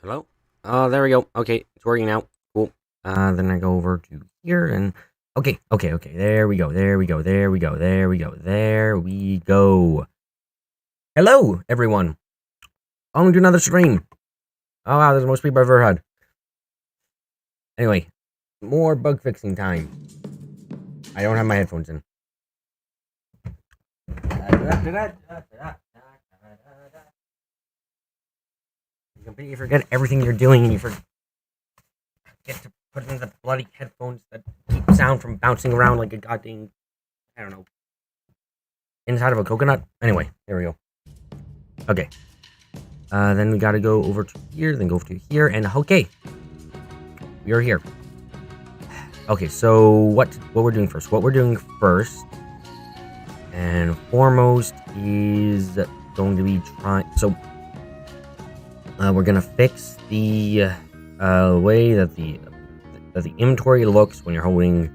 Hello? There we go. Okay, it's working now. Cool. Then I go over to here and okay. There we go. There we go. There we go. There we go. There we go. Hello, everyone. Welcome to another stream. Oh wow, there's the most people I've ever had. Anyway, more bug fixing time. I don't have my headphones in. You completely forget everything you're doing and you forget to put in the bloody headphones that keep sound from bouncing around like a goddamn, I don't know, inside of a coconut. Anyway, there we go. Okay. Then we gotta go over to here, then go to here, and okay. We are here. Okay, so what we're doing first? What we're doing first and foremost is going to be trying. So we're gonna fix the way that the inventory looks when you're holding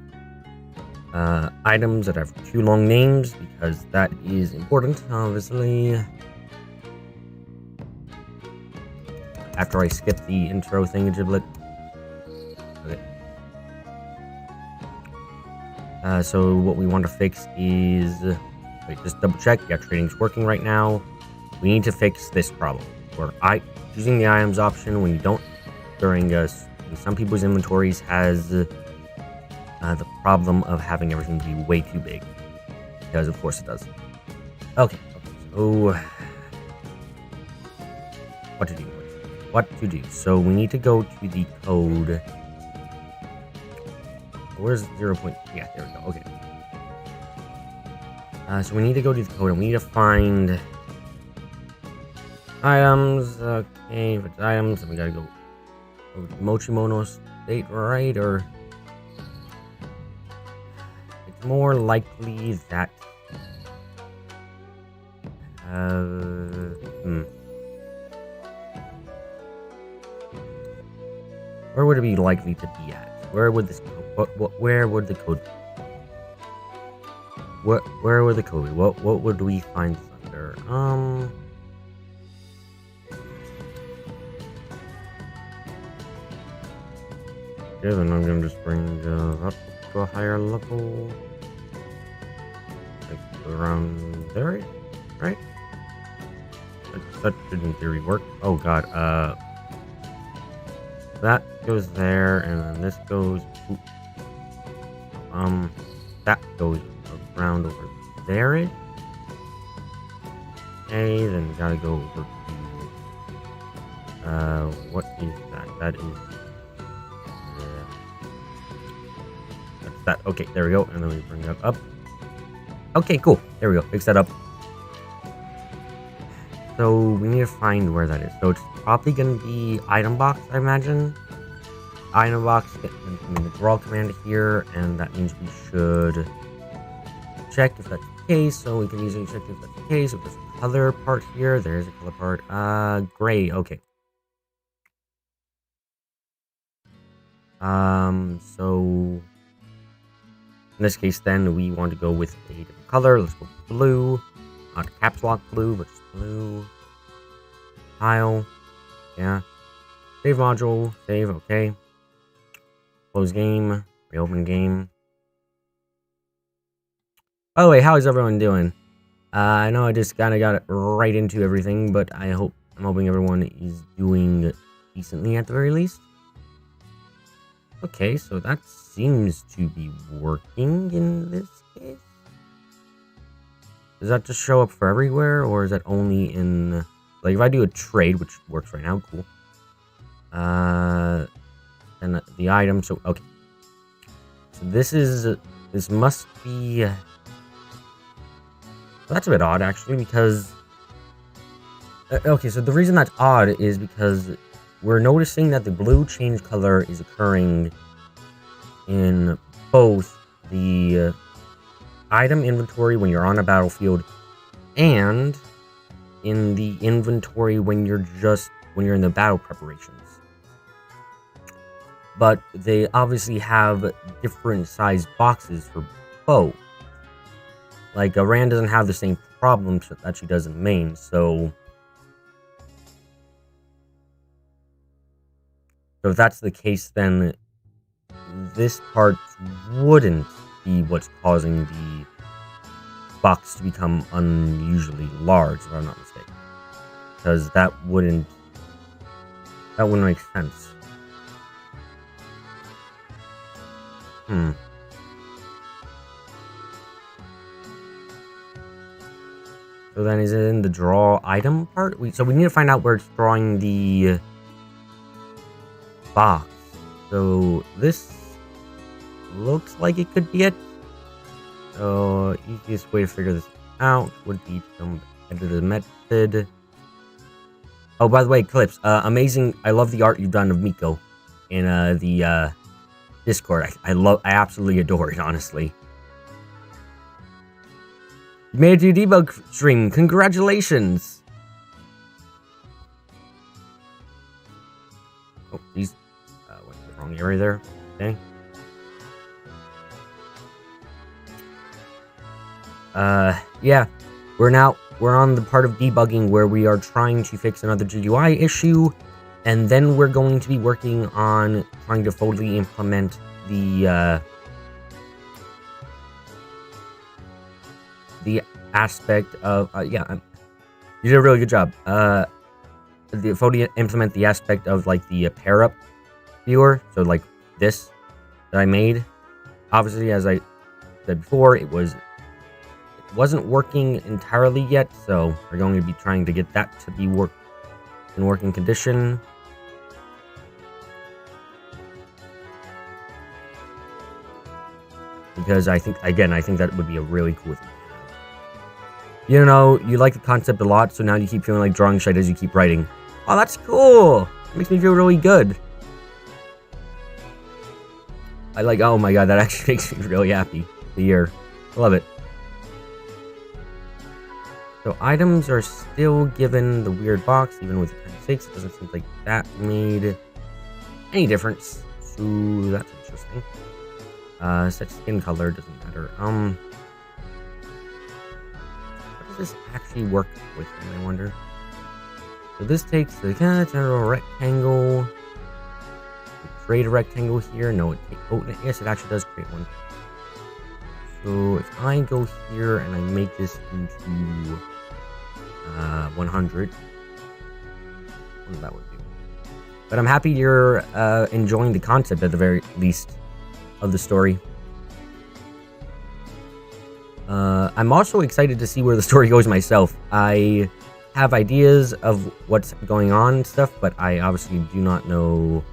items that have too long names, because that is important, obviously. After I skip the intro thingajiblet. Okay. So what we want to fix is... Wait, just double check. Yeah, trading's working right now. We need to fix this problem. Where choosing the items option when you don't... During in some people's inventories has the problem of having everything be way too big. Because of course it does. Okay, so... What to do? So we need to go to the code... Where's 0. Yeah, there we go. Okay. So we need to go to the code and we need to find items. Okay, if it's items, then we gotta go over to Mochimono State, right? Or it's more likely that where would it be likely to be at? Where would this where would the code be? Where would the code be? What would we find under? Yeah, then I'm gonna just bring up to a higher level. Like around there, right? That should in theory work. Oh god, that goes there, and then this goes... that goes around over there. Okay, then we gotta go over to... what is that? That is... that's that. Okay, there we go, and then we bring that up. Okay, cool. There we go. Fix that up. So we need to find where that is. So it's probably going to be item box, I imagine. Item box, in the draw command here, and that means we should check if that's the case. So we can easily check if that's the case. If there's a color part here, there's a color part. Gray. Okay. So in this case, then we want to go with a different color. Let's go blue. Not caps lock blue, but just blue. Tile. Yeah. Save module. Save. Okay. Close game. Reopen game. By the way, how is everyone doing? I know I just kind of got right into everything, but I'm hoping everyone is doing decently at the very least. Okay, so that seems to be working in this case. Does that just show up for everywhere, or is that only in... Like, if I do a trade, which works right now, cool. And the item, so, okay. So this must be... Well, that's a bit odd, actually, because... okay, so the reason that's odd is because we're noticing that the blue change color is occurring in both the item inventory when you're on a battlefield and in the inventory when you're in the battle preparations. But they obviously have different size boxes for both. Like, Rand doesn't have the same problem that she does in main, so... So if that's the case, then this part wouldn't be what's causing the box to become unusually large, if I'm not mistaken. Because that wouldn't make sense. So then is it in the draw item part? So we need to find out where it's drawing the box. So this looks like it could be it. So easiest way to figure this out would be to enter the method. Oh, by the way, Clips, amazing. I love the art you've done of Miko in the Discord. I absolutely adore it, honestly. You made it to your debug stream. Congratulations. Oh, he's went to the wrong area there. Okay. Yeah, we're on the part of debugging where we are trying to fix another GUI issue, and then we're going to be working on trying to fully implement the aspect of yeah, you did a really good job. Fully implement the aspect of like the pair up viewer, so like this that I made. Obviously, as I said before, it wasn't working entirely yet, so we're going to be trying to get that to be in working condition. Because I think that would be a really cool thing. You know, you like the concept a lot, so now you keep feeling like drawing shit as you keep writing. Oh, that's cool! It makes me feel really good. Oh my god, that actually makes me really happy to hear. I love it. So items are still given the weird box, even with 6. It doesn't seem like that made any difference. So that's interesting. Set skin color doesn't matter. How does this actually work with them, I wonder? So this takes the general rectangle. Create a rectangle here. No, yes, it actually does create one. So if I go here and I make this into 100, what that would do. But I'm happy you're enjoying the concept at the very least of the story. I'm also excited to see where the story goes myself. I have ideas of what's going on and stuff, but I obviously do not know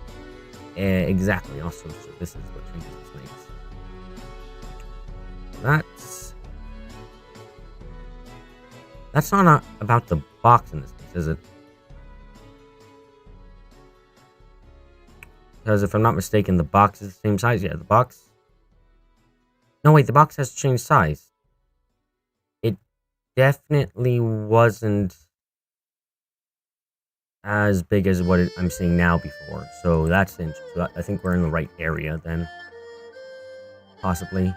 exactly. Also, so this is what changes this makes. That's not about the box in this case, is it? Because if I'm not mistaken, the box is the same size. Yeah, the box. No, wait, the box has changed size. It definitely wasn't as big as what I'm seeing now before. So that's interesting. So I think we're in the right area then. Possibly.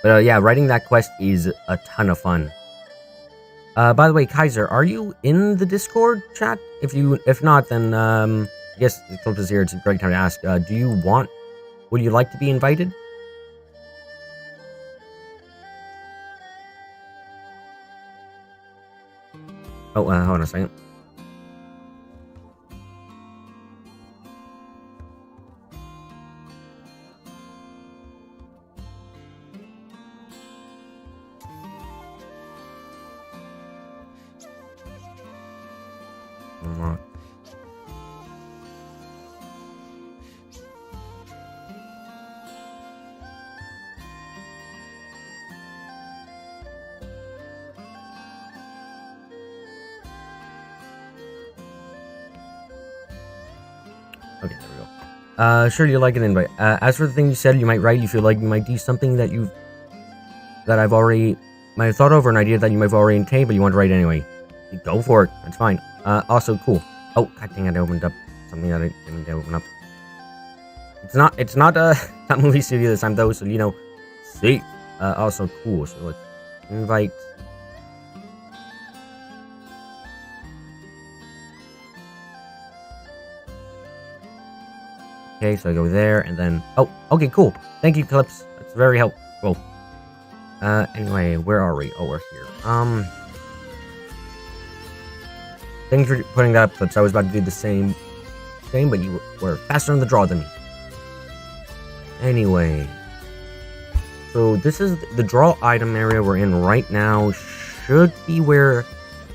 But yeah, writing that quest is a ton of fun. By the way, Kaiser, are you in the Discord chat? If not, then I guess the clip is here. It's a great time to ask. Would you like to be invited? Oh, hold on a second. Okay, there we go. Sure, you like an invite. As for the thing you said, you might write. You feel like you might do something that I've already might have thought over, an idea that you might have already obtained, but you want to write anyway. Go for it. That's fine. Also cool. Oh, god dang it! I opened up something that I didn't mean to open up. It's not that movie studio this time though, so you know, safe. Also cool. So let's invite. Okay, so I go there, and then... Oh, okay, cool. Thank you, Clips. That's very helpful. Anyway, where are we? Oh, we're here. Thanks for putting that up, Clips. I was about to do the same thing, but you were faster on the draw than me. Anyway. So, this is the draw item area we're in right now. Should be where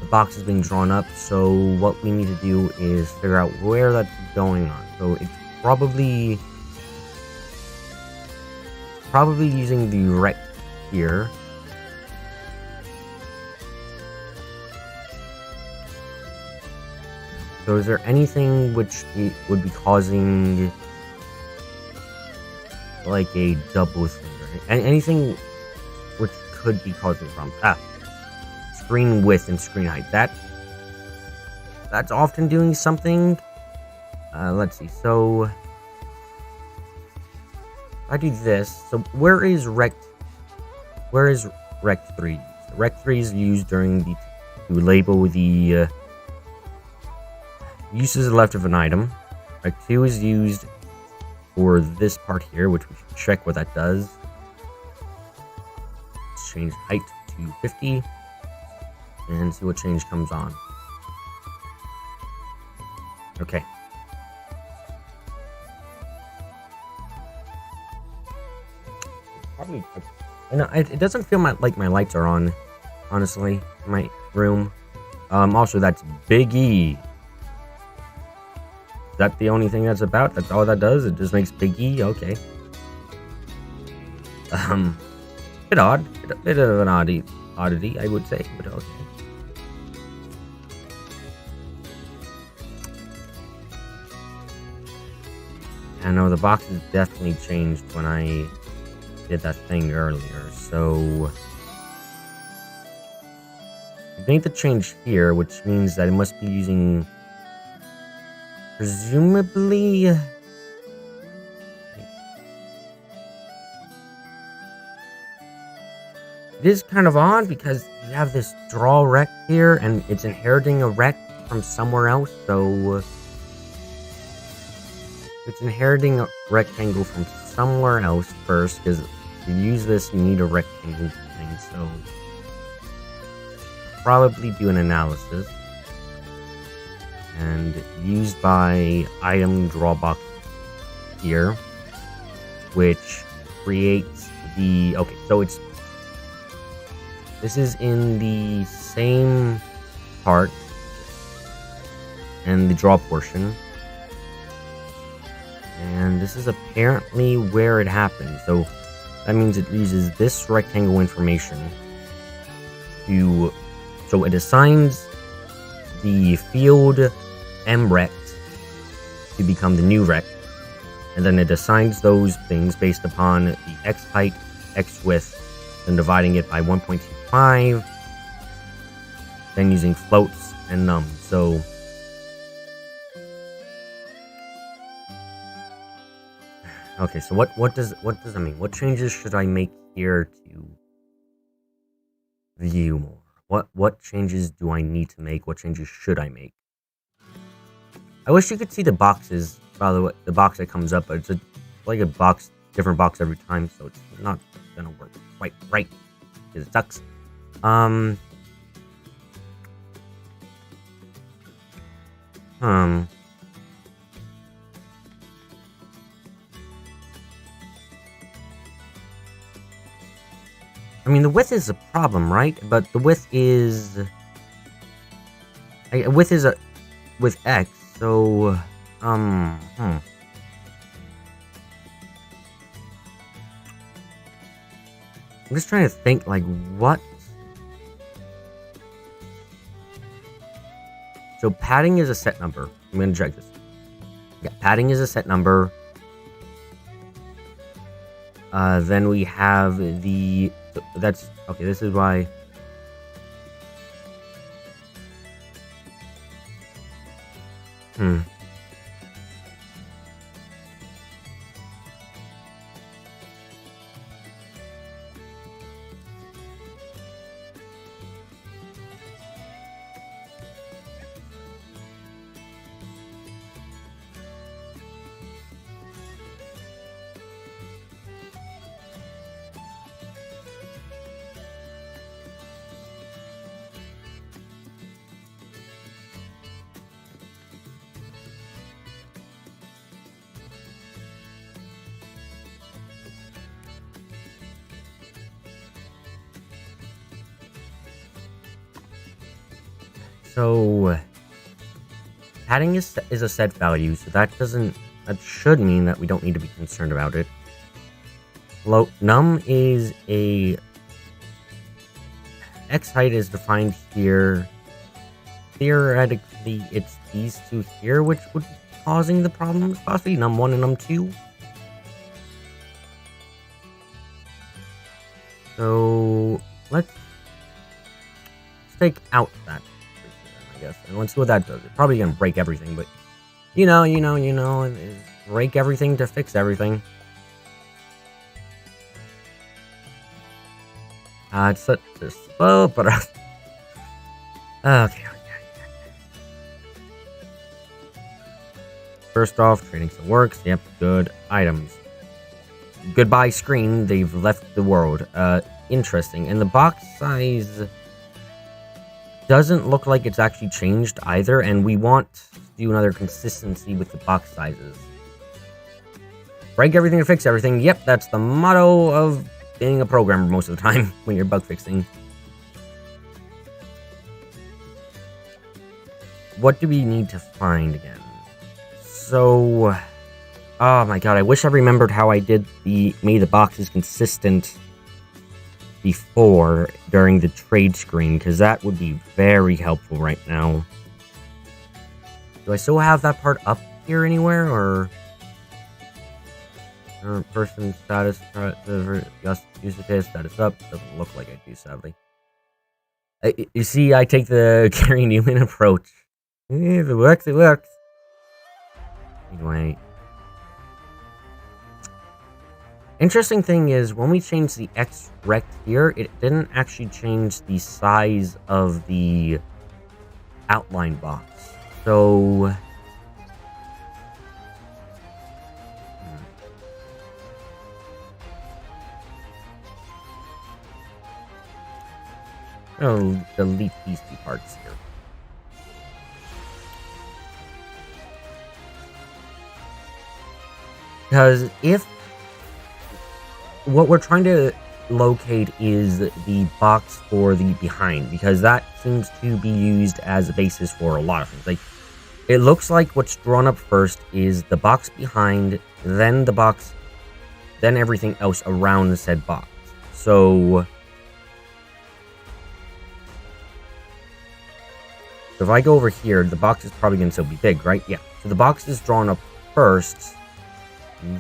the box is being drawn up. So, what we need to do is figure out where that's going on. So, it's probably using the rect here. So is there anything which would be causing like a double thing? Anything which could be causing problems? Screen width and screen height. That's often doing something. Let's see. So I do this. So where is rect 3? Rect 3 is used during to label the uses left of an item. Rect 2 is used for this part here, which we should check what that does. Let's change height to 50 and see what change comes on. Okay. Probably, it doesn't feel like my lights are on, honestly, in my room. Also, that's Big E. Is that the only thing that's about? That's all that does? It just makes Big E? Okay. Bit odd. Bit of an oddity, I would say, but okay. I know the box has definitely changed when I did that thing earlier, so I made the change here, which means that it must be using presumably it is kind of odd because you have this draw rect here and it's inheriting a rect from somewhere else, so it's inheriting a rectangle from somewhere else first, because to use this you need a rectangle thing, so probably do an analysis and used by item draw box here, which creates the so this is in the same part and the draw portion. And this is apparently where it happens. So that means it uses this rectangle information to... So it assigns the field mrect to become the new rect. And then it assigns those things based upon the x height, x width, then dividing it by 1.25. Then using floats and nums. So... Okay, so what does that mean? What changes should I make here to view more? What changes do I need to make? What changes should I make? I wish you could see the boxes, by the way, the box that comes up, but it's like a box, different box every time, so it's not gonna work quite right, because it sucks. I mean, the width is a problem, right? But the width is... width is with X, so... I'm just trying to think, like, what... So, padding is a set number. I'm gonna check this. Yeah, padding is a set number. Then we have the... That's... Okay, this is why... So padding is a set value, so that should mean that we don't need to be concerned about it. Num is a X height is defined here. Theoretically, it's these two here which would be causing the problems, possibly num 1 and num 2. So let's take out that, I guess, and let's see what that does. It's probably gonna break everything, but you know, break everything to fix everything. It's such a slow, but okay. First off, trading still works. Yep, good items. Goodbye screen. They've left the world. Interesting. And the box size doesn't look like it's actually changed either, and we want to do another consistency with the box sizes. Break everything to fix everything. Yep, that's the motto of being a programmer most of the time when you're bug fixing. What do we need to find again? So, oh my god, I wish I remembered how I made the boxes consistent before during the trade screen, because that would be very helpful right now. Do I still have that part up here anywhere, or person status, just use the case status up? Doesn't look like I do, sadly. You see, I take the Gary Newman approach. If it works, it works. Anyway. Interesting thing is, when we changed the X rect here, it didn't actually change the size of the outline box. So I'll delete these two parts here. Because if what we're trying to locate is the box for the behind, because that seems to be used as a basis for a lot of things. Like, it looks like what's drawn up first is the box behind, then the box, then everything else around the said box. So if I go over here, the box is probably going to still be big, right? Yeah. So the box is drawn up first,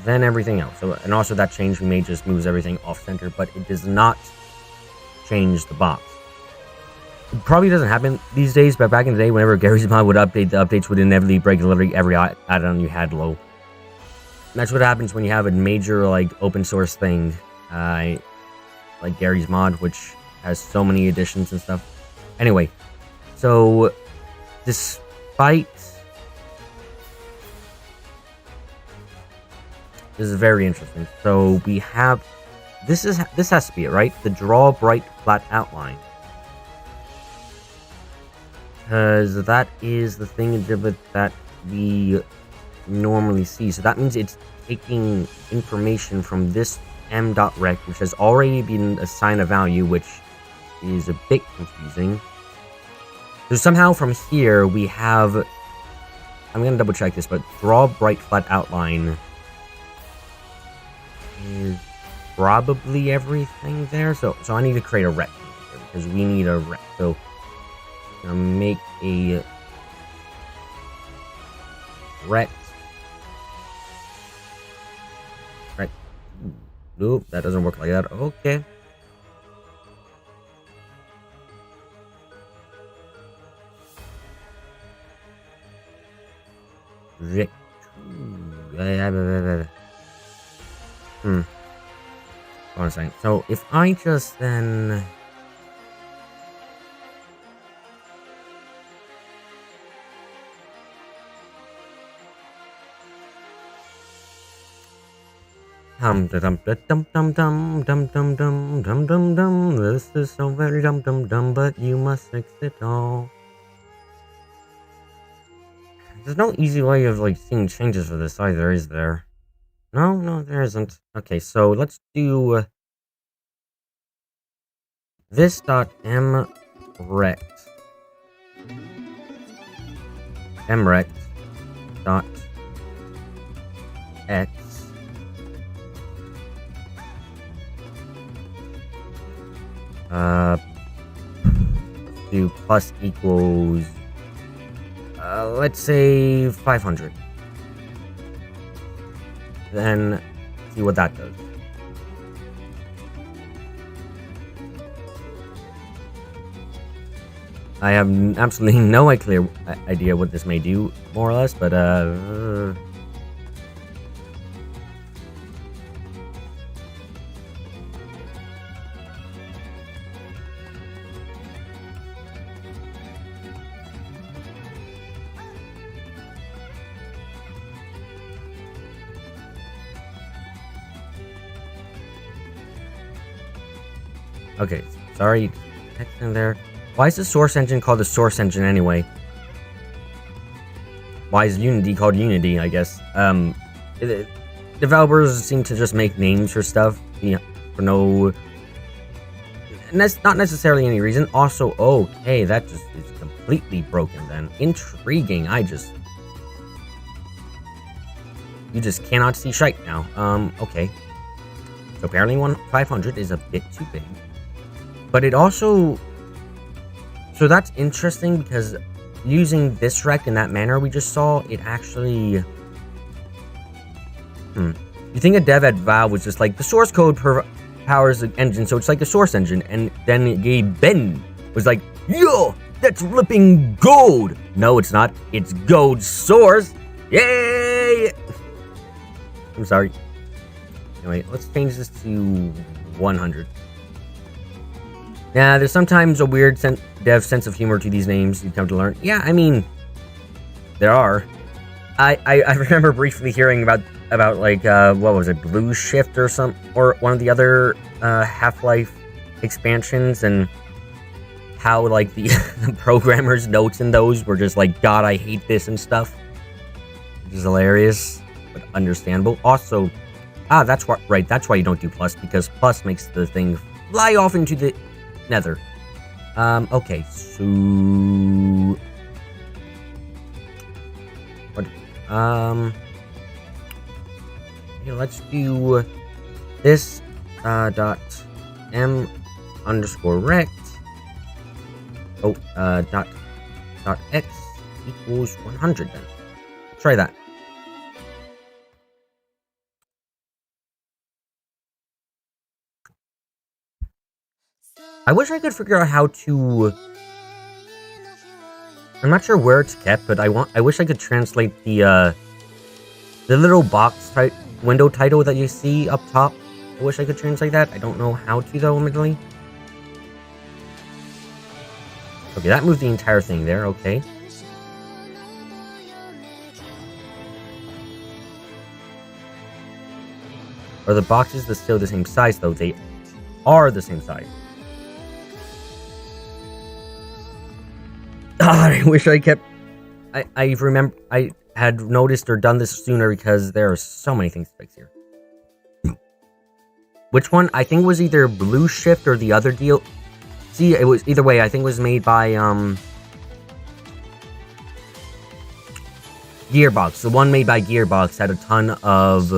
then everything else. So, and also that change we made just moves everything off center, but it does not change the box. It probably doesn't happen these days, but back in the day, whenever Gary's mod would update, the updates would inevitably break literally every add-on you had low. And that's what happens when you have a major, like, open source thing, like Gary's mod, which has so many additions and stuff. Anyway, so despite this is very interesting. So we have this has to be it, right? The draw bright flat outline, because that is the thing that we normally see. So that means it's taking information from this m.rect, which has already been assigned a value, which is a bit confusing. So somehow from here we have, I'm gonna double check this, but draw bright flat outline is probably everything there. So I need to create a rect here because we need a rect. So I'm gonna make a rect. Nope, that doesn't work like that. Okay. Rect. Hold on a second. So if I just then this is so very dum, but you must fix it all. There's no easy way of like seeing changes for this either, is there? No, there isn't. Okay, so let's do this dot m rect. mrect dot x do plus equals let's say 500. Then see what that does. I have absolutely no idea what this may do, more or less, but okay, sorry, text in there. Why is the source engine called the source engine anyway? Why is Unity called Unity, I guess? Developers seem to just make names for stuff, for no... not necessarily any reason. Also, okay, that just is completely broken then. Intriguing, you just cannot see shite now. Okay. So apparently 500 is a bit too big. But it also... So that's interesting because using this rect in that manner we just saw, it actually... You think a dev at Valve was just like, the source code powers the engine, so it's like a source engine. And then Ben was like, yo, that's flipping gold. No, it's not. It's gold source. Yay! I'm sorry. Anyway, let's change this to 100. Yeah, there's sometimes a weird dev sense of humor to these names you come to learn. Yeah, I mean, there are. I remember briefly hearing about like what was it, Blue Shift or one of the other Half-Life expansions, and how like the programmers' notes in those were just like, God, I hate this and stuff, which is hilarious but understandable. Also, that's why you don't do plus, because plus makes the thing fly off into the Nether. Okay, so what? Okay, let's do this dot m underscore rect dot x equals 100. Then try that. I wish I could figure out how to... I'm not sure where it's kept, but I wish I could translate the little box window title that you see up top. I wish I could translate that. I don't know how to, though, admittedly. Okay, that moved the entire thing there. Okay. Are the boxes still the same size, though? They are the same size. I wish I kept... I remember... I had noticed or done this sooner because there are so many things to fix here. Which one? I think it was either Blue Shift or the other deal. See, it was... Either way, I think it was made by, Gearbox. The one made by Gearbox had a ton of...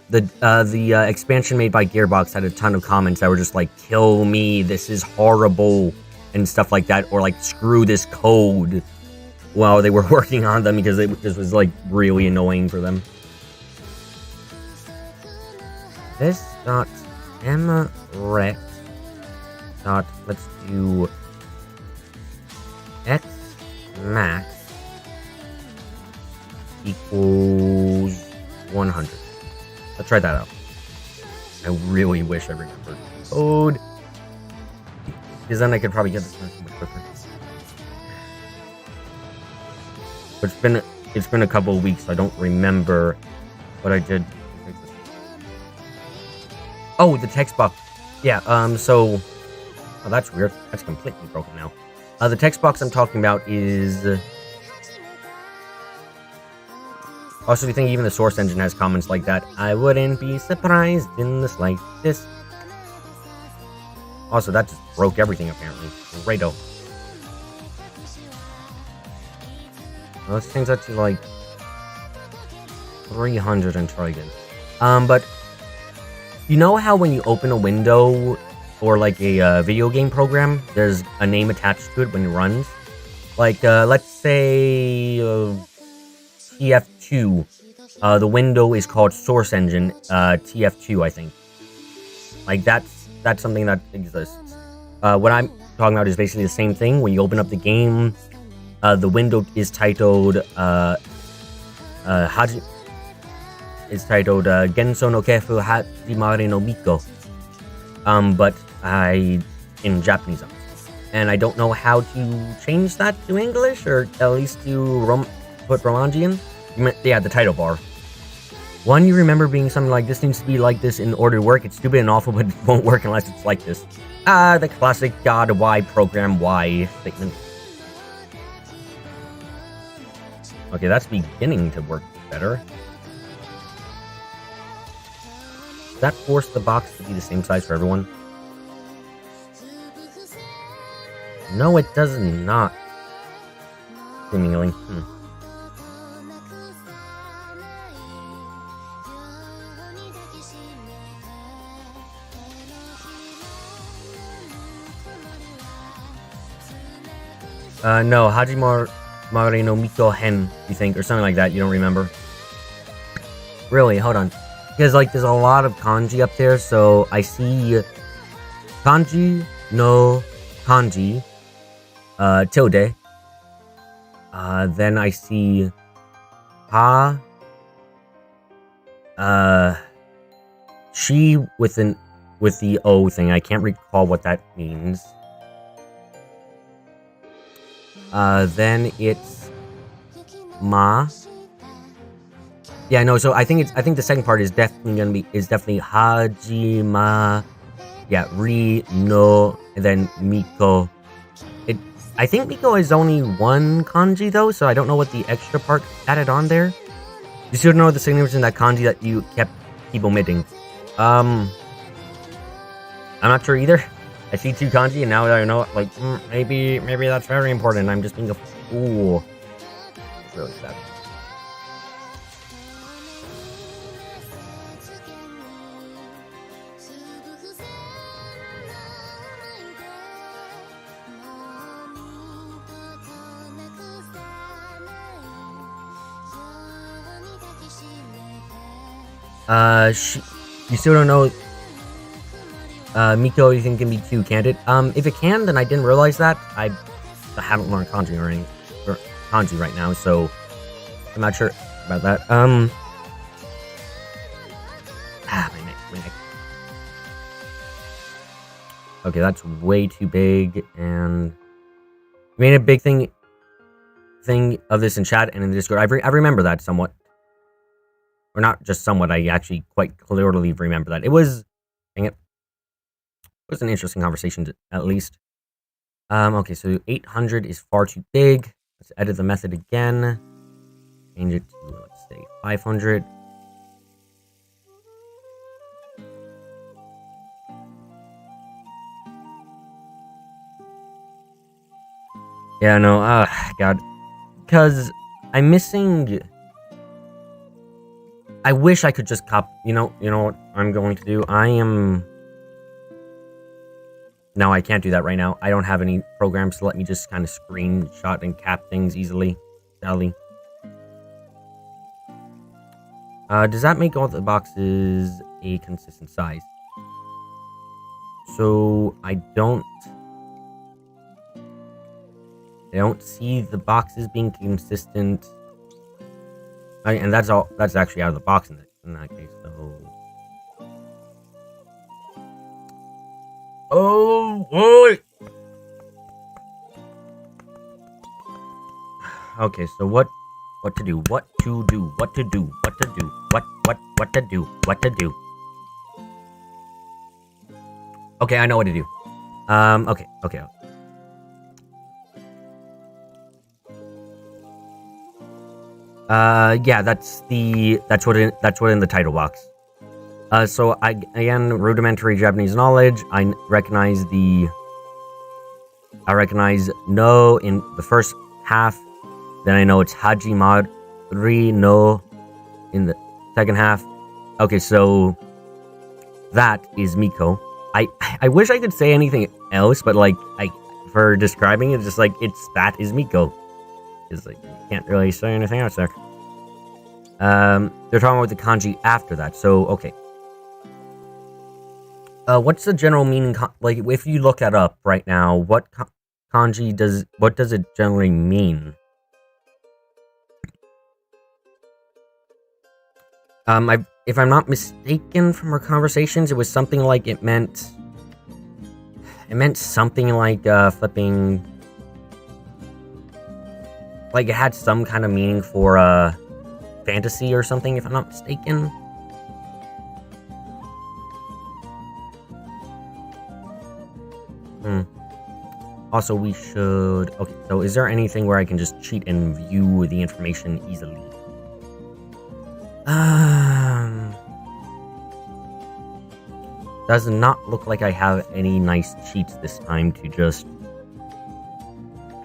The expansion made by Gearbox had a ton of comments that were just like, kill me, this is horrible, and stuff like that, or like, screw this code, while they were working on them, because this was like really annoying for them. This dot mrect dot, let's do x max equals 100. Let's try that out. I really wish I remembered code, because then I could probably get this done so much quicker. But it's been a couple of weeks, so I don't remember what I did. Oh, the text box. Yeah, so... Oh, that's weird. That's completely broken now. The text box I'm talking about is... Also, if you think even the source engine has comments like that, I wouldn't be surprised in the slightest. Also, that just broke everything, apparently. Righto. Let's change that to like 300 and try again. But you know how when you open a window or like a video game program, there's a name attached to it when it runs? Like, let's say TF2. The window is called Source Engine, TF2, I think. Like, that's something that exists. What I'm talking about is basically the same thing. When you open up the game, the window is titled, Gensou no Keifu Hajimari no Miko. But in Japanese. And I don't know how to change that to English, or at least to put Romanjian. Yeah, the title bar. One, you remember being something like, this needs to be like this in order to work. It's stupid and awful, but it won't work unless it's like this. The classic God, why program, why statement. Okay, that's beginning to work better. Does that force the box to be the same size for everyone? No, it does not. Seemingly. No, Hajimari no Miko Hen, you think, or something like that, you don't remember? Really, hold on. Because, like, there's a lot of kanji up there, so I see kanji no kanji, tilde. Then I see ha, she with the O thing. I can't recall what that means. Then it's ma. Yeah, no. So I think the second part is definitely Hajima. Yeah, ri no, and then Miko. I think Miko is only one kanji though, so I don't know what the extra part added on there. You should know the significance in that kanji that you keep omitting. I'm not sure either. I see two kanji, and now that I know it, like, maybe that's very important. I'm just being a fool. It's really sad. You still don't know. Miko, you think can be two, can't it? If it can, then I didn't realize that. I haven't learned kanji or kanji right now, so I'm not sure about that. My neck. Okay, that's way too big, and we made a big thing of this in chat and in the Discord. I remember that somewhat. Or not just somewhat, I actually quite clearly remember that. It was, dang it. It was an interesting conversation, at least. Okay, so 800 is far too big. Let's edit the method again. Change it to, let's say, 500. Yeah, no, God. Because I'm missing... I wish I could just you know what I'm going to do? No, I can't do that right now. I don't have any programs to let me just kind of screenshot and cap things easily. Sadly. Does that make all the boxes a consistent size? So, I don't see the boxes being consistent. And that's all. That's actually out of the box in that case. So, oh boy. Okay, so what to do? What to do? What to do? What to do? What to do? What to do? Okay, I know what to do. Okay. Yeah, that's what in the title box. So again, rudimentary Japanese knowledge. I recognize no in the first half, Then I know it's Hajimari no in the second half. Okay, so that is Miko. I wish I could say anything else, but like for describing it, just like that is Miko. It's like you can't really say anything else there. They're talking about the kanji after that. So okay. What's the general meaning? Like if you look that up right now, what kanji does it generally mean? If I'm not mistaken from our conversations, it was something like it meant something like flipping, like it had some kind of meaning for fantasy or something, if I'm not mistaken. Also, we should... Okay, so is there anything where I can just cheat and view the information easily? Does not look like I have any nice cheats this time to just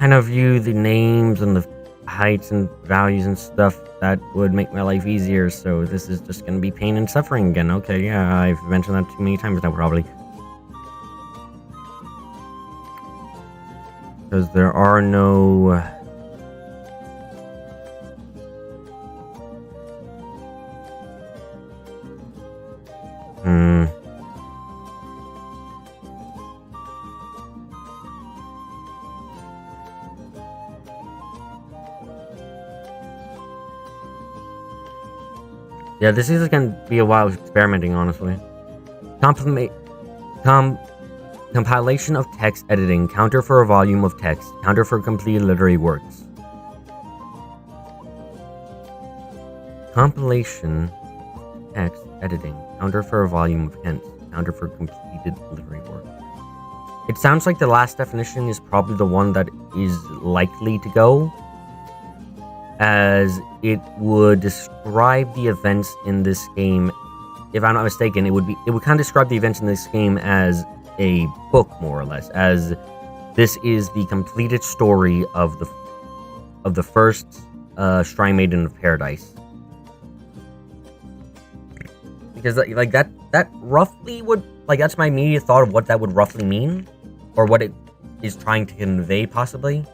kind of view the names and the heights and values and stuff. That would make my life easier, so this is just going to be pain and suffering again. Okay, yeah, I've mentioned that too many times now, probably. Because there are no... Yeah, this is going to be a while experimenting, honestly. Compilation of text editing. Counter for a volume of text. Counter for completed literary works. Compilation text editing. Counter for a volume of text. Counter for completed literary works. It sounds like the last definition is probably the one that is likely to go, as it would describe the events in this game. If I'm not mistaken, it would kind of describe the events in this game as a book, more or less, as this is the completed story of the first Shrine Maiden of Paradise. Because like that roughly would, like, that's my immediate thought of what that would roughly mean, or what it is trying to convey, possibly.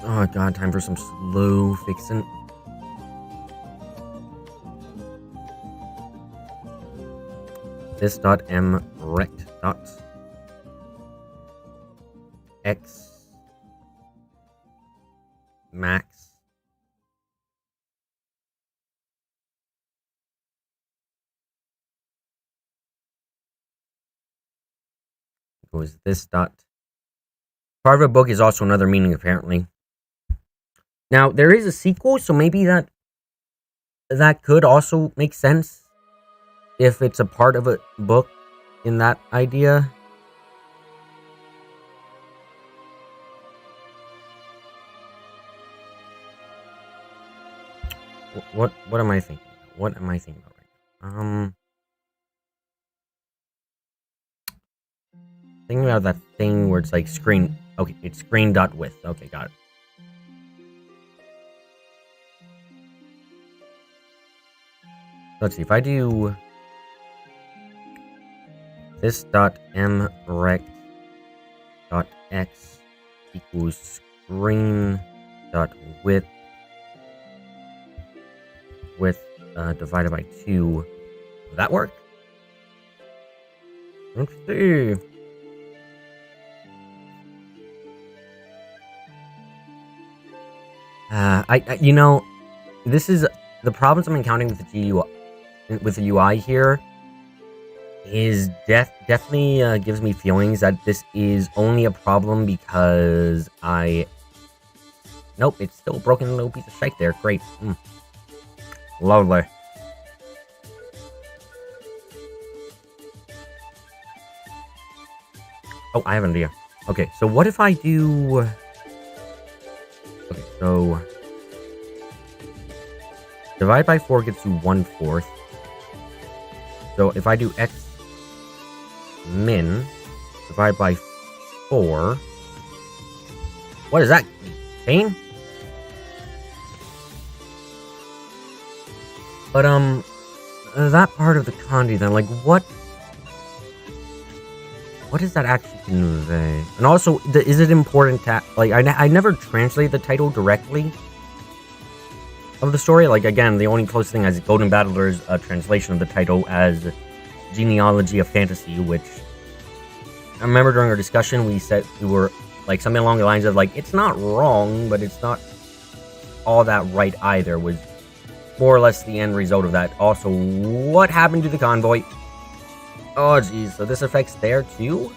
Oh god, time for some slow fixing. This.mrect.x max goes this dot. Part of a book is also another meaning, apparently. Now, there is a sequel, so maybe that could also make sense if it's a part of a book in that idea. What am I thinking? What am I thinking about right now? Thinking about that thing where it's like screen. Okay, it's screen.width. Okay, got it. Let's see, if I do this.mrect.x equals screen.width divided by 2, will that work? Let's see. You know, this is the problems I'm encountering with the GUI. With the UI here is definitely gives me feelings that this is only a problem because nope, it's still a broken little piece of shite there. Great. Lovely. Oh, I have an idea. Okay, so what if I do... Okay, so... divide by 4 gets you 1/4. So if I do x min divided by 4. What is that? Pain? But, that part of the kanji then, like, what does that actually convey? And also, is it important to, like, I never translate the title directly of the story. Like, again, the only close thing is Golden Battler's translation of the title as Genealogy of Fantasy, which I remember during our discussion, we said we were, like, something along the lines of, like, it's not wrong, but it's not all that right either, was more or less the end result of that. Also, what happened to the convoy? Oh, geez. So this affects there, too?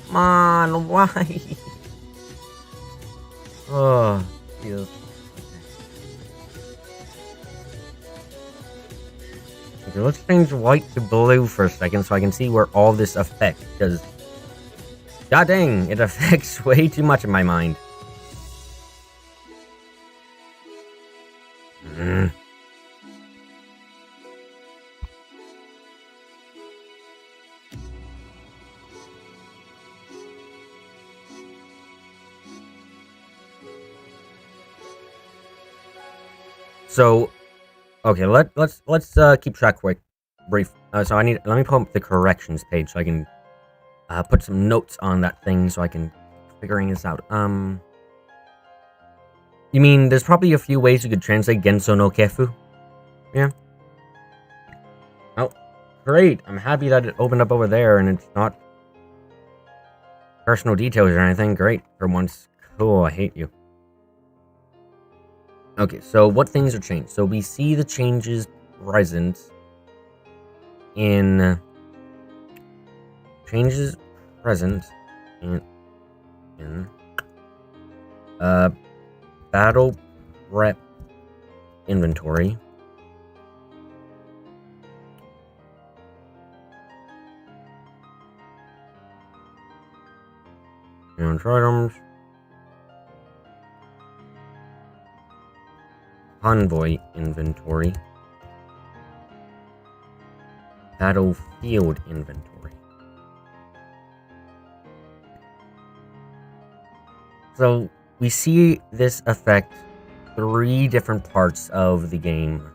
Come on, why? Oh, Jesus. Okay, let's change white to blue for a second so I can see where all this affects, because god dang, it affects way too much in my mind. So, okay, let's keep track quick, brief. So let me pull up the corrections page so I can put some notes on that thing so I can figuring this out. You mean there's probably a few ways you could translate Gensou no Keifu? Yeah. Oh, great! I'm happy that it opened up over there and it's not personal details or anything. Great for once. Cool. I hate you. Okay, so what things are changed? So we see the changes present in battle prep inventory. And items. Convoy inventory. Battlefield inventory. So we see this affect 3 different parts of the game,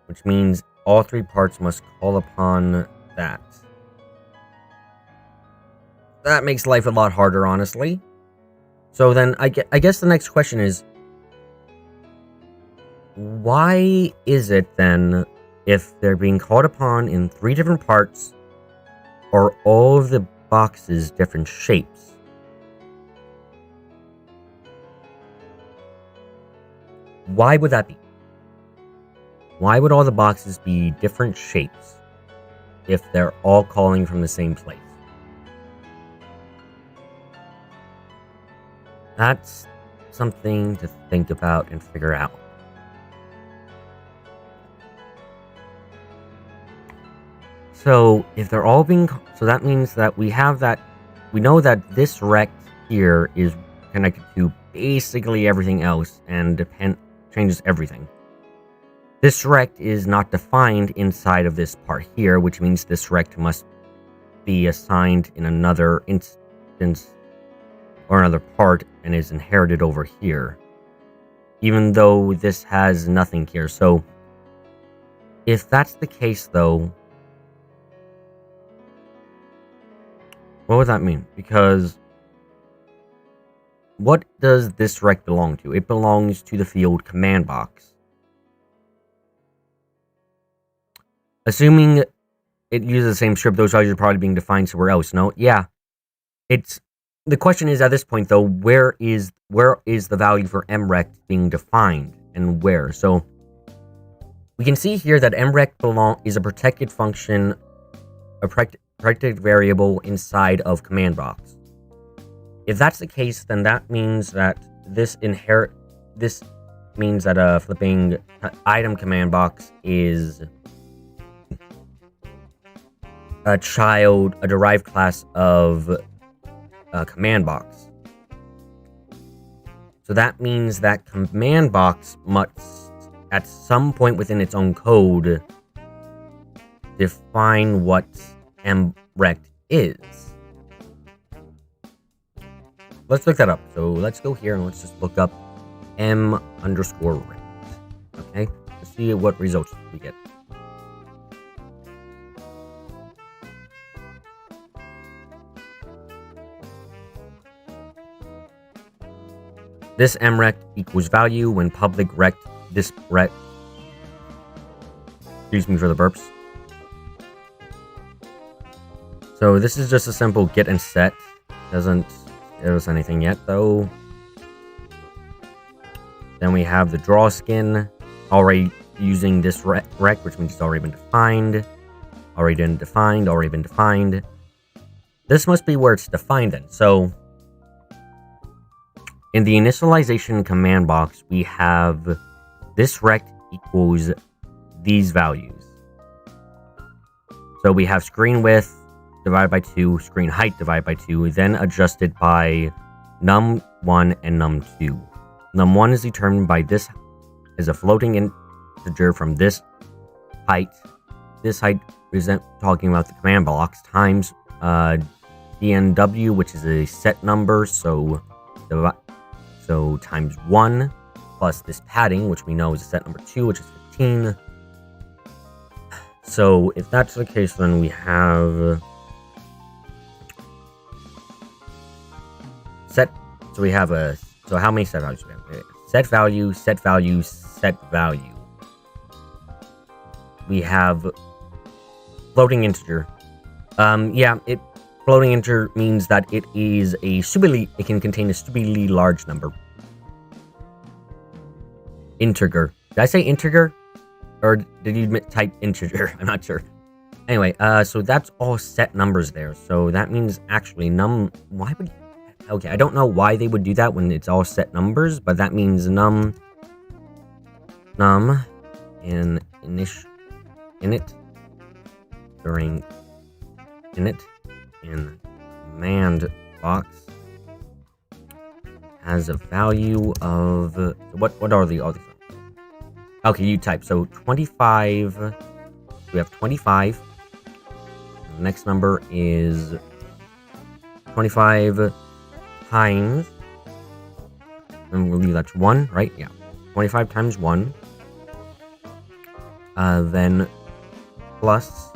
which means all 3 parts must call upon that. That makes life a lot harder, honestly. So then I guess the next question is, why is it then, if they're being called upon in 3 different parts, are all of the boxes different shapes? Why would that be? Why would all the boxes be different shapes if they're all calling from the same place? That's something to think about and figure out. So if they're all being, so that means that we know that this rect here is connected to basically everything else and changes everything. This rect is not defined inside of this part here, which means this rect must be assigned in another instance or another part and is inherited over here, even though this has nothing here. So if that's the case, though, what would that mean? Because what does this rect belong to? It belongs to the field command box. Assuming it uses the same script, those values are probably being defined somewhere else. No? Yeah. The question is, at this point, though, where is the value for mrect being defined and where? So we can see here that mrect is a protected function, a protected variable inside of command box. If that's the case, then that means that this means that flipping item command box is a derived class of command box. So that means that command box must, at some point within its own code, define what mrect is. Let's look that up. So let's go here and let's just look up m_rect. Okay, let's see what results we get. This mrect equals value when public rect this rect. Excuse me for the burps. So this is just a simple get and set. Doesn't give us anything yet though. Then we have the draw skin already using this rect, which means it's already been defined. Already been defined, already been defined. This must be where it's defined then. So in the initialization command box, we have this rect equals these values. So we have screen width divided by 2, screen height divided by 2, then adjusted by num1 and num2. Num1 is determined by this as a floating integer from this height. This height is talking about the command blocks times dnw, which is a set number, so times 1 plus this padding, which we know is a set number 2, which is 15. So if that's the case, then we have set. So we have a. So how many set values do we have? Set value, set value, set value. We have floating integer. Floating integer means that it is a stupidly. It can contain a stupidly large number. Integer. Did I say integer? Or did you type integer? I'm not sure. Anyway, so that's all set numbers there. So that means actually why would... Okay, I don't know why they would do that when it's all set numbers, but that means init during init in command box has a value of... What are the other... Okay, you type. So 25. We have 25. The next number is 25 times. And we'll leave that to 1, right? Yeah. 25 times 1. Then plus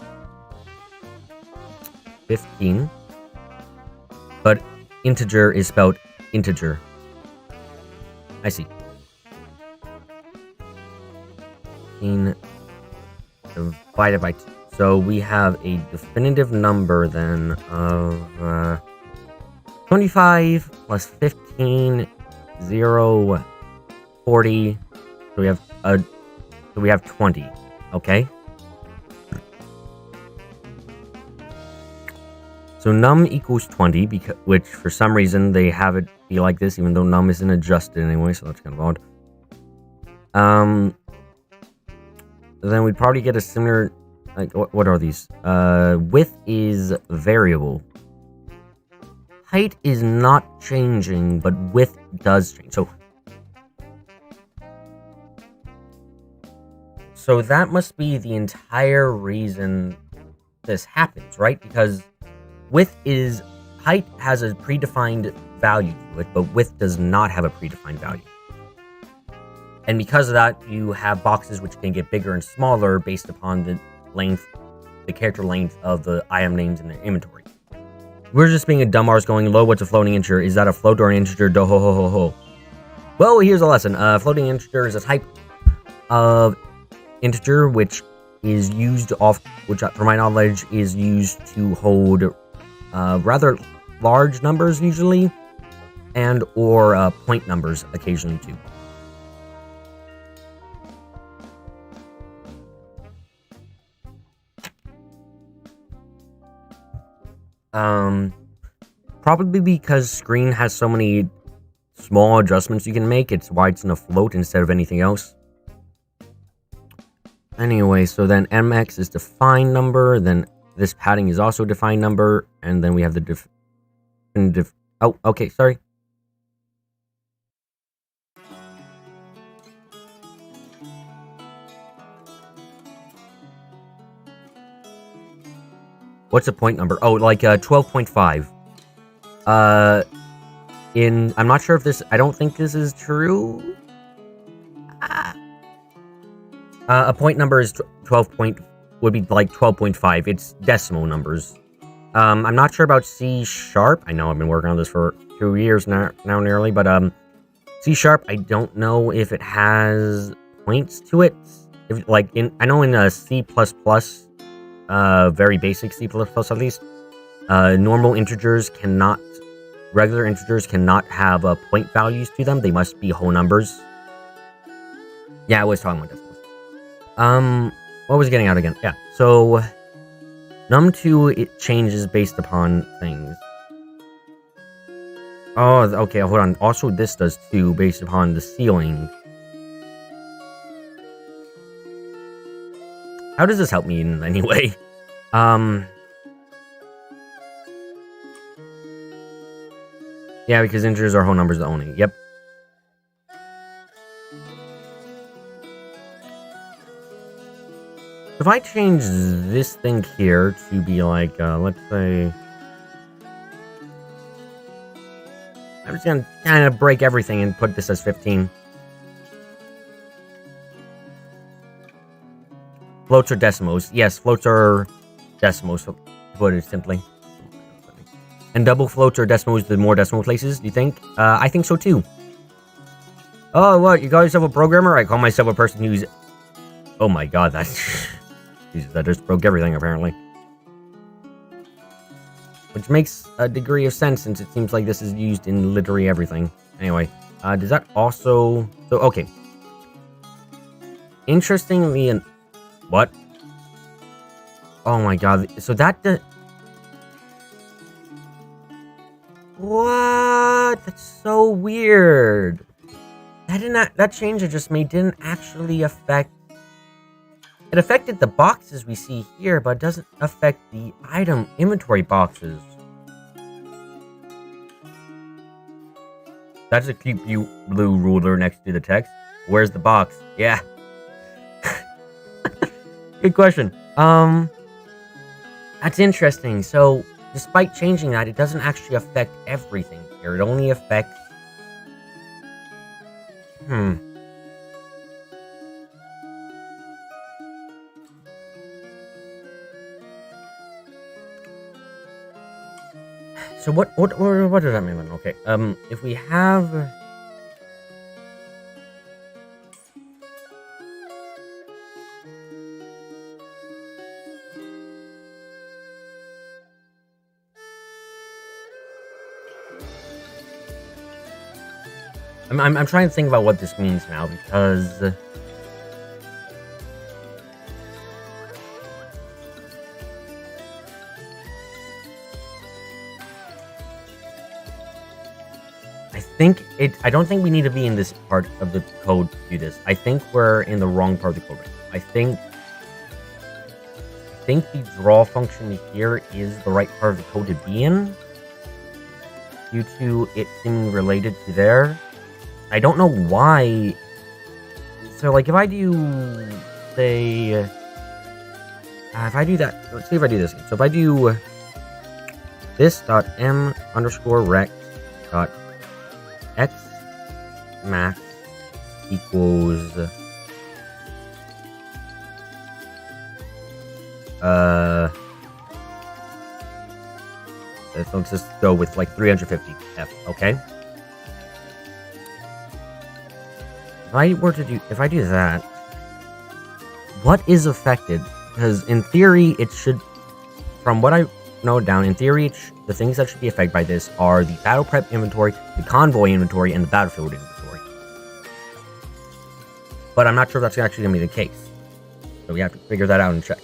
15. But integer is spelled integer. I see. Divided by 2. So we have a definitive number then of 25 plus 15, 0, 40. So we have 20. Okay. So num equals 20, which for some reason they have it be like this, even though num isn't adjusted anyway. So that's kind of odd. Then we'd probably get a similar, like, what are these? Width is variable. Height is not changing, but width does change. So that must be the entire reason this happens, right? Because height has a predefined value to it, but width does not have a predefined value. And because of that, you have boxes which can get bigger and smaller based upon the character length of the item names in their inventory. We're just being a dumb arse going, low, what's a floating integer? Is that a float or an integer? Do ho ho ho ho. Well, here's a lesson. Floating integer is a type of integer which is used which for my knowledge is used to hold rather large numbers usually, and or point numbers occasionally too. Probably because screen has so many small adjustments you can make, it's why it's in a float instead of anything else. Anyway, so then mx is defined number, then this padding is also defined number, and then we have the oh, okay, sorry. What's the point number? Oh, like 12.5. I'm not sure if this. I don't think this is true. A point number is 12 point. Would be like 12.5. It's decimal numbers. I'm not sure about C#. I know I've been working on this for 2 years now nearly, but C#. I don't know if it has points to it. If I know in C++, very basic C++ at least, regular integers cannot have point values to them. They must be whole numbers. Yeah, I was talking about decimals. What was I getting out again? Yeah, so num2, it changes based upon things. Oh, okay, hold on. Also, this does too, based upon the ceiling. How does this help me in any way? Yeah, because integers are whole numbers only. Yep. If I change this thing here to be like, let's say... I'm just gonna kind of break everything and put this as 15. Floats are decimals. Yes, floats are decimals, to put it simply. And double floats are decimals, the more decimal places, do you think? I think so too. Oh, what? You call yourself a programmer? I call myself a person who's... Oh my god, that's... Jesus, that just broke everything, apparently. Which makes a degree of sense, since it seems like this is used in literally everything. Anyway, does that also... So, okay. Interestingly... What? Oh my god, so that... What? That's so weird. That change I just made didn't actually affect... It affected the boxes we see here, but it doesn't affect the item inventory boxes. That's a cute blue ruler next to the text. Where's the box? Yeah. Good question. That's interesting. So, despite changing that, it doesn't actually affect everything here. It only affects... So what does that mean then? Okay, if we have... I'm trying to think about what this means now, because... I don't think we need to be in this part of the code to do this. I think we're in the wrong part of the code right now. I think the draw function here is the right part of the code to be in, due to it being related to there. I don't know why. So, like, if I do, say, if I do that, let's see if I do this. So if I do this.m_rect.x max equals let's just go with like 350 F, okay? If I do that, what is affected? Because in theory, it should, from what I know down, in theory, the things that should be affected by this are the battle prep inventory, the convoy inventory, and the battlefield inventory. But I'm not sure if that's actually going to be the case. So we have to figure that out and check.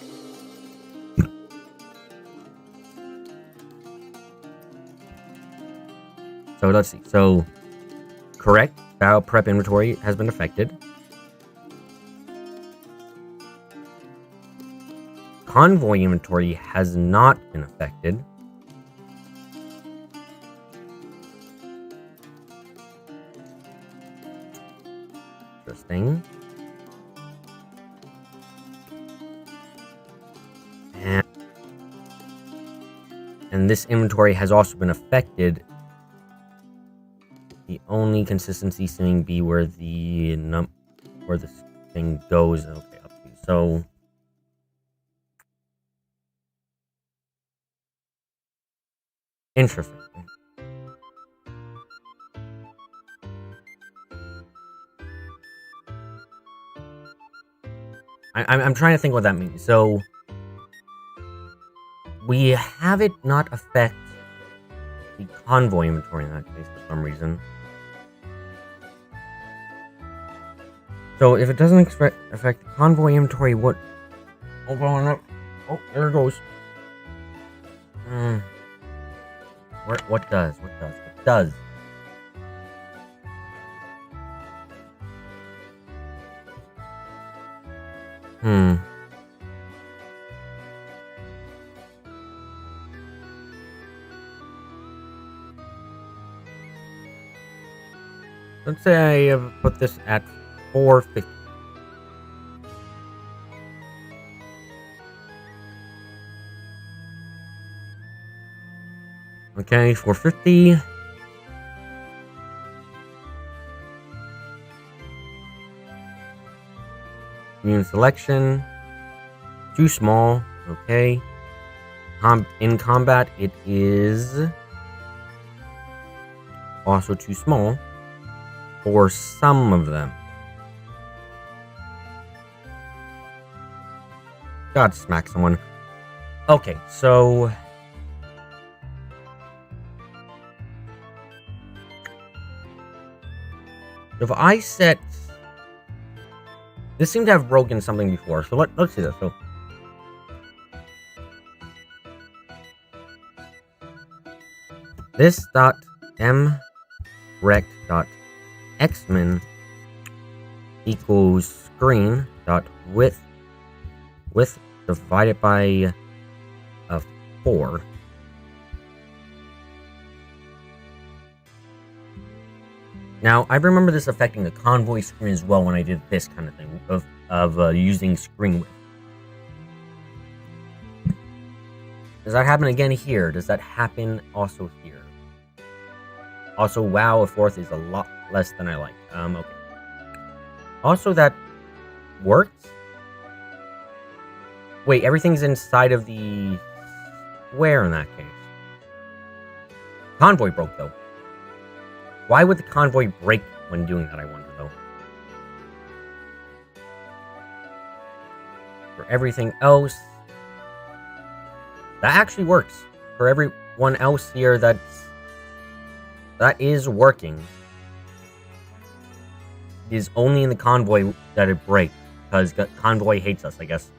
So let's see. So, correct. Battle prep inventory has been affected. Convoy inventory has not been affected. Interesting. and this inventory has also been affected. The only consistency seeming be where the where this thing goes. Okay, up to so. Interesting. I'm trying to think what that means. So we have it not affect the convoy inventory in that case for some reason. So if it doesn't affect the convoy inventory, what? Hold on up. Oh, there it goes. What does? What does? Let's say I put this at 450. Okay, 450. Immune selection. Too small. Okay. In combat, it is also too small for some of them. God, smack someone. Okay, so if I set this, seemed to have broken something before, so let's see this. So this dot mrect.xmin equals screen dot width divided by 4. Now, I remember this affecting the convoy screen as well when I did this kind of thing of using screen width. Does that happen again here? Does that happen also here? Also, wow, a 4th is a lot less than I like. Okay. Also, that works? Wait, everything's inside of the square in that case. Convoy broke, though. Why would the convoy break when doing that, I wonder, though? For everything else, that actually works. For everyone else here that is working, it is only in the convoy that it breaks, because convoy hates us, I guess.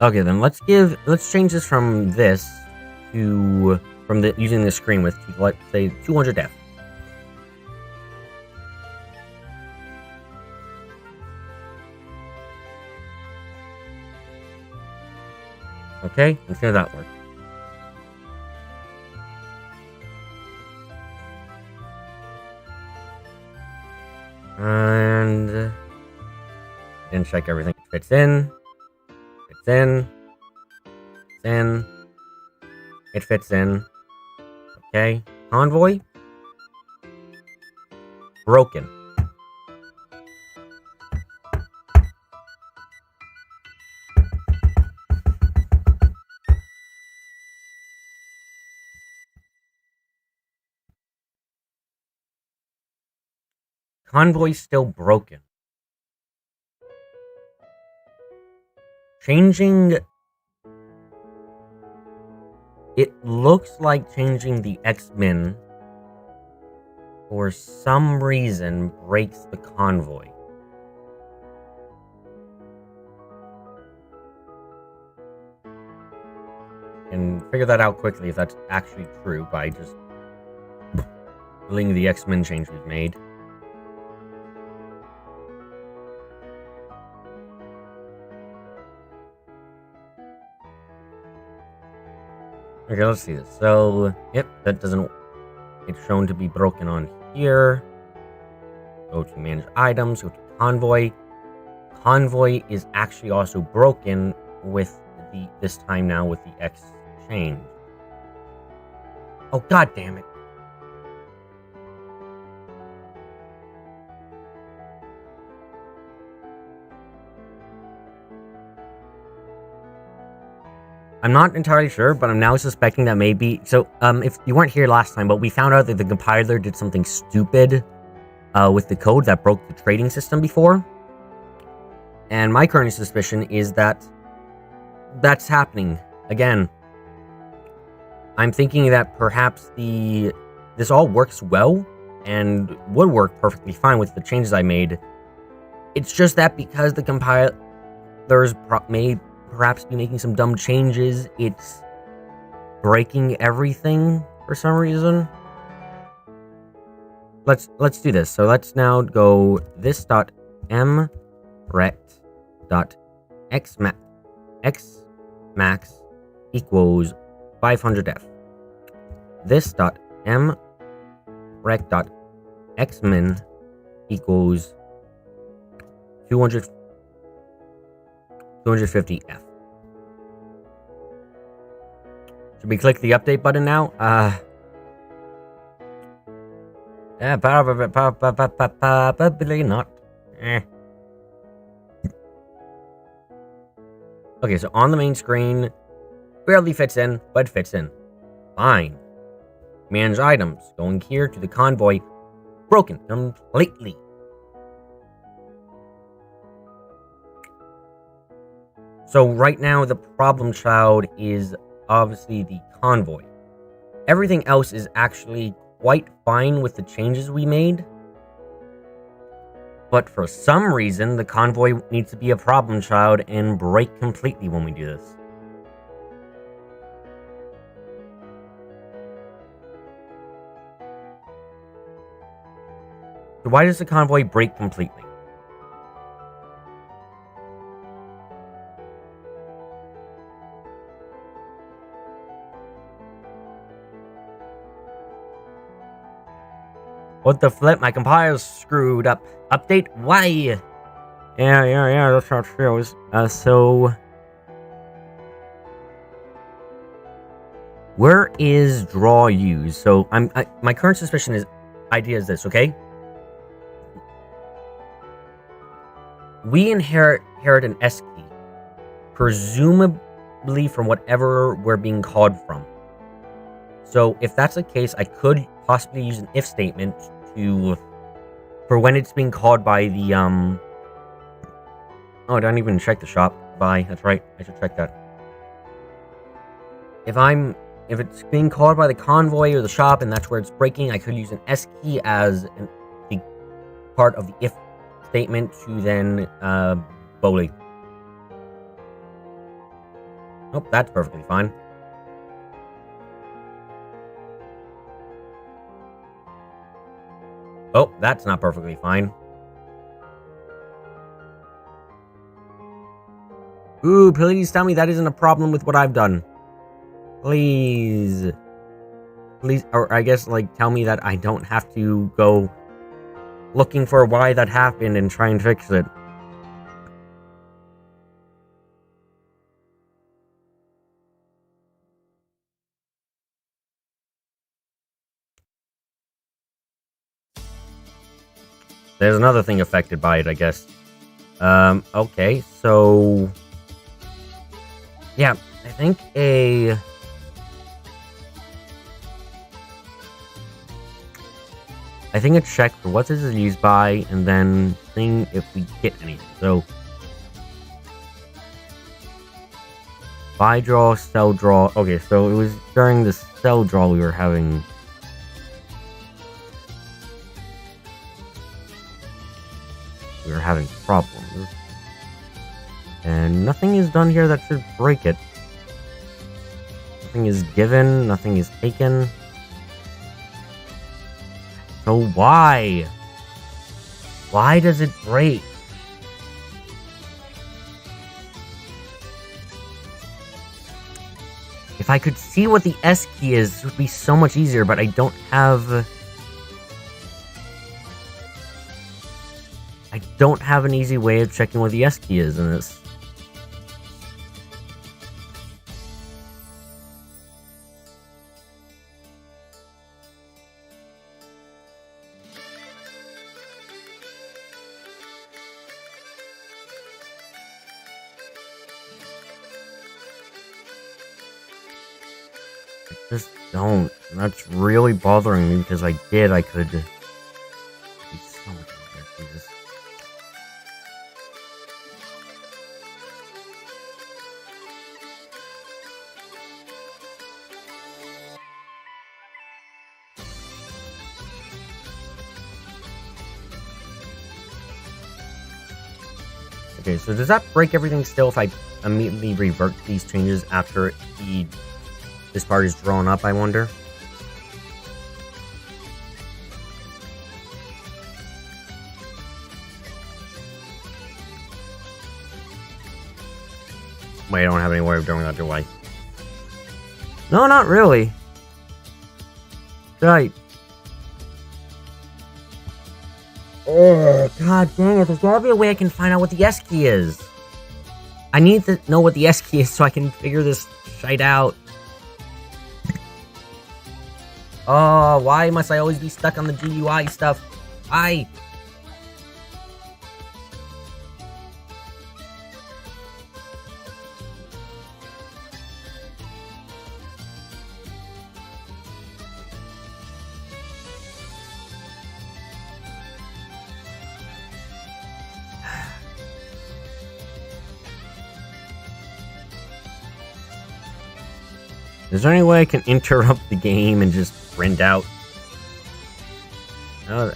Okay, then let's change this from this to using the screen with, let's say, 200 F. Okay, let's see how that works. And then check everything fits in. It fits in. Okay. Convoy. Broken. Convoy's still broken. Changing... It looks like changing the X-Min for some reason breaks the convoy. And figure that out quickly if that's actually true by just filling the X-Men change we've made. Okay, let's see this. So, yep, that doesn't... It's shown to be broken on here. Go to manage items, go to convoy. convoy is actually also broken with this time now with the exchange. Oh, god damn it. I'm not entirely sure, but I'm now suspecting that maybe... So, if you weren't here last time, but we found out that the compiler did something stupid with the code that broke the trading system before. And my current suspicion is that that's happening again. I'm thinking that perhaps this all works well and would work perfectly fine with the changes I made. It's just that because the compilers may perhaps be making some dumb changes, it's breaking everything for some reason. Let's do this. So let's now go this.mrect.xmax equals 500f. This.mrect.xmin equals 250f. Should we click the update button now? Yeah, probably not. Okay, so on the main screen, barely fits in, but fits in. Fine. Manage items. Going here to the convoy. Broken completely. So right now, the problem child is obviously the convoy. Everything else is actually quite fine with the changes we made. But for some reason, the convoy needs to be a problem child and break completely when we do this. So why does the convoy break completely? What the flip? My compiler's screwed up. Update? Why? Yeah, that's how it feels. So... where is draw used? So, my current suspicion idea is this, okay? We inherit an S key, presumably from whatever we're being called from. So, if that's the case, I could possibly use an if statement for when it's being called by the, oh, I don't even check the shop. Bye, that's right, I should check that. If it's being called by the convoy or the shop and that's where it's breaking, I could use an S key as the part of the if statement to then, bully. Oh, that's perfectly fine. Oh, that's not perfectly fine. Ooh, please tell me that isn't a problem with what I've done. Please. Please, or I guess, like, tell me that I don't have to go looking for why that happened and try and fix it. There's another thing affected by it, I guess. Okay, so... yeah, I think a check for what this is used by, and then seeing if we get anything. So... buy draw, sell draw. Okay, so it was during the sell draw we were having... problems. And nothing is done here that should break it. Nothing is given, nothing is taken. So why? Why does it break? If I could see what the S key is, it would be so much easier, but I don't have... don't have an easy way of checking what the S key is in this. Just don't. And that's really bothering me because I could be so much better. Jesus. Okay, so does that break everything still if I immediately revert these changes after this part is drawn up, I wonder? Wait, I don't have any way of doing that, do I? No, not really. Right. Oh, god dang it. There's gotta be a way I can find out what the S key is. I need to know what the S key is so I can figure this shite out. Oh, why must I always be stuck on the GUI stuff? Why? Is there any way I can interrupt the game and just print out? No,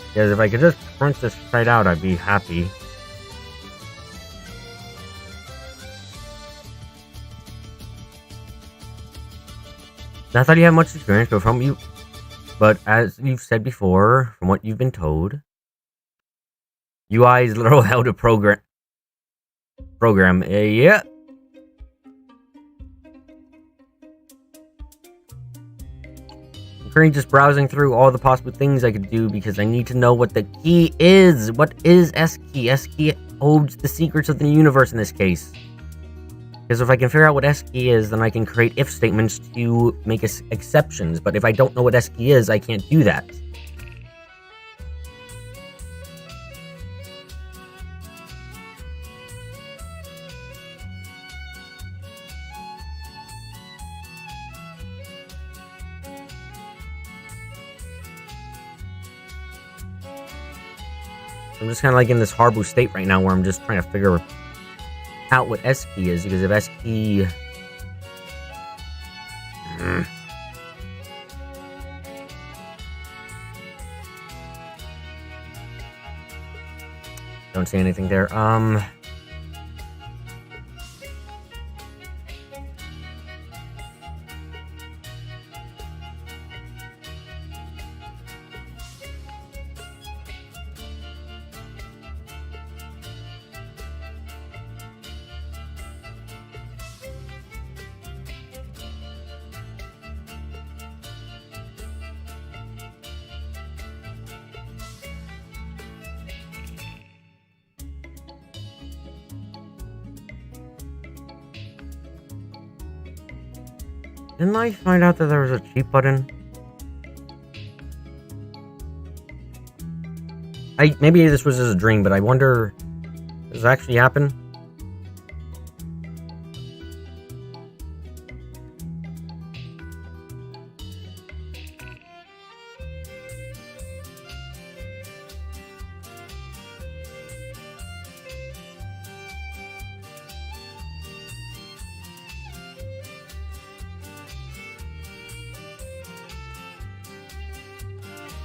because if I could just print this right out, I'd be happy. Not that you have much experience, but as you've said before, from what you've been told, UI is literally how to program. Yeah. I'm currently just browsing through all the possible things I could do because I need to know what the key is. What is S key? S key holds the secrets of the universe in this case. Because if I can figure out what S key is, then I can create if statements to make exceptions. But if I don't know what S key is, I can't do that. I'm just kind of like in this horrible state right now where I'm just trying to figure out what S key is, because if S key... Don't see anything there. Didn't I find out that there was a cheat button? Maybe this was just a dream, but I wonder, does it actually happen?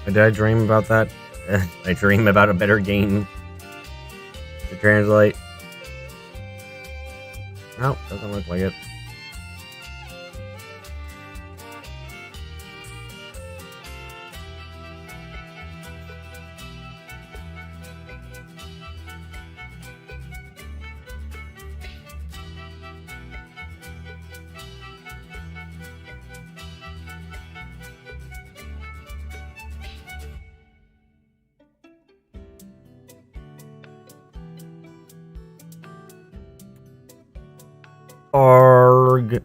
Did I dream about that? I dream about a better game to translate. No, doesn't look like it. Arg.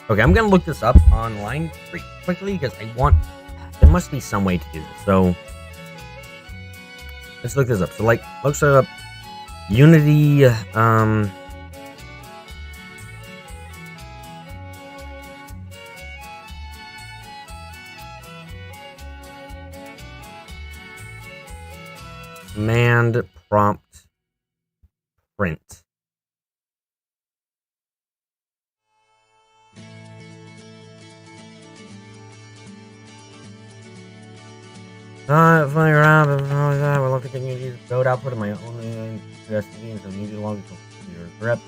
Okay, I'm gonna look this up online pretty quickly because there must be some way to do this. So let's look this up. So like, looks up Unity, command prompt print. Flying around, I would love to continue to use code output of my own USD until you need longer to your grip.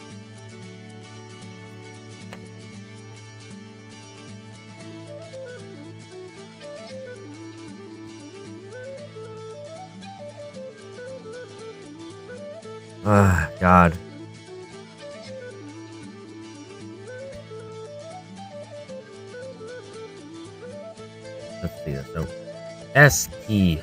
God. Let's see this. So, S key.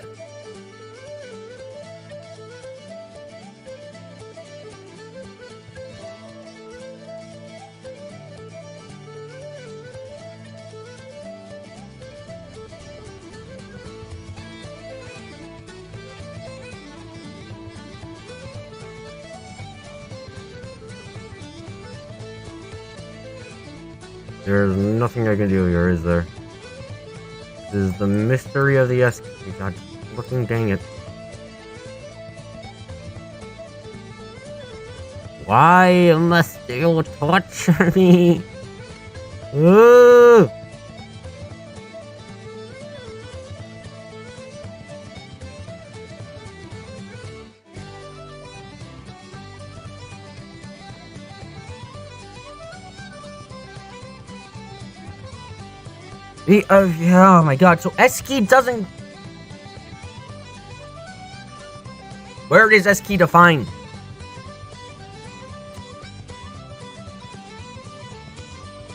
There's nothing I can do here, is there? This is the mystery of the S key. God fucking dang it. Why must you torture me? Ooh. Oh my god, so S key doesn't... Where is S key defined?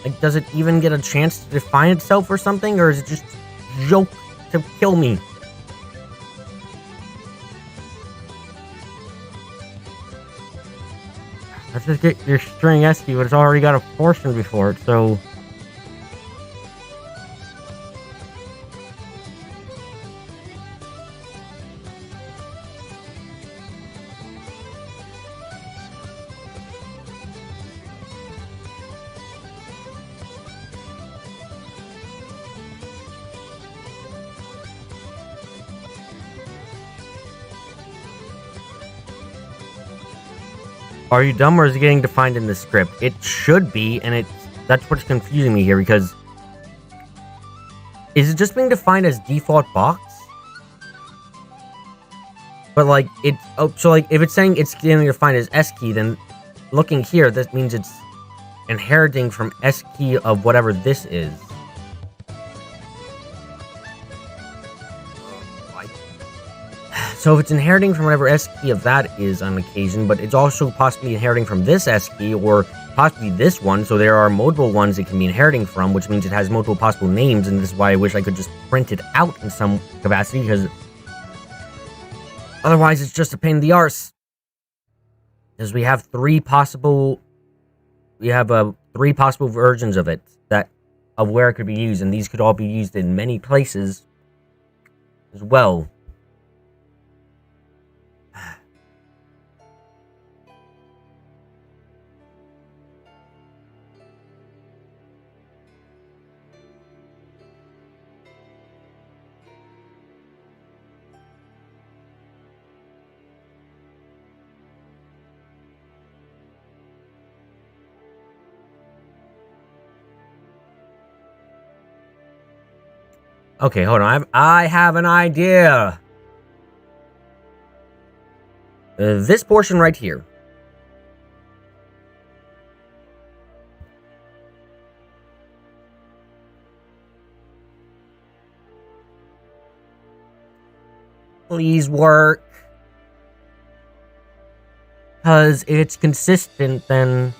Like, does it even get a chance to define itself or something? Or is it just a joke to kill me? Let's just get your string S key, but it's already got a portion before it, so... Are you dumb, or is it getting defined in the script? It should be, and that's what's confusing me here, because... Is it just being defined as default box? But, like, so, like, if it's saying it's getting defined as S key, then looking here, that means it's inheriting from S key of whatever this is. So if it's inheriting from whatever S key of that is on occasion, but it's also possibly inheriting from this S key, or possibly this one, so there are multiple ones it can be inheriting from, which means it has multiple possible names, and this is why I wish I could just print it out in some capacity, because otherwise it's just a pain in the arse. Because we have three possible versions of it, of where it could be used, and these could all be used in many places as well. Okay, hold on. I have an idea. This portion right here. Please work. Because if it's consistent, then...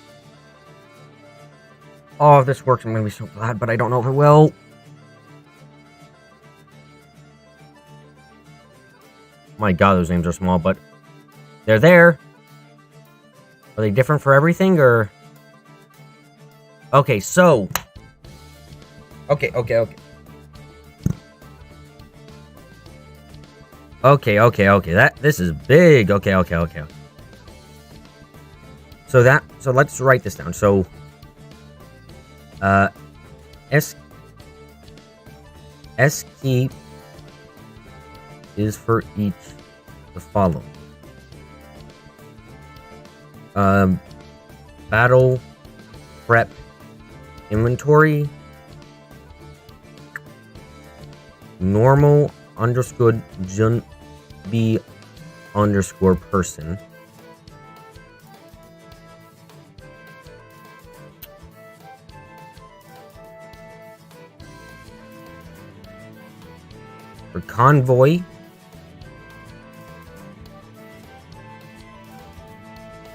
Oh, if this works, I'm going to be so glad, but I don't know if it will. My god, those names are small, but they're there. Are they different for everything, or? Okay, so. Okay. This is big. Okay. So let's write this down. So, S key is for each the following. Battle prep inventory normal underscore junbi underscore person. For convoy,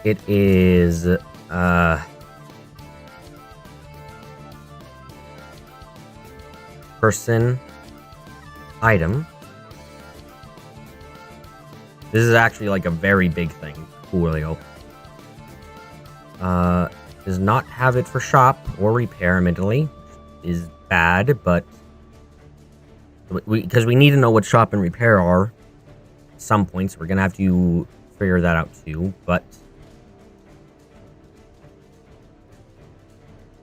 it is person item. This is actually like a very big thing, Julio. Does not have it for shop or repair, admittedly. Is bad, but because we need to know what shop and repair are at some points. We're gonna have to figure that out too, but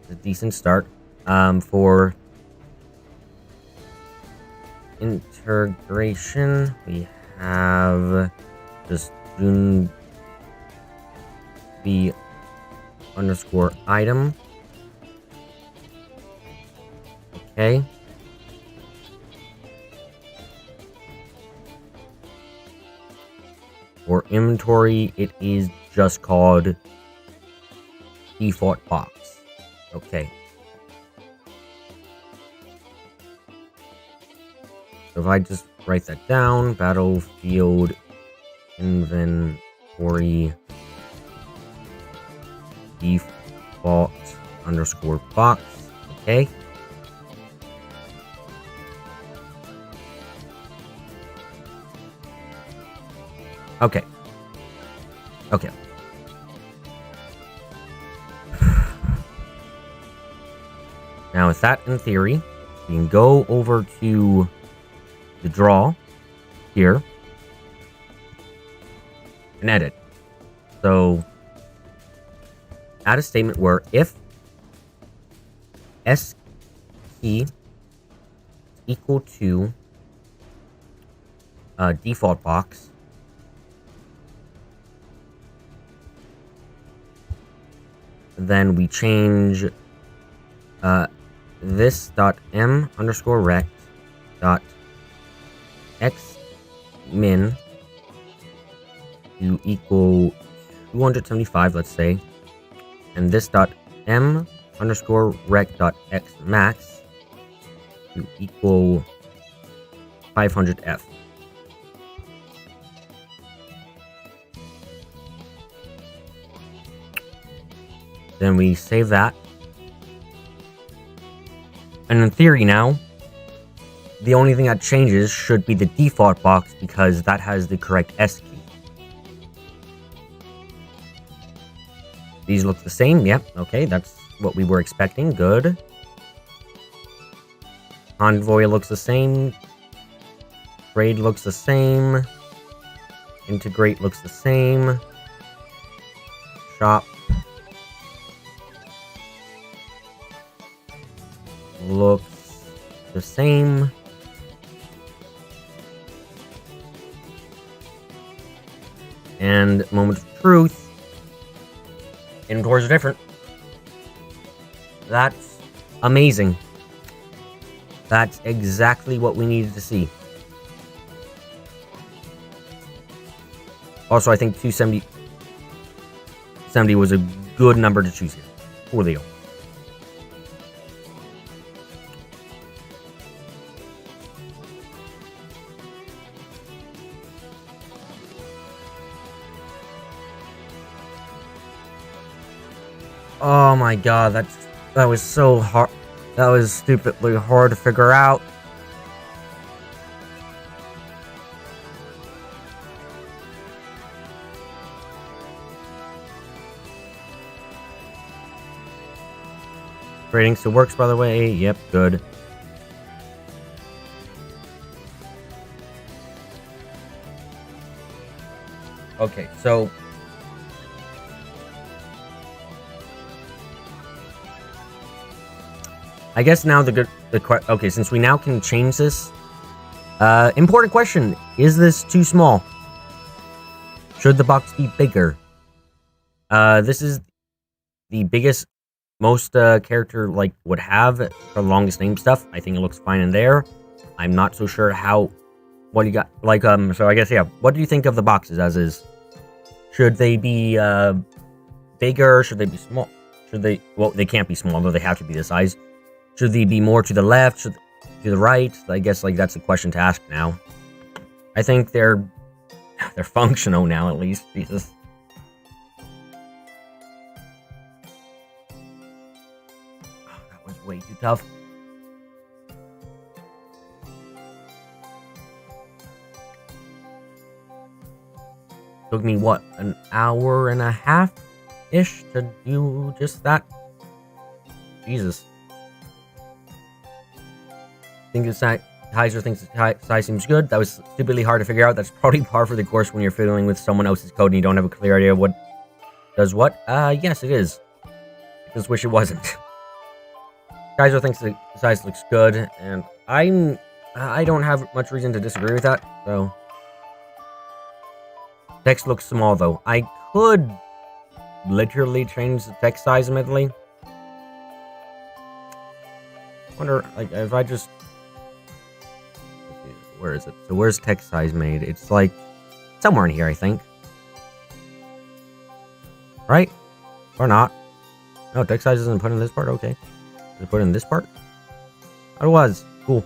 it's a decent start. For integration, we have just junbi underscore item. Okay. For inventory, it is just called default box. Okay. So if I just write that down, battlefield inventory default underscore box. Okay. Okay. Now with that in theory, we can go over to the draw here and edit. So add a statement where if S key is equal to default box, then we change this dot m underscore rect dot x min to equal 275, let's say, and this dot m underscore rect dot x max to equal 500f. Then we save that. And in theory now, the only thing that changes should be the default box because that has the correct S key. These look the same. Yep. Okay, that's what we were expecting. Good. Convoy looks the same. Trade looks the same. Integrate looks the same. Shop looks the same. And moment of truth, inventories are different. That's amazing. That's exactly what we needed to see. Also, I think 270 was a good number to choose here. Julio. Oh my god, that was so hard. That was stupidly hard to figure out. Trading still works, by the way. Yep, good. Okay, so I guess now okay, since we now can change this, important question: is this too small? Should the box be bigger? This is the biggest most character would have for the longest name stuff. I think it looks fine in there. I'm not so sure what you got so I guess yeah, what do you think of the boxes as is? Should they be bigger? Should they be small? Well, they can't be small, though they have to be this size. Should they be more to the left? To the right? I guess that's the question to ask now. I think they're functional now, at least. Jesus. Way too tough. Took me what, an hour and a half ish to do just that. Jesus. Heiser thinks the size seems good. That was stupidly hard to figure out. That's probably par for the course when you're fiddling with someone else's code and you don't have a clear idea of what does what. Yes, it is. I just wish it wasn't. Kaiser thinks the size looks good, and I don't have much reason to disagree with that, so. Text looks small, though. I could literally change the text size immediately. Wonder, if I just... Where is it? So where's text size made? It's somewhere in here, I think. Right? Or not. No, text size isn't put in this part? Okay. Is it put in this part? It was. Cool.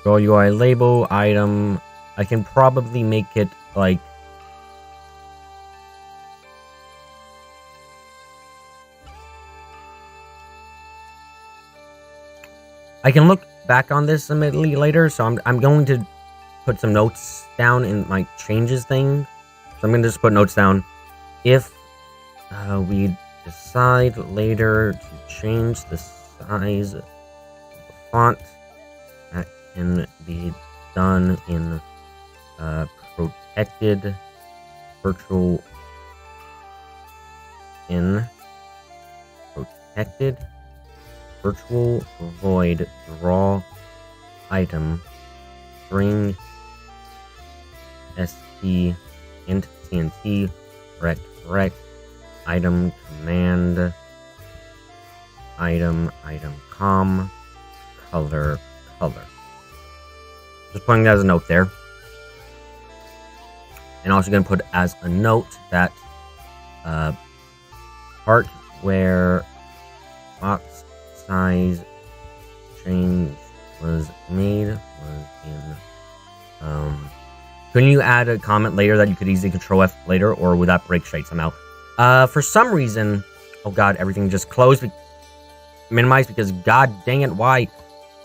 So UI label, item. I can probably make it I can look back on this immediately later, so I'm going to put some notes down in my changes thing. So I'm going to just put notes down. If we decide later to change the size of the font, that can be done in protected virtual void draw item string st int cnt rect item command item com color. Just putting that as a note there. And also going to put as a note that part where box size change was made was in couldn't you add a comment later that you could easily control F later, or would that break shite somehow? For some reason, oh god, everything just closed, minimized, because god dang it, why?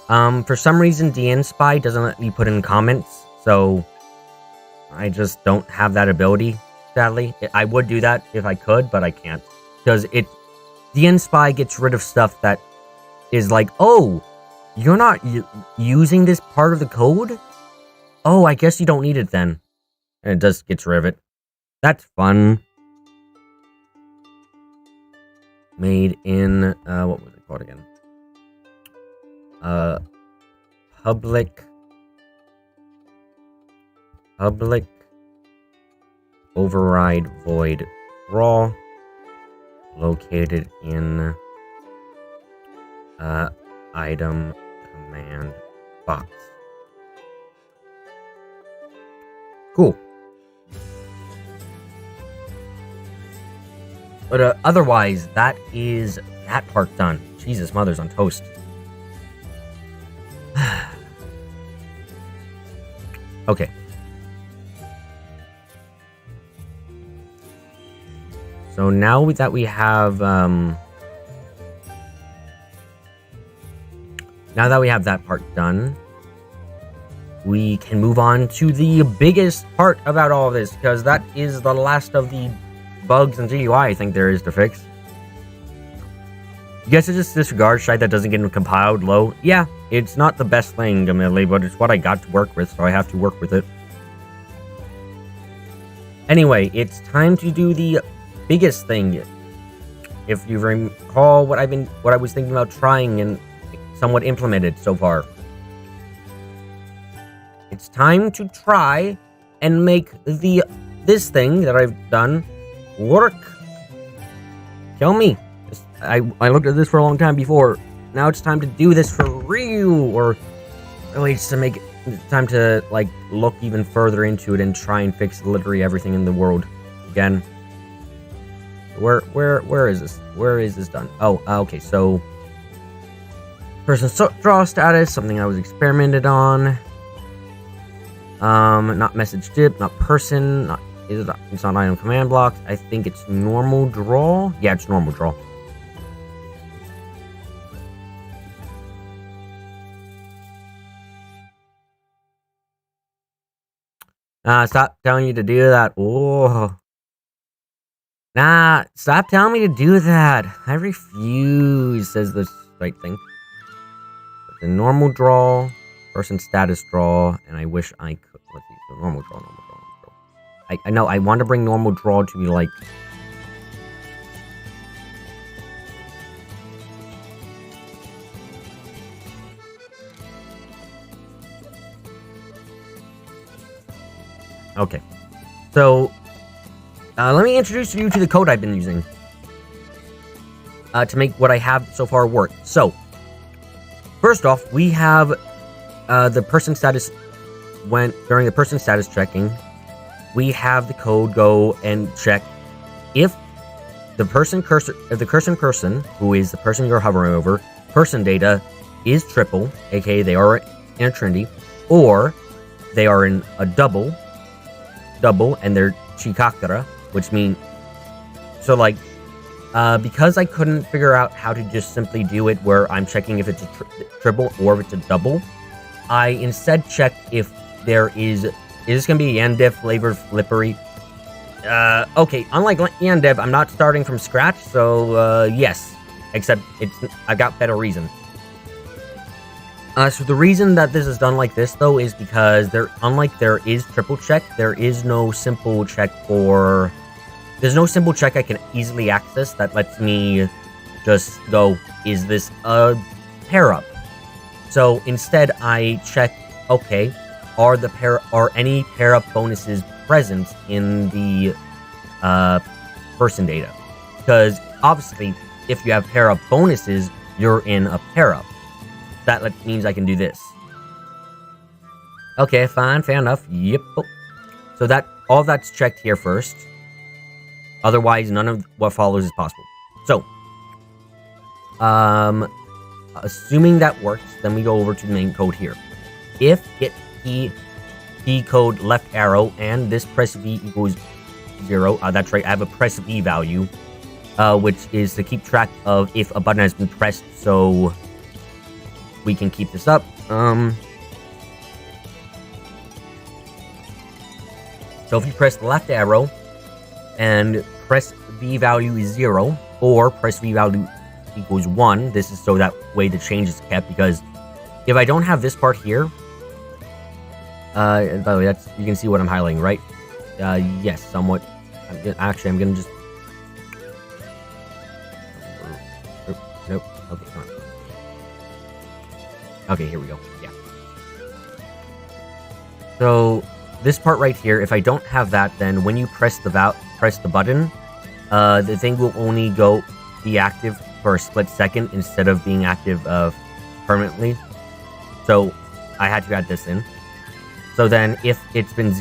For some reason, DNSpy doesn't let me put in comments, so I just don't have that ability, sadly. I would do that if I could, but I can't, because DNSpy gets rid of stuff that is oh, you're not using this part of the code? Oh, I guess you don't need it then. And it just gets rid of it. That's fun. Made in, what was it called again? Public override void raw located in item command box. Cool. But otherwise, that is that part done. Jesus, mother's on toast. Okay. So now that we have that part done, we can move on to the biggest part about all of this, because that is the last of the bugs and GUI I think there is to fix. You guys just disregard shite that doesn't get compiled low? Yeah, it's not the best thing, admittedly, but it's what I got to work with, so I have to work with it. Anyway, it's time to do the biggest thing. If you recall what I was thinking about trying and somewhat implemented so far. It's time to try and make this thing that I've done work. Tell me. I looked at this for a long time before. Now it's time to do this for real, or really it's time to like look even further into it and try and fix literally everything in the world again. Where is this? Where is this done? Oh, okay. So person draw status, something I was experimented on. Not message dip, not person, it's not item command blocks. I think it's normal draw. Yeah, it's normal draw. Stop telling you to do that. Oh. Nah, stop telling me to do that. I refuse, says the right thing. The normal draw, person status draw, and I wish I could. Let's see, so normal draw. I know, I want to bring normal draw to be like. Okay, so let me introduce you to the code I've been using to make what I have so far work. So, first off, we have the person status. During the person status checking, we have the code go and check if the person who is the person you're hovering over, person data is triple, aka they are in a trinity, or they are in a double, and they're chikakara, which means, so like, because I couldn't figure out how to just simply do it where I'm checking if it's a triple or if it's a double, I instead checked if there is this going to be Yandev flavored flippery? Okay, unlike Yandev, I'm not starting from scratch, so yes, except I've got better reason. So the reason that this is done like this, though, is because unlike there is triple check, there is no simple check there's no simple check I can easily access that lets me just go, is this a pair up? So instead I check, okay, are any pair up bonuses present in the person data? Because obviously if you have pair up bonuses, you're in a pair up. That means I can do this. Okay, fine, fair enough. Yep. So all that's checked here first. Otherwise, none of what follows is possible. So, assuming that works, then we go over to the main code here. If get key code left arrow and this press V equals 0, that's right, I have a press V value, which is to keep track of if a button has been pressed, so we can keep this up. So if you press the left arrow and press V value is 0, or press V value equals 1, this is so that way the change is kept, because if I don't have this part here, by the way, you can see what I'm highlighting, right? Yes, somewhat. I'm gonna just. Nope. Okay, come on. Okay, here we go. Yeah. So this part right here, if I don't have that, then when you press the button, the thing will only be active for a split second instead of being active permanently. So I had to add this in. So then if it's been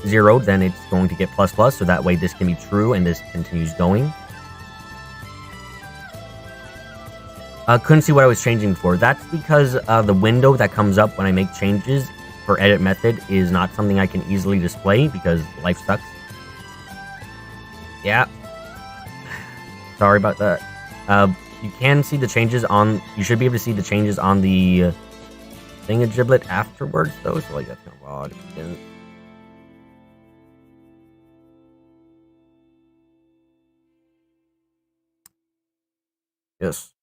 zeroed, then it's going to get ++, so that way this can be true and this continues going. Couldn't see what I was changing for. That's because the window that comes up when I make changes for edit method is not something I can easily display because life sucks. Yeah. Sorry about that. You can see the changes you should be able to see the changes on the thingagiblet afterwards, though, so like that's kind of odd. And yes.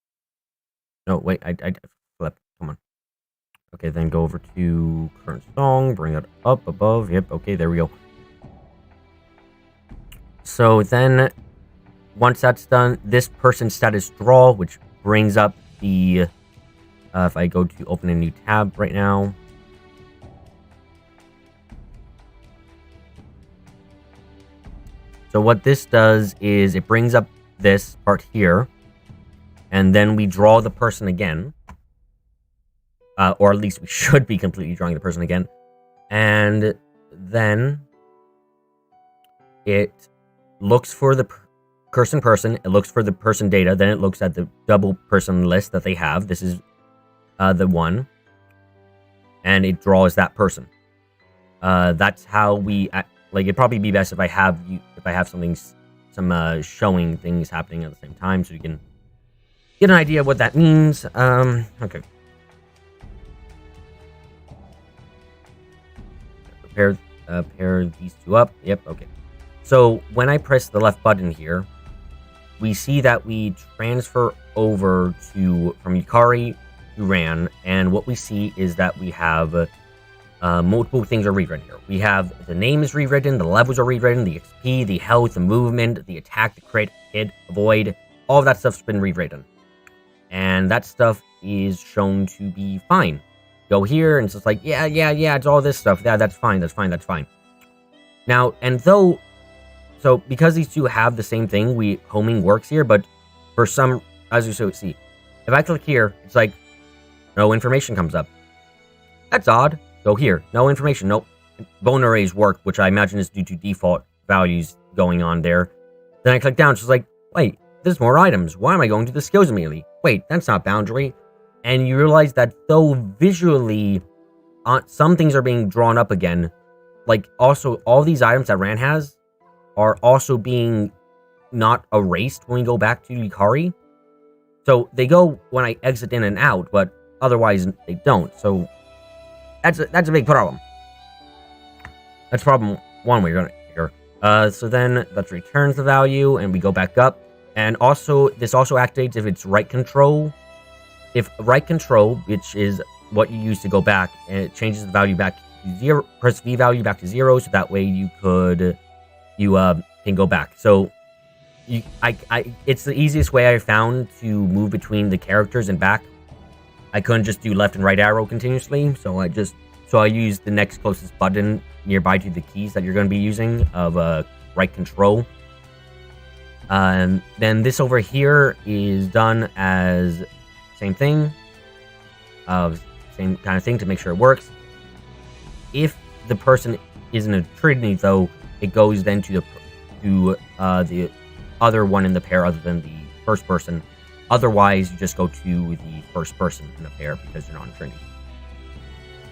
No, wait, I flipped. Come on. Okay, then go over to current song, bring it up above. Yep, okay, there we go. So then, once that's done, this person status draw, which brings up the, if I go to open a new tab right now. So what this does is it brings up this part here, and then we draw the person again. Or at least we should be completely drawing the person again. And then it looks for the person, it looks for the person data, then it looks at the double person list that they have. This is the one. And it draws that person. That's how we, like, it'd probably be best if I have some showing things happening at the same time, so you can get an idea of what that means. Okay. Pair these two up. Yep, okay. So when I press the left button here, we see that we transfer over from Yukari to Ran, and what we see is that we have multiple things are rewritten here. We have the name is rewritten, the levels are rewritten, the XP, the health, the movement, the attack, the crit, hit, avoid, all of that stuff's been rewritten. And that stuff is shown to be fine. Go here, and it's just like, yeah, it's all this stuff. Yeah, that's fine. Now, so because these two have the same thing, homing works here, but for some, as you see, if I click here, it's like, no information comes up. That's odd. Go here, no information, nope. Bone arrays work, which I imagine is due to default values going on there. Then I click down, so it's like, wait, there's more items. Why am I going to the skills immediately? Wait, that's not boundary. And you realize that though visually, some things are being drawn up again, like also all these items that Ran has are also being not erased when we go back to Yukari. So they go when I exit in and out, but otherwise they don't. So that's a big problem. That's problem one we're gonna figure. So then that returns the value, and we go back up. And also, this also activates if it's right control. If right control, which is what you use to go back, and it changes the value back to 0, press V value back to 0, so that way you can go back. So it's the easiest way I found to move between the characters and back. I couldn't just do left and right arrow continuously, so I used the next closest button nearby to the keys that you're going to be using of right control. Then this over here is done as same thing, same kind of thing to make sure it works. If the person isn't a trinity, though, it goes then to the other one in the pair other than the first person. Otherwise, you just go to the first person in the pair because you're not a trinity.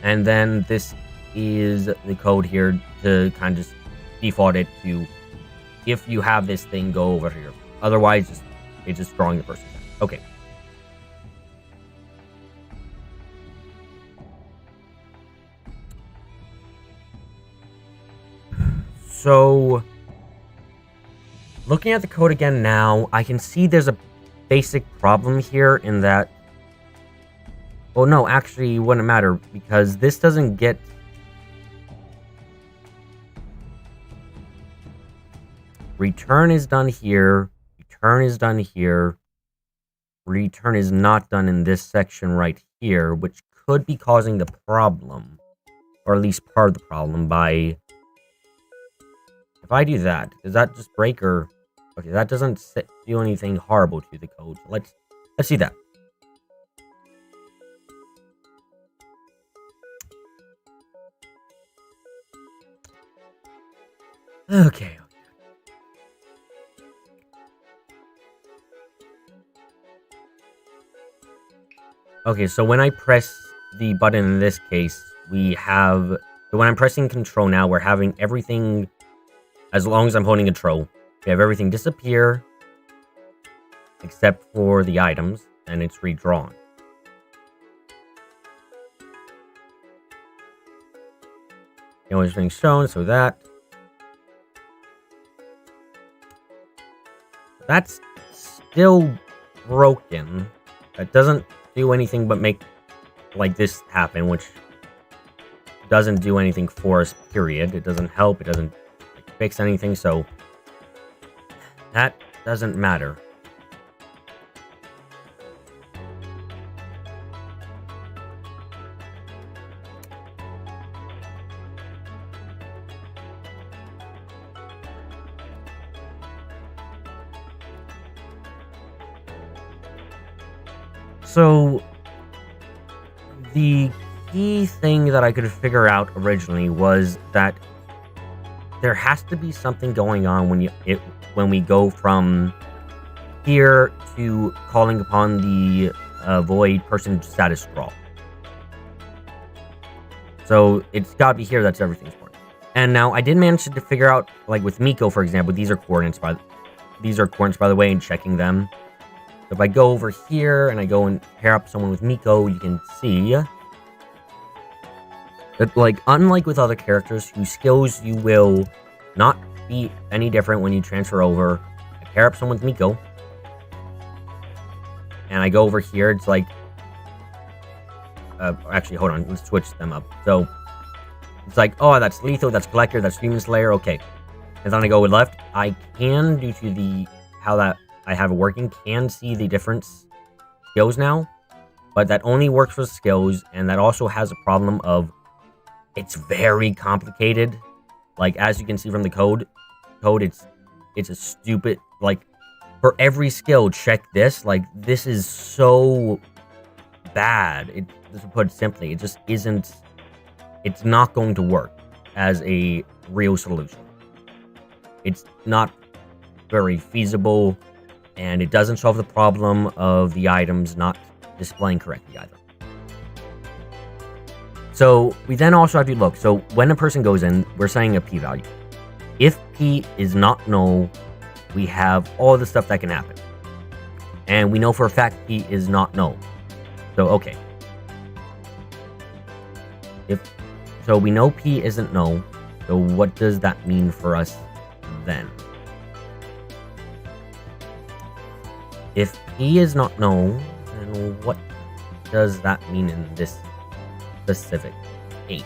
And then this is the code here to kind of just default it to, if you have this thing, go over here. Otherwise, it's just drawing the person down. Okay. So, looking at the code again now, I can see there's a basic problem here in that... Oh no, actually it wouldn't matter, because this doesn't get... Return is done here, return is done here, return is not done in this section right here, which could be causing the problem, or at least part of the problem by... If I do that, does that just break or... Okay, that doesn't do anything horrible to the code. Let's see that. Okay. Okay, so when I press the button in this case, we have... So when I'm pressing control now, we're having everything... As long as I'm holding control, we have everything disappear, except for the items, and it's redrawn. No is being shown, so that's still broken. That doesn't do anything but make like this happen, which doesn't do anything for us, period. It doesn't help, it doesn't like, fix anything, so that doesn't matter. So, the key thing that I could figure out originally was that there has to be something going on when we go from here to calling upon the void person status draw. So it's got to be here. That's everything's for. And now I did manage to figure out, like with Miko, for example, these are coordinates by the way, and checking them. So if I go over here and I go and pair up someone with Miko, you can see that, like, unlike with other characters whose skills you will not be any different when you transfer over, I pair up someone with Miko, and I go over here, it's like, actually, hold on, let's switch them up. So, it's like, oh, that's Lethal, that's Collector, that's Demon Slayer, okay. And then I go with left, I can, due to how that I have it working, can see the different skills now, but that only works for skills, and that also has a problem of, it's very complicated. Like, as you can see from the code, it's a stupid, like, for every skill, check this, like, this is so bad, just to put it simply, it just isn't, it's not going to work as a real solution. It's not very feasible, and it doesn't solve the problem of the items not displaying correctly either. So we then also have to look. So when a person goes in, we're setting a p-value. If p is not null, we have all the stuff that can happen. And we know for a fact p is not null. So, okay. So we know p isn't null. So what does that mean for us then? If p is not null, then what does that mean in this specific case?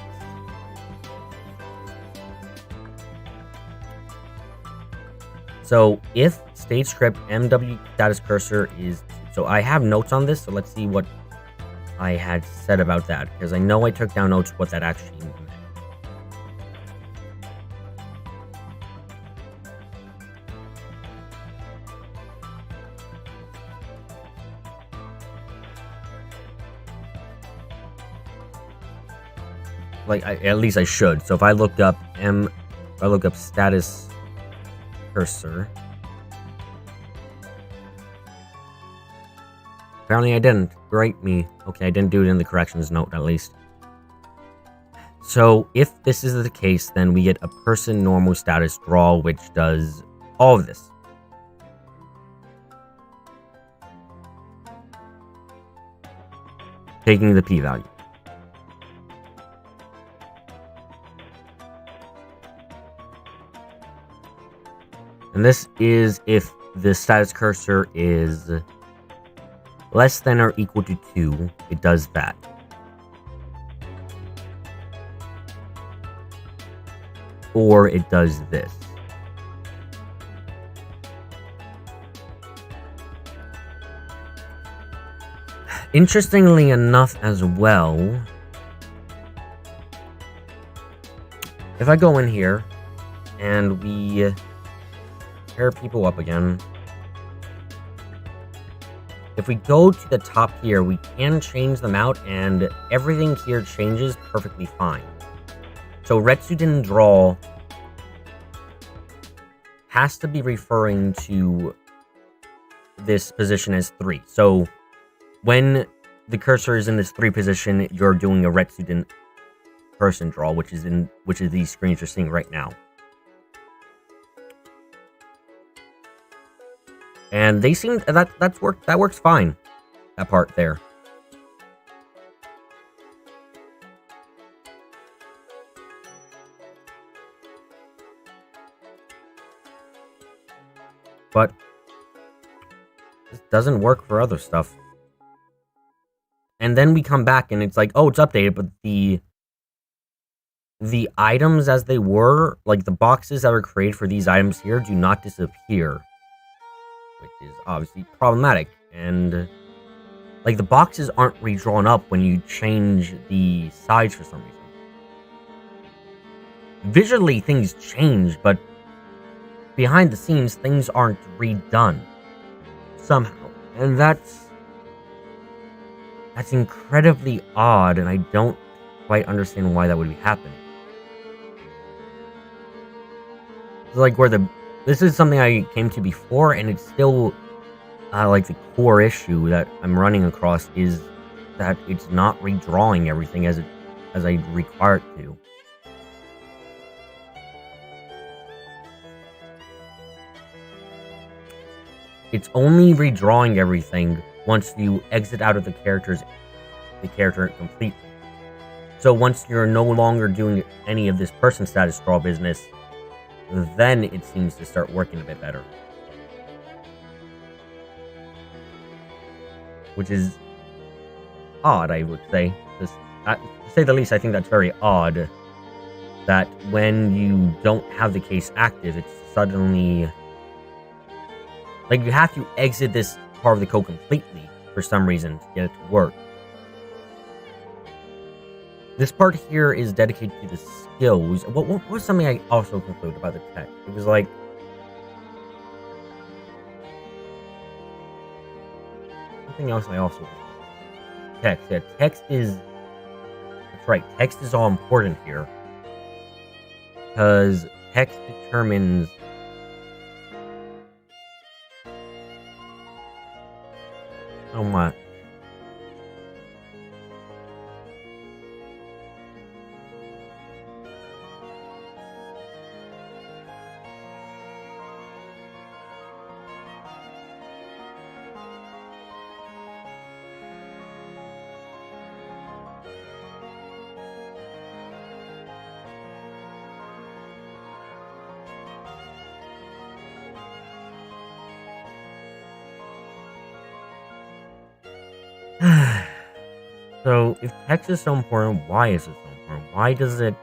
So if state script MW status cursor is, so I have notes on this, so let's see what I had said about that, because I know I took down notes what that actually meant. Like, at least I should. So if I look up status cursor. Apparently I didn't. Great me. Okay, I didn't do it in the corrections note, at least. So if this is the case, then we get a person normal status draw, which does all of this. Taking the p-value. And this is if the status cursor is less than or equal to 2, it does that. Or it does this. Interestingly enough as well, if I go in here and we pair people up again, if we go to the top here, we can change them out and everything here changes perfectly fine. So Retsuden draw has to be referring to this position as 3. So when the cursor is in this 3 position, you're doing a Retsuden person draw, which is these screens you're seeing right now. And they seem that works fine. That part there. but this doesn't work for other stuff. And then we come back and it's like, oh, it's updated, but the items as they were, like the boxes that were created for these items here, do not disappear, which is obviously problematic. And like the boxes aren't redrawn up when you change the sides for some reason. Visually, things change, but behind the scenes, things aren't redone somehow, and that's incredibly odd, and I don't quite understand why that would be happening. It's like this is something I came to before, and it's still like the core issue that I'm running across is that it's not redrawing everything as I require it to. It's only redrawing everything once you exit out of the character completely. So once you're no longer doing any of this person status draw business, then it seems to start working a bit better. Which is odd, I would say. To say the least, I think that's very odd. That when you don't have the case active, it's suddenly... like, you have to exit this part of the code completely for some reason to get it to work. This part here is dedicated to the skills. What was something I also concluded about the text? It was like... something else I also... text. Yeah, text is... that's right, text is all important here. Because text determines... so much. So, if text is so important, why is it so important? Why does it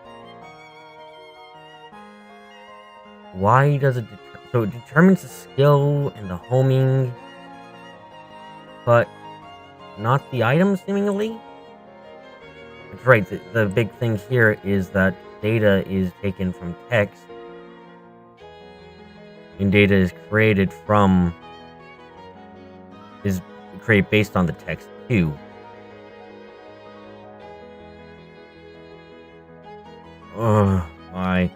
so it determines the skill and the homing, but not the items, seemingly? That's right, the big thing here is that data is taken from text, and data is created based on the text, too. Ugh, why?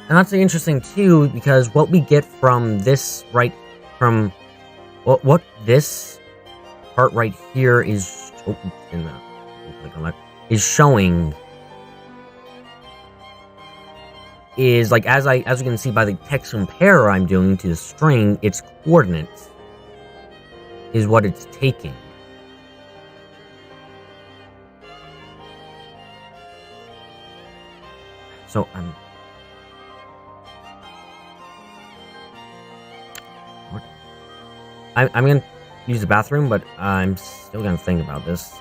And that's interesting too, because what we get from this what this part right here is showing is like as you can see by the text compare I'm doing to the string, its coordinates is what it's taking. So I'm gonna use the bathroom, but I'm still gonna think about this.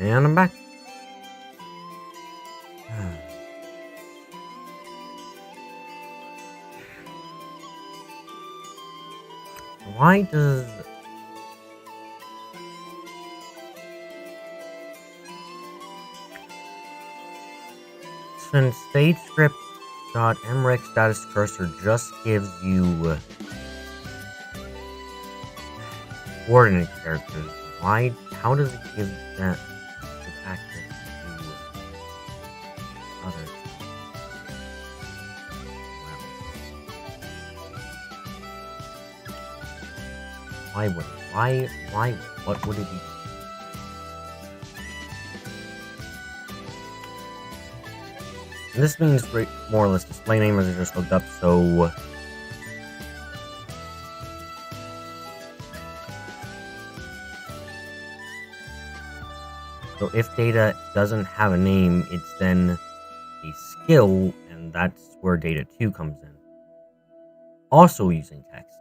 And I'm back. Why does... Since StageScript.mrec status cursor just gives you coordinate characters, how does it give that access to others? Why would it? What would it be? And this means more or less display namers are just looked up, so if data doesn't have a name, it's then a skill, and that's where data 2 comes in. Also using text.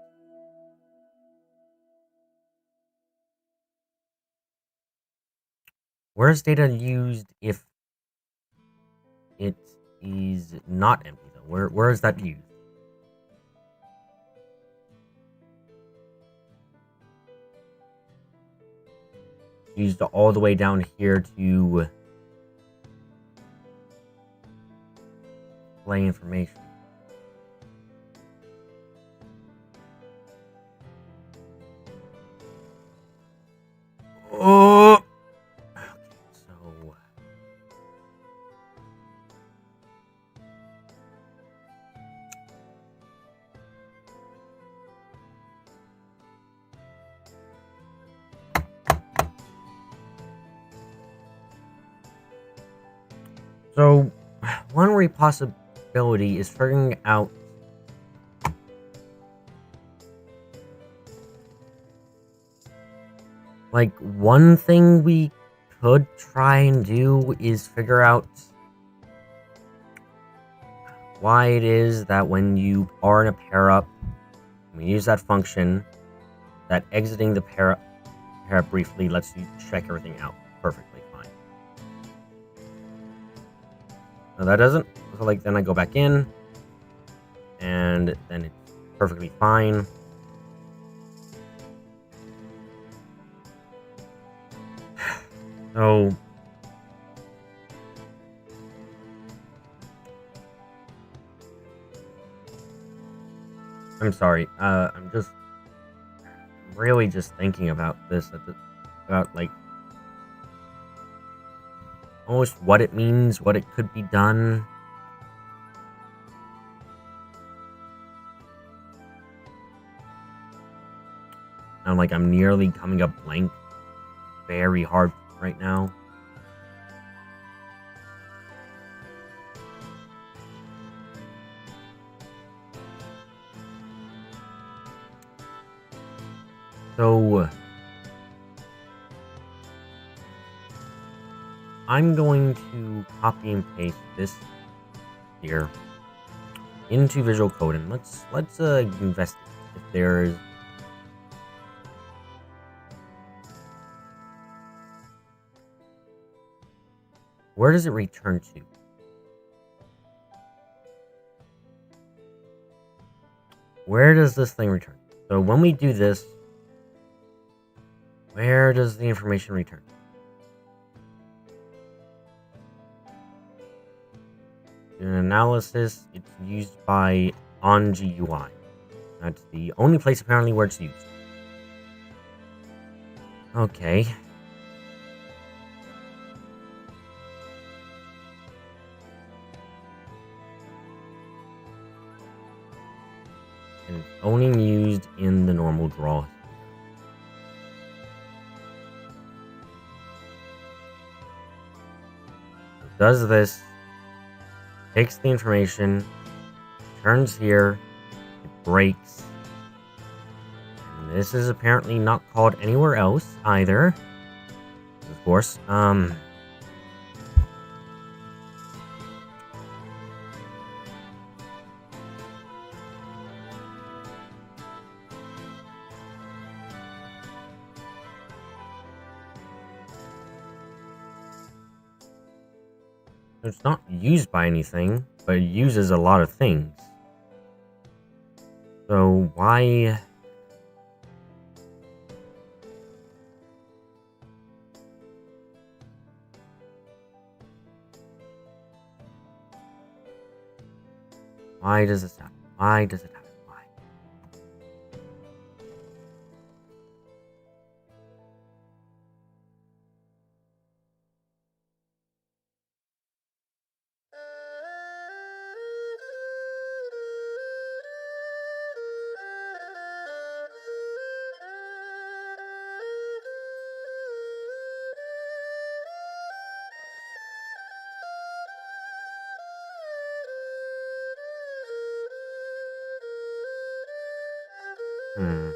Where is data used if it is not empty, though? Where is that used? Used all the way down here to display information. Oh! Okay, so... So, one possibility is figuring out like one thing we could try and do is figure out why it is that when you are in a pair up, we use that function, that exiting the pair up briefly lets you check everything out perfectly fine. No, that doesn't. So like then I go back in, and then it's perfectly fine. So I'm sorry. I'm really just thinking about this about like almost what it means, what it could be done. I'm nearly coming up blank very hard right now. So I'm going to copy and paste this here into Visual Code, and let's investigate if there's where does it return to? Where does this thing return? So when we do this, where does the information return? In analysis, it's used by on GUI. That's the only place apparently where it's used. Okay. And it's only used in the normal draw. It does this, takes the information, turns here, it breaks. And this is apparently not called anywhere else either. Of course. It's not used by anything, but it uses a lot of things. So why... Why does this happen? Why does it happen? Why? Hmm.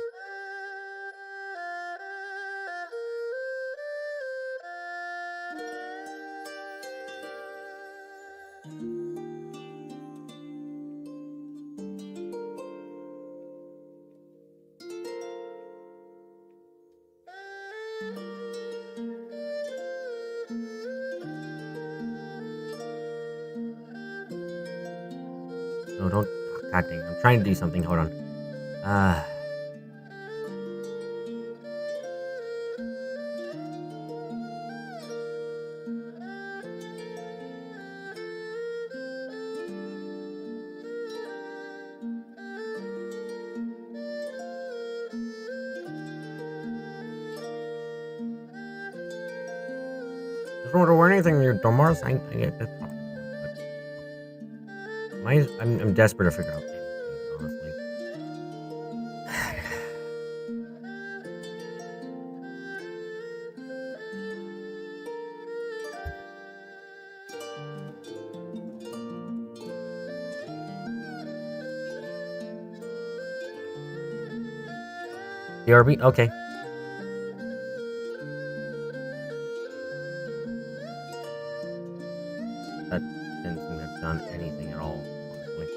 No, don't... Oh, God dang, I'm trying to do something. Hold on. Just want to wear anything, you dumbass. I get this. I'm desperate to figure out anything, honestly. DRB? Okay. That didn't seem to have done anything at all, honestly.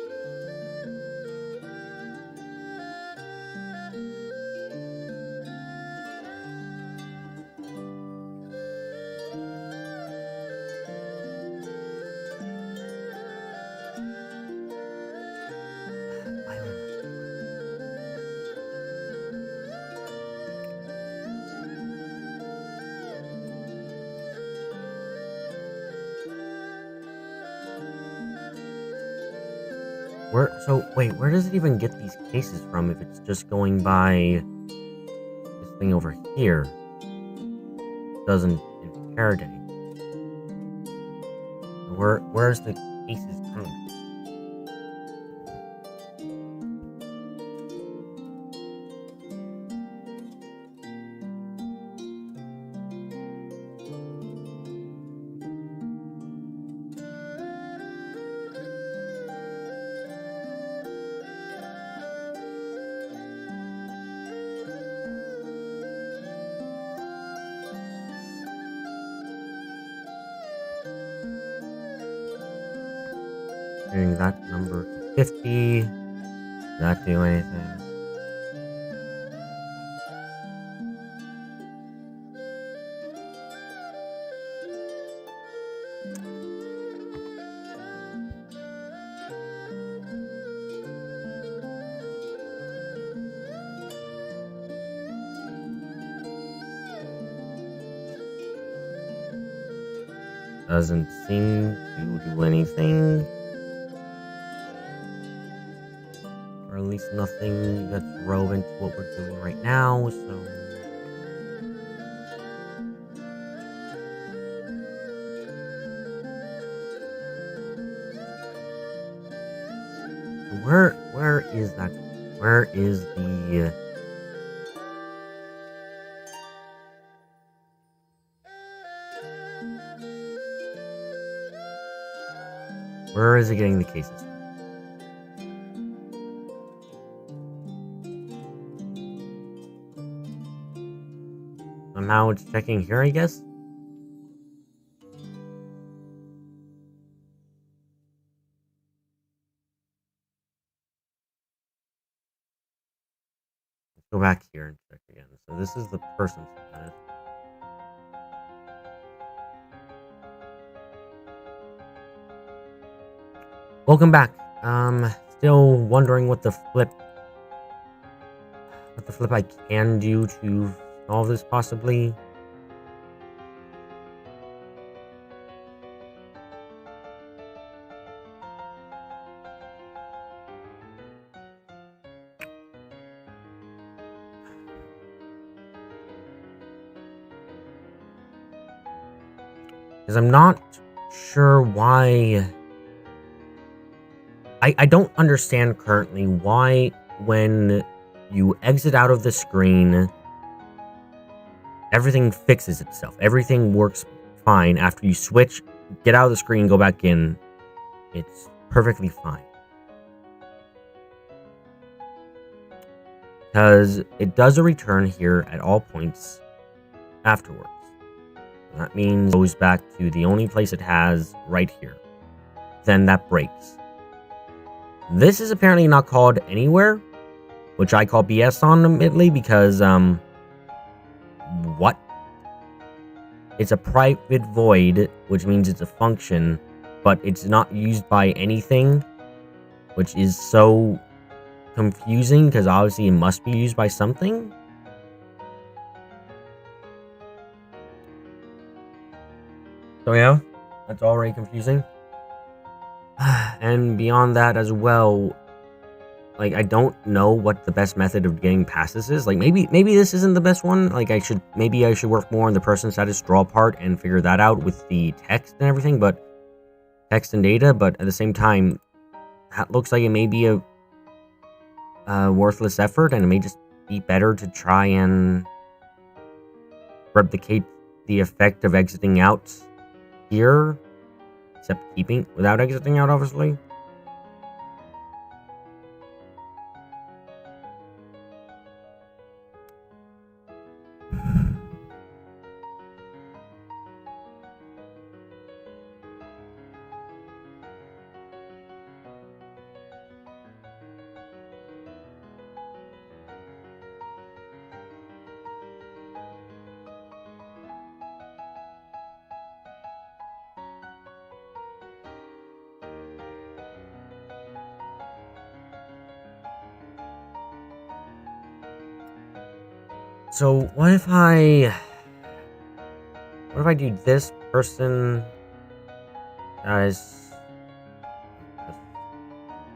Where does it even get these cases from if it's just going by this thing over here? It doesn't interrogate. Where's the cases coming from? Getting that number to 50. Not do anything. Doesn't seem to do anything. Or at least nothing that's relevant to what we're doing right now, so... Where is that? Where is the... Where is it getting the cases? Somehow it's checking here, I guess? Let's go back here and check again. So this is the person's status. 。Welcome back. Still wondering what the flip I can do to solve this possibly. Because I'm not sure why. I don't understand currently why when you exit out of the screen, everything fixes itself. Everything works fine after you switch, get out of the screen, go back in. It's perfectly fine. Because it does a return here at all points afterwards. That means it goes back to the only place it has right here. Then that breaks. This is apparently not called anywhere, which I call BS on, admittedly, because, what? It's a private void, which means it's a function, but it's not used by anything, which is so confusing, because obviously it must be used by something. So yeah, that's already confusing. And beyond that as well, like, I don't know what the best method of getting past this is. Like, maybe this isn't the best one. Like, maybe I should work more on the person status draw part and figure that out with the text and everything, but text and data, but at the same time, that looks like it may be a worthless effort, and it may just be better to try and replicate the effect of exiting out here, except keeping without exiting out, obviously. So what if I do this person as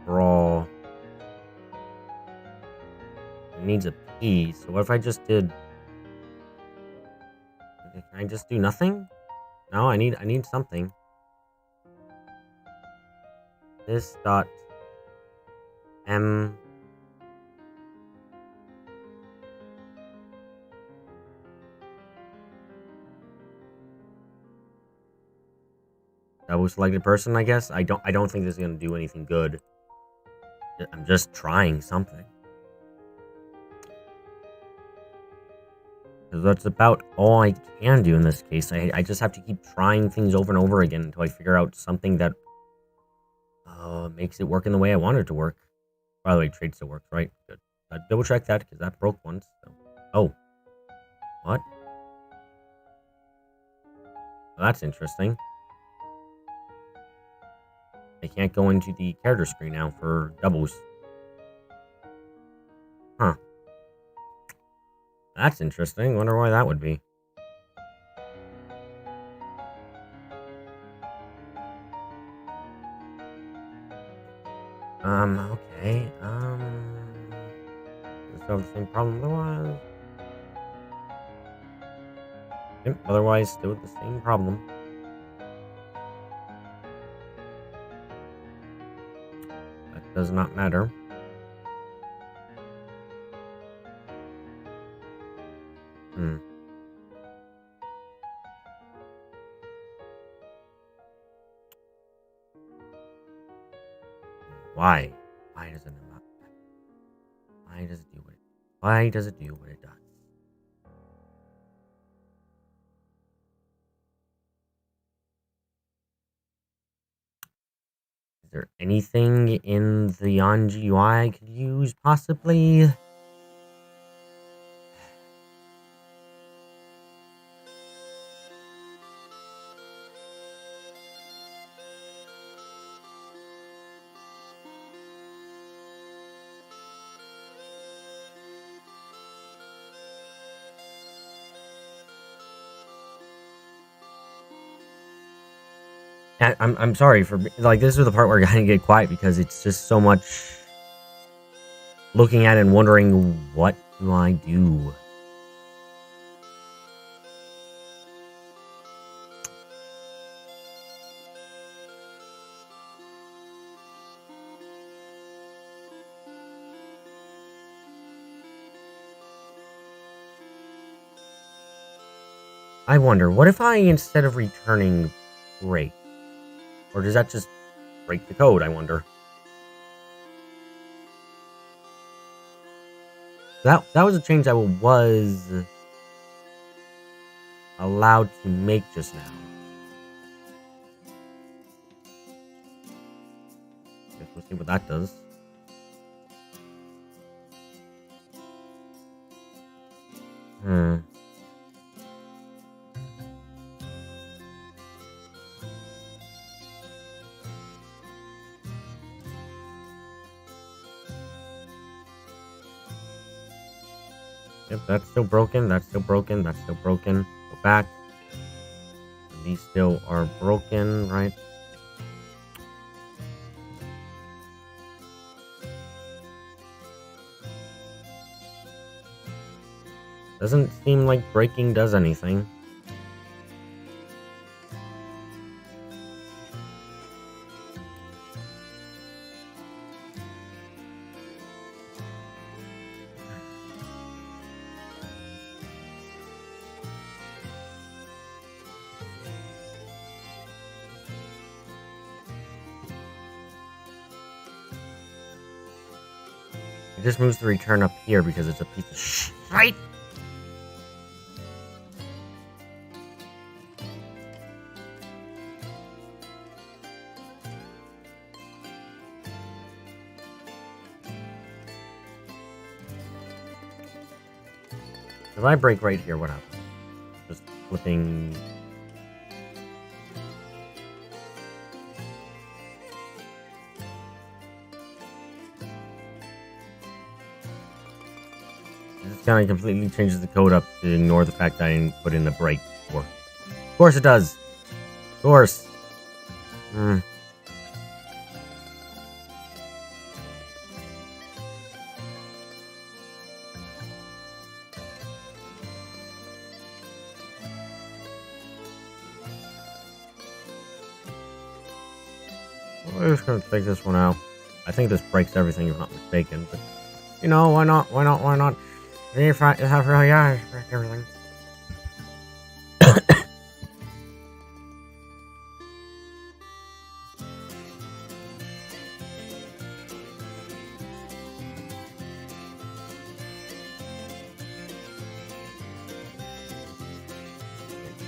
draw needs a P? So what if I just did? Can I just do nothing? No, I need something. This dot M. Double selected person, I guess. I don't think this is gonna do anything good. I'm just trying something. Because that's about all I can do in this case. I just have to keep trying things over and over again until I figure out something that makes it work in the way I want it to work. By the way, trade still works, right? Good. Double check that, because that broke once. So. Oh. What? Well, that's interesting. I can't go into the character screen now for doubles. Huh. That's interesting. Wonder why that would be. Okay. Still the same problem otherwise. Yep, otherwise still the same problem. That does not matter. Why? Why does it not? Why does it do what it? Why does it do what it does? Is there anything in the Yanji UI I could use, possibly? I'm sorry for, like, this is the part where I gotta get quiet because it's just so much looking at it and wondering, what do I do? I wonder, what if I, instead of returning, break? Or does that just break the code, I wonder? That was a change I was allowed to make just now. Guess we'll see what that does. Yep, that's still broken, that's still broken, that's still broken. Go back. And these still are broken, right? Doesn't seem like breaking does anything. It just moves the return up here because it's a piece of shit. Right? If I break right here, what happens? Just flipping. This kind of completely changes the code up to ignore the fact that I didn't put in the break before. Of course it does. Of course. We're just gonna take this one out. I think this breaks everything if I'm not mistaken, but you know, why not? Why not? Why not? If I have really break everything.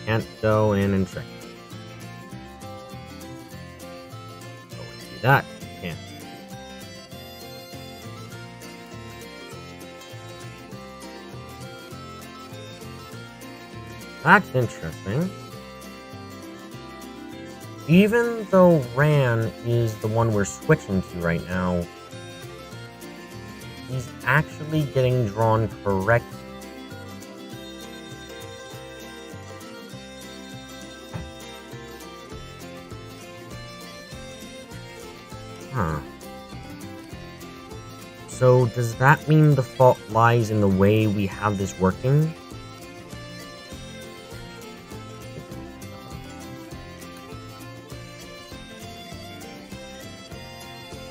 Can't go in and check. Go and do that. Can't. That's interesting. Even though Ran is the one we're switching to right now, he's actually getting drawn correct. Huh. So does that mean the fault lies in the way we have this working?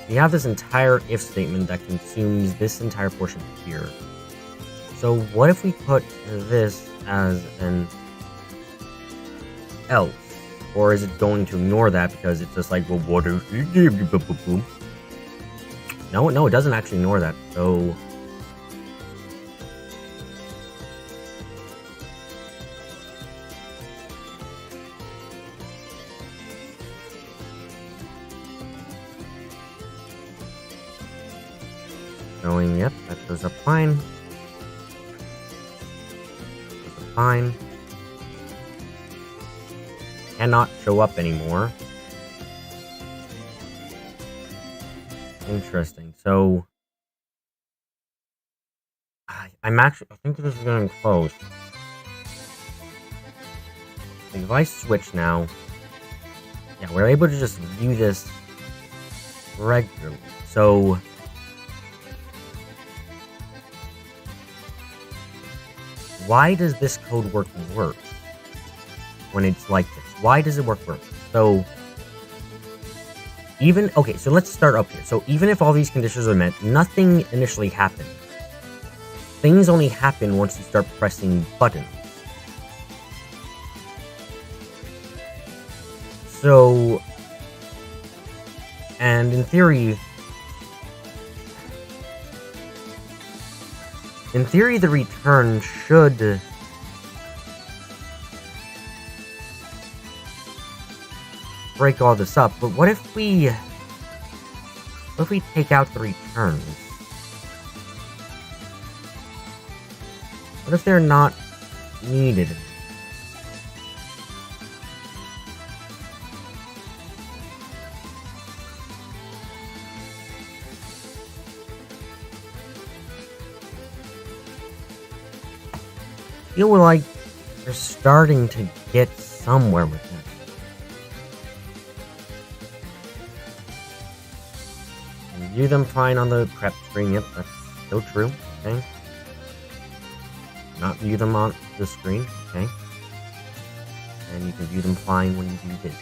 We have this entire if statement that consumes this entire portion here. So what if we put this as an else? Or is it going to ignore that because it's just like, well, what if you give you No, it doesn't actually ignore that. So going, yep, that goes up fine. Goes up fine. Cannot show up anymore. Interesting. So I think this is getting close. Like if I switch now Yeah, we're able to just view this regularly. So why does this code work worse when it's like this? Why does it work worse? So okay, so let's start up here. So even if all these conditions are met, nothing initially happens. Things only happen once you start pressing buttons. So, and in theory, the return should break all this up, but what if we take out the returns? What if they're not needed? I feel like they're starting to get somewhere with it. View them fine on the prep screen. Yep, that's still true. Okay. Not view them on the screen. Okay. And you can view them fine when you do this.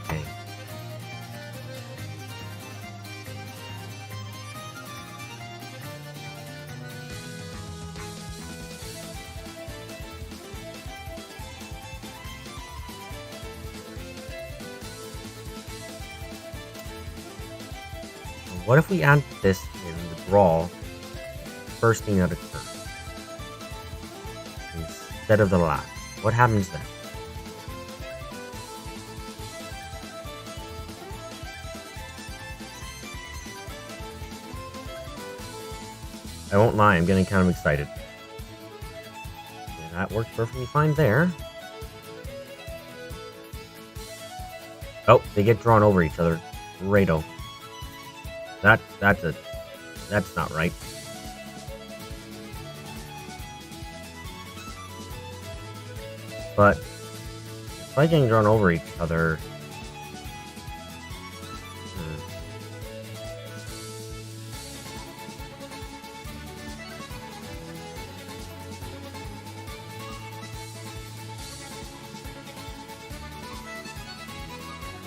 Okay. What if we add this in the draw, first thing that occurs, instead of the last? What happens then? I won't lie, I'm getting kind of excited. Yeah, that worked perfectly fine there. Oh, they get drawn over each other. Great-o. That's not right. But by getting drawn over each other,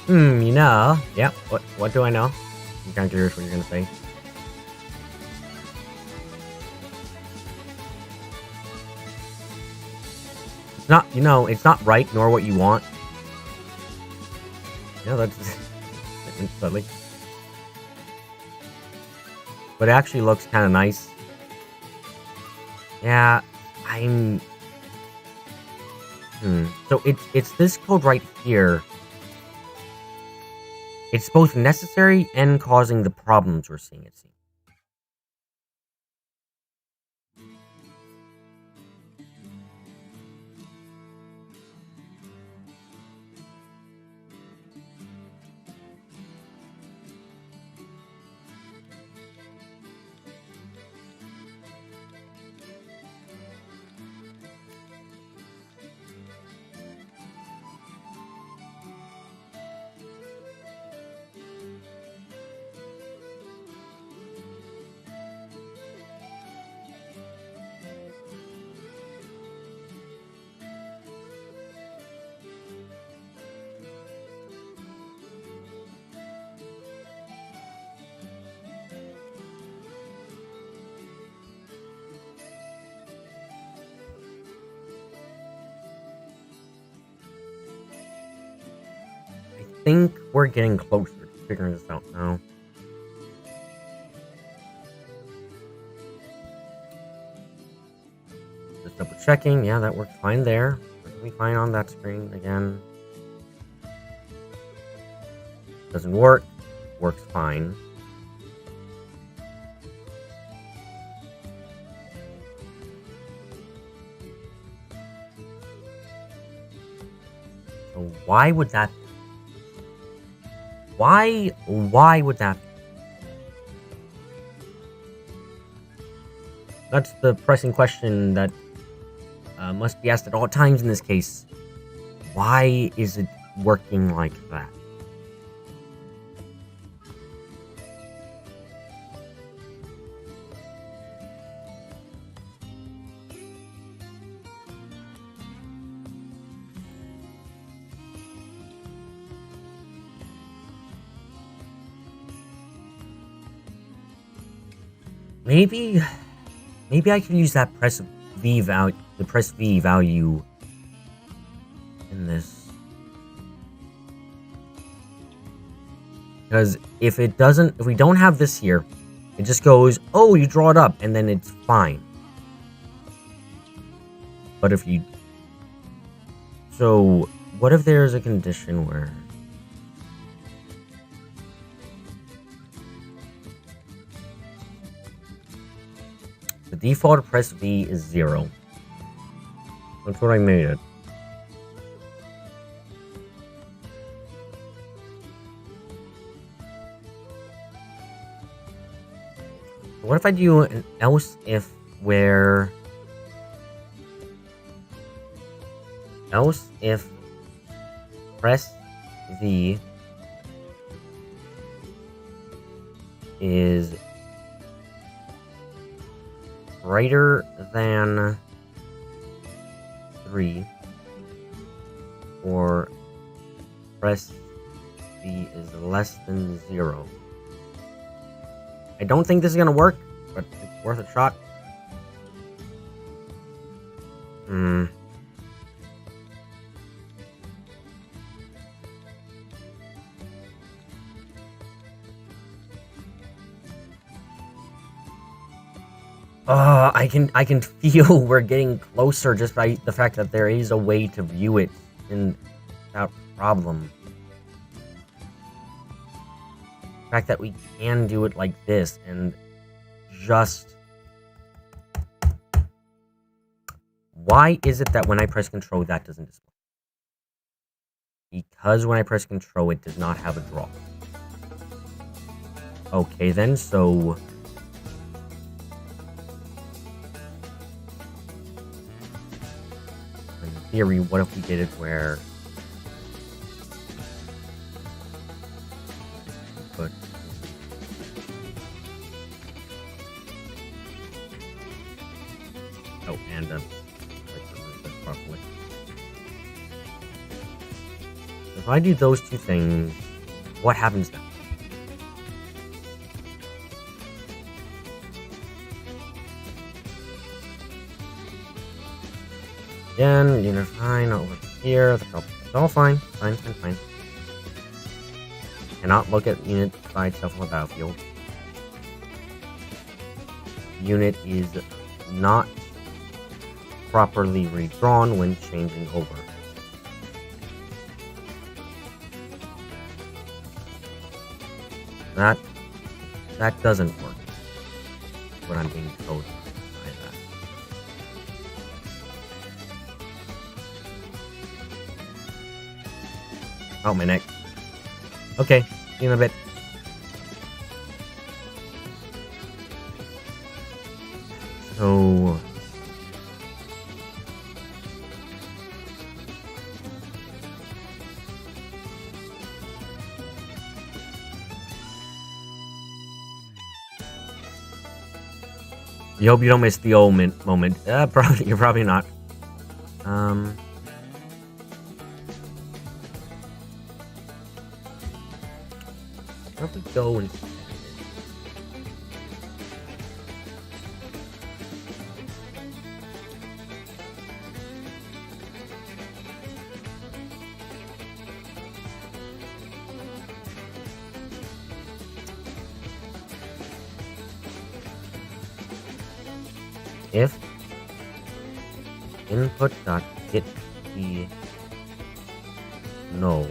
you know, yeah. What do I know? I'm kind of curious what you're gonna say. It's not, it's not right nor what you want. Yeah, that's silly. But it actually looks kind of nice. Yeah, So it's this code right here. It's both necessary and causing the problems we're seeing, it seems. I think we're getting closer to figuring this out now. Just double checking. Yeah, that worked fine there. Perfectly fine on that screen again. Doesn't work. Works fine. So why would that be? Why would that be? That's the pressing question that must be asked at all times in this case. Why is it working like that. Maybe I can use that press V value, the press V value in this. Because if we don't have this here, it just goes, oh, you draw it up, and then it's fine. But if you... So, what if there's a condition where... The default press V is 0. That's what I made it. What if I do an else if where... Else if press V is greater than 3 or press V is less than 0. I don't think this is gonna work, but it's worth a shot. I can feel we're getting closer just by the fact that there is a way to view it without problem. The fact that we can do it like this and just... Why is it that when I press control that doesn't display? Because when I press control it does not have a draw. Okay then, so... Theory, what if we did it where but oh, and properly. If I do those two things, what happens then? Again, unit fine over here. It's all fine. Fine. Cannot look at unit by itself on the battlefield. Unit is not properly redrawn when changing over. That doesn't work. What I'm being told. Oh, my neck. Okay, see you in a bit. So... You hope you don't miss the old moment. You're probably not. Where we go and if input dot get the no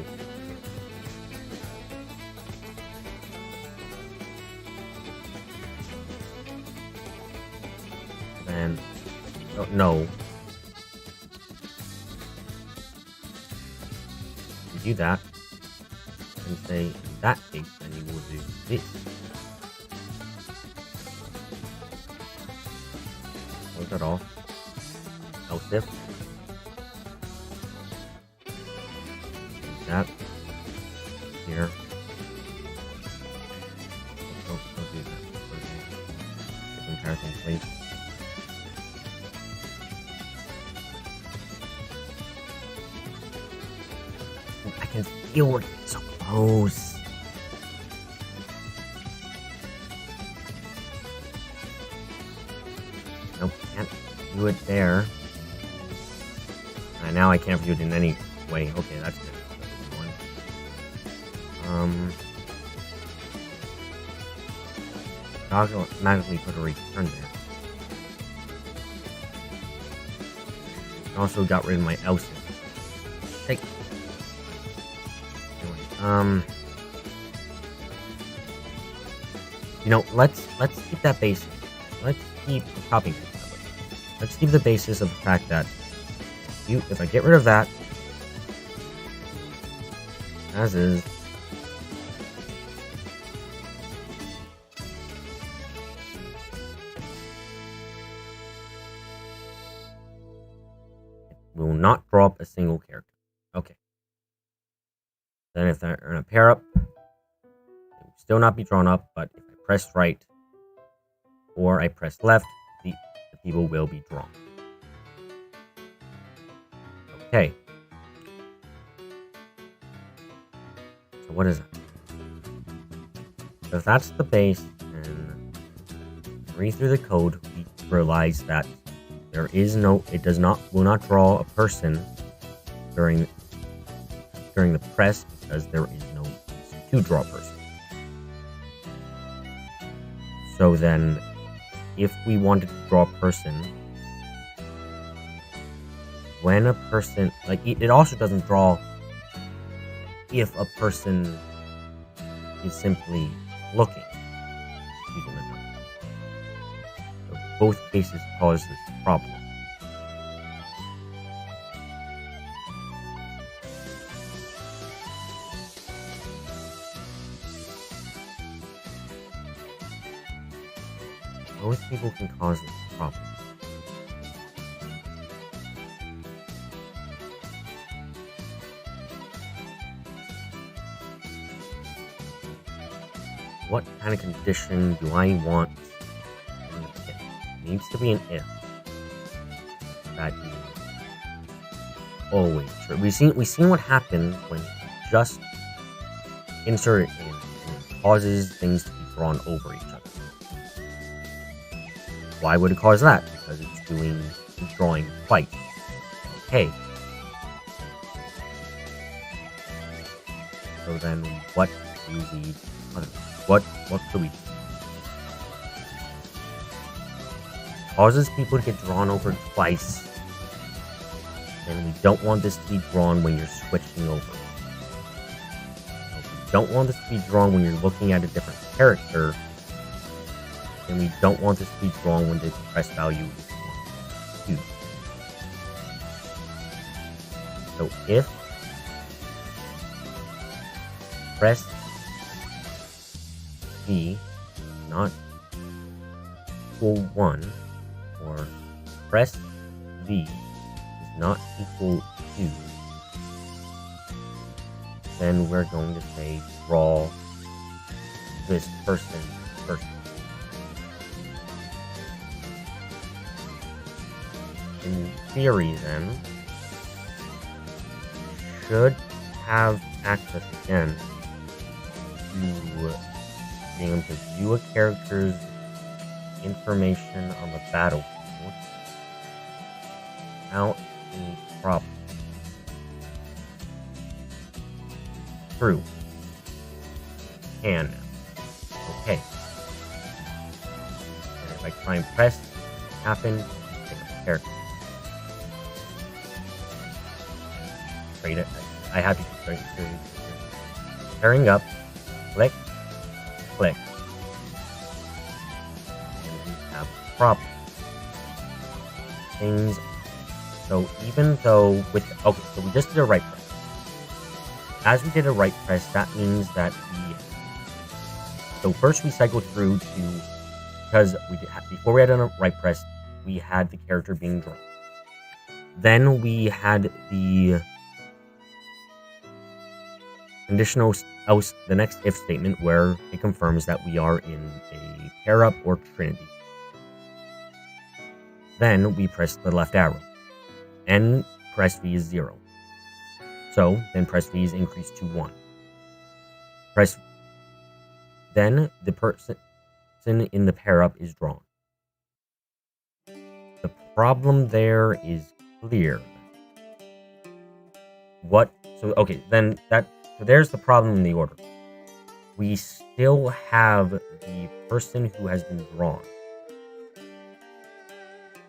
then no you do that and say in that case then you will do this. Close it off. Else if that here. Don't do that. The entire thing, please. I can feel we're getting so close. Nope, can't do it there. Now I can't view it in any way. Okay, that's good. I'll automatically put a return there. Also got rid of my else. Take. Anyway, you know, let's keep that basis. Let's keep copying it. Let's keep the basis of the fact that if I get rid of that, as is, it will not draw up a single character. Okay. Then if they're in a pair up, it will still not be drawn up, but if I press right or I press left, the people will be drawn. Okay. So what is it? So if that's the base, and read through the code, we realize that there is no, will not draw a person during the press because there is no place to draw a person. So then, if we wanted to draw a person, when a person, like, it also doesn't draw if a person is simply looking. So both cases cause this problem. Both people can cause this problem. What kind of condition do I want? It needs to be an if. That is always true. We've seen what happens when you just insert it in, and it causes things to be drawn over each other. Why would it cause that? Because it's drawing twice. Okay. So then, what do we? What could we do? Causes people to get drawn over twice, and we don't want this to be drawn when you're switching over. We don't want this to be drawn when you're looking at a different character, and we don't want this to be drawn when the press value is 2. So if press V not equal 1, or press V is not equal 2, then we're going to say draw this person first. In theory, then, should have access again to being able to view a character's information on the battlefield without any problem. True. Can now. Okay. And if I try and press, happen, pick up a character. Trade it. I have to keep pairing up. Click. Click. And we have a problem. Things. So even though with okay, so we just did a right press. As we did a right press, that means that so first we cycled through to, because we did, before we had done a right press, we had the character being drawn. Then we had the conditional else the next if statement where it confirms that we are in a pair up or trinity. Then we press the left arrow and press V is 0. So then press V is increased to 1. Then the person in the pair up is drawn. The problem there is clear. So there's the problem in the order. We still have the person who has been drawn.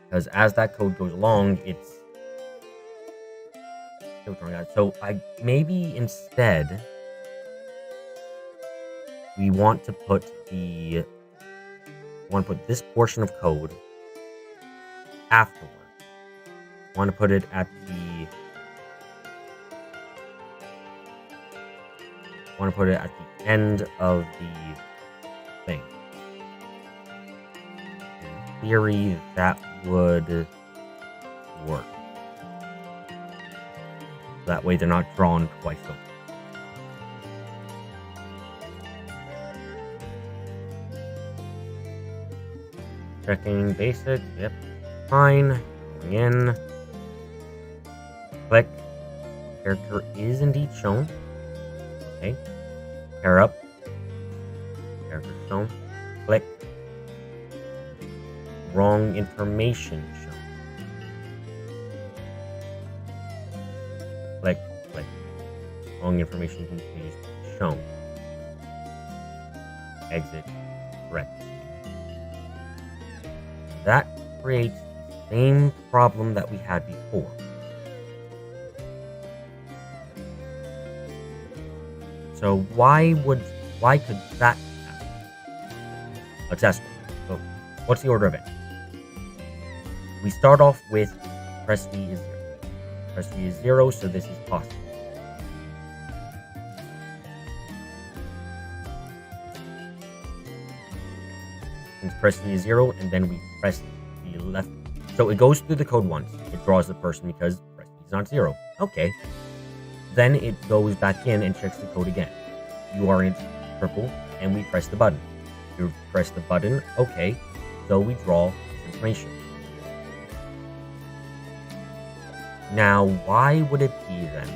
Because as that code goes along, it's still drawing out. So maybe instead we want to put this portion of code afterward. Want to put it at the end of the thing. In theory, that would work. That way they're not drawn twice over. Checking basic, yep, fine. Going in. Click. Character is indeed shown. Okay. Pair up. Character shown. Click. Wrong information shown. Click. Wrong information continues to be shown. Exit. Correct. That creates the same problem that we had before. So why could that happen? Let's ask. So what's the order of it? We start off with press V is 0. Press V is 0, so this is possible. Press V is 0, and then we press the left. So it goes through the code once. It draws the person because press V is not 0. Okay. Then it goes back in and checks the code again. You are in purple, and we press the button. You press the button, okay. So we draw this information. Now, why would it be then?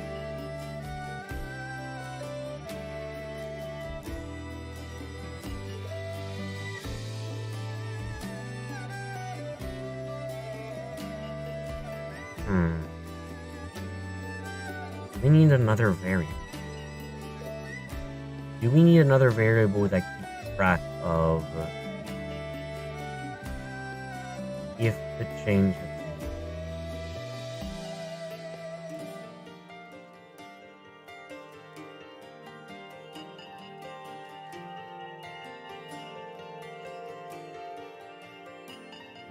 We need another variable. Do we need another variable that keeps track of if the change is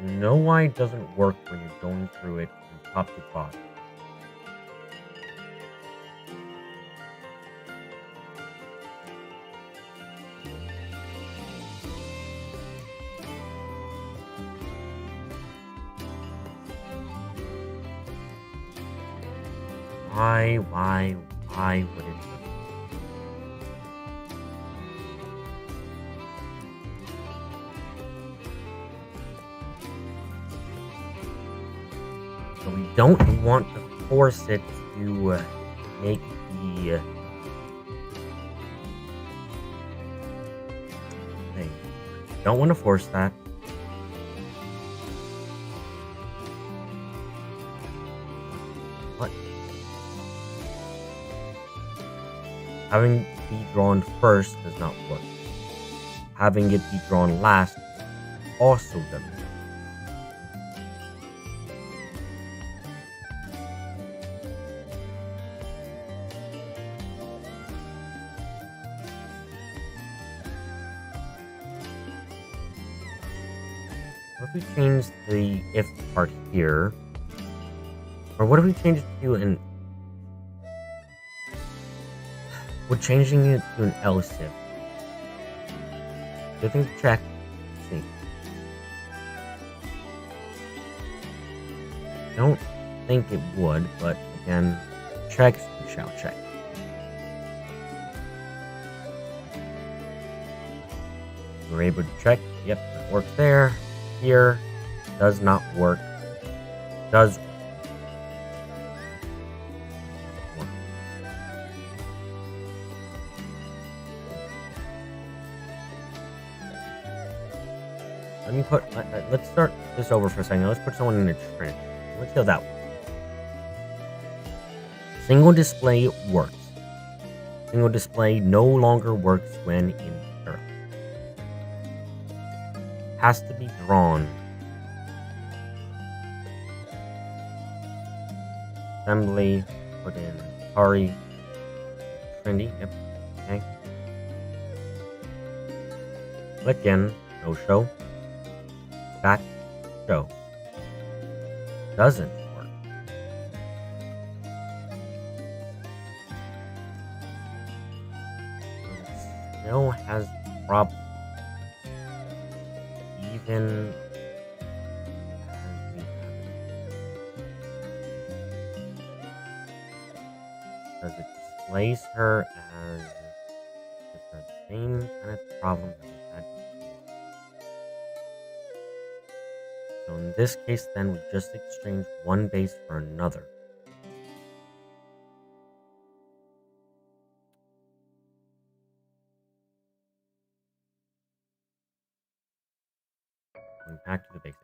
You know why it doesn't work when you're going through it from top to bottom? Why would it work? So we don't want to force it to make the thing. Don't want to force that. What? Having it be drawn first does not work. Having it be drawn last also doesn't work. What if we change the if part here? Or what if we change it to an... We're changing it to an else if. Good thing to check. Let's see. Don't think it would, but again, checks, we shall check. We're able to check. Yep, it works there. Here, does not work. Does work. Let me put. Let's start this over for a second. Let's put someone in a trench. Let's go that way. Single display works. Single display no longer works when in Earth. Has to be drawn. Assembly. Put in Atari. Trendy. Yep. Okay. Click in. No show. Back. Show. Doesn't work. Still has problems. Even as we have it. Because it displays her as the same kind of problem that we had before. So in this case, then we just exchange one base for another. Going back to the basics.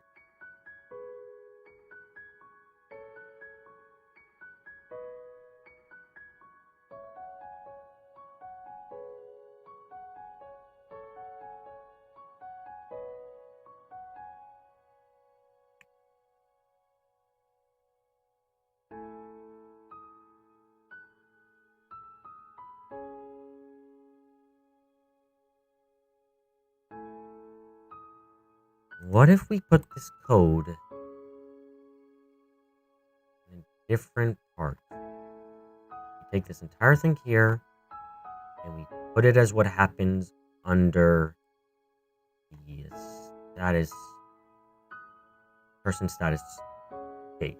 What if we put this code in different parts? We take this entire thing here and we put it as what happens under the status, person status case.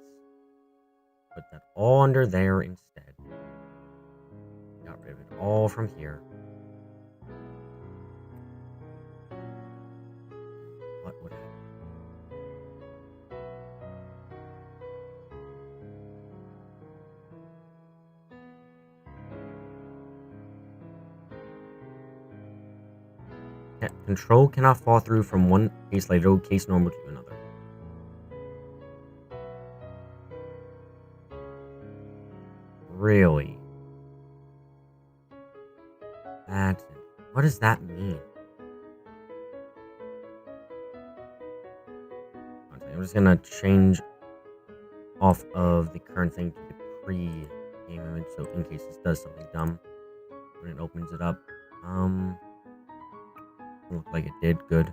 Put that all under there instead. Got rid of it all from here. What would happen? Control cannot fall through from one case later, case normal to another. Really? What does that mean? Okay, I'm just gonna change off of the current thing to the pre-game image, so in case this does something dumb when it opens it up. Looked like it did. Good.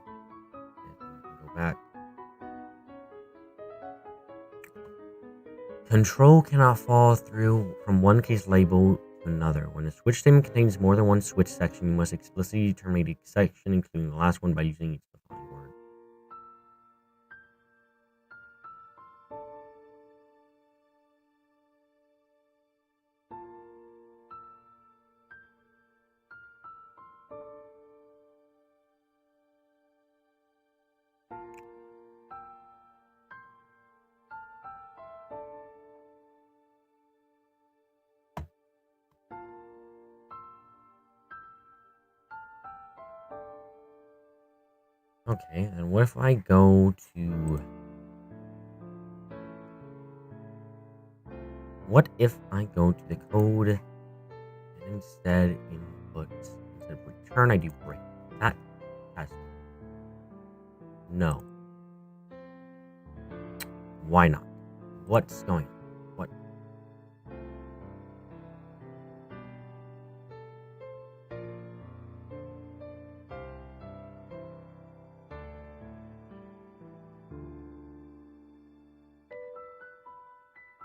Go back. Control cannot fall through from one case label to another. When a switch statement contains more than one switch section, you must explicitly terminate each section, including the last one, by using each defined word. Okay, and what if I go to... What if I go to the code and instead input, instead of return, I do break? That has to. No. Why not? What's going on? What?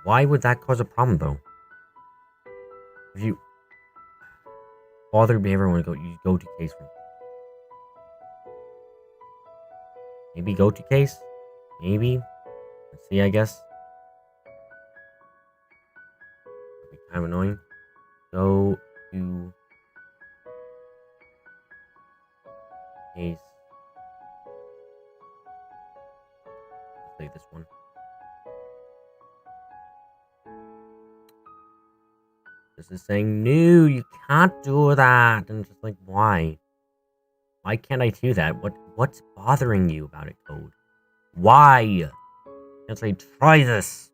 Why would that cause a problem, though? If you bother behavior when you go to case from. Maybe go to case? Maybe. Let's see, I guess. That'd be kind of annoying. Go to case play this one. This is saying, no, you can't do that. And it's just like, why? Why can't I do that? What's bothering you about it, code? Why? Can't say, try this.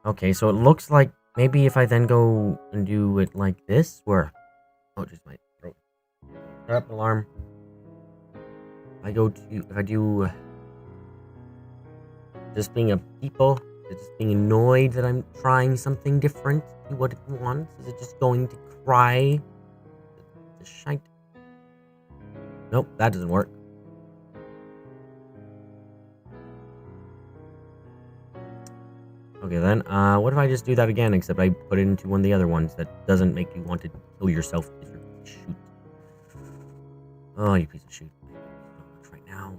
Okay, so it looks like maybe if I then go and do it like this, where... Oh, just my throat. Shut up, alarm. If I do... Just being a people, just being annoyed that I'm trying something different to what it wants. Is it just going to cry? The shite. Nope, that doesn't work. Okay then, what if I just do that again, except I put it into one of the other ones that doesn't make you want to kill yourself if you're shoot. Oh, you piece of shoot. Right now.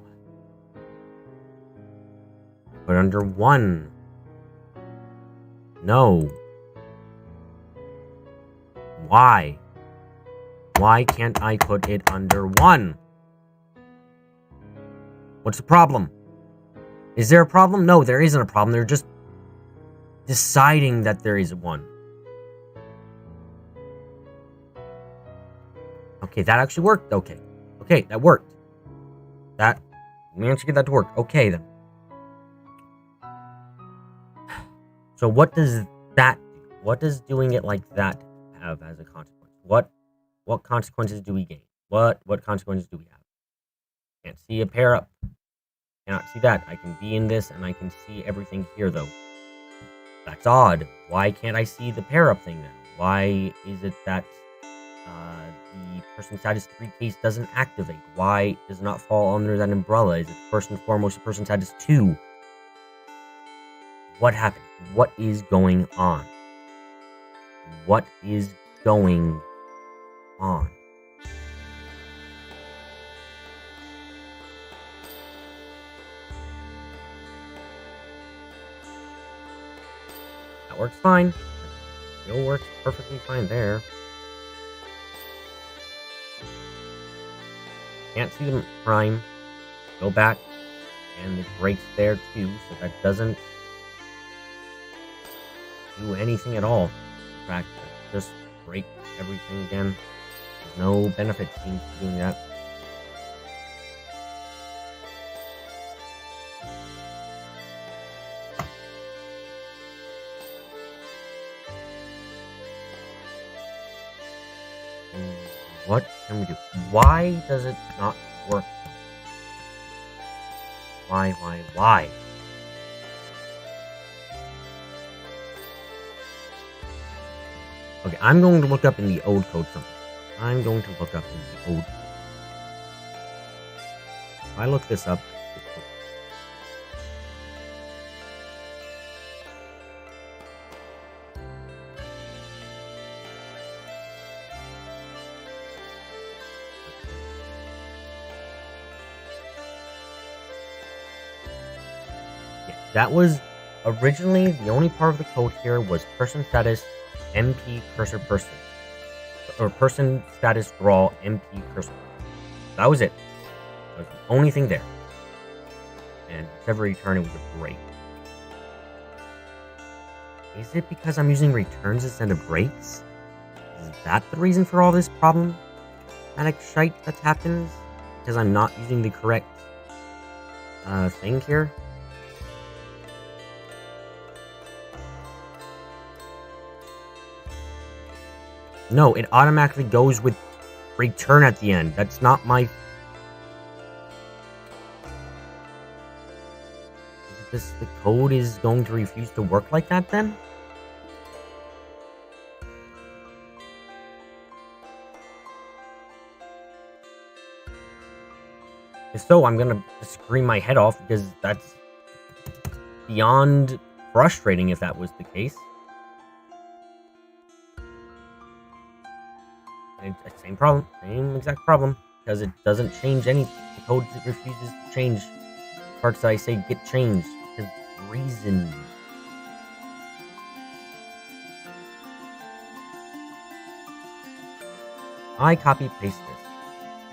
Put it under 1. No. Why? Why can't I put it under 1? What's the problem? Is there a problem? No, there isn't a problem. They're just deciding that there is one. Okay, that actually worked. Okay, that worked. We managed to get that to work. Okay, then. So what does that do? What does doing it like that have as a consequence? What consequences do we gain? What consequences do we have? Can't see a pair up. Cannot see that. I can be in this and I can see everything here though. That's odd. Why can't I see the pair-up thing then? Why is it that the person status 3 case doesn't activate? Why does it not fall under that umbrella? Is it first and foremost the person status 2? What happened? What is going on? What is going on? Works fine. Still works perfectly fine there. Can't see the prime. Go back. And it breaks there too, so that doesn't do anything at all. In fact, just break everything again. There's no benefit seems to doing that. What can we do? Why does it not work? Why? Okay, I'm going to look up in the old code something. I'm going to look up in the old code. If I look this up, that was originally the only part of the code here was person status MP cursor person. Or person status draw MP cursor. That was it. That was the only thing there. And every turn it was a break. Is it because I'm using returns instead of breaks? Is that the reason for all this problematic shite that happens? Because I'm not using the correct thing here? No, it automatically goes with return at the end. That's not my... The code is going to refuse to work like that then? If so, I'm gonna scream my head off because that's beyond frustrating if that was the case. Same problem, same exact problem, because it doesn't change any. The code refuses to change parts that I say get changed because reason. I copy paste this.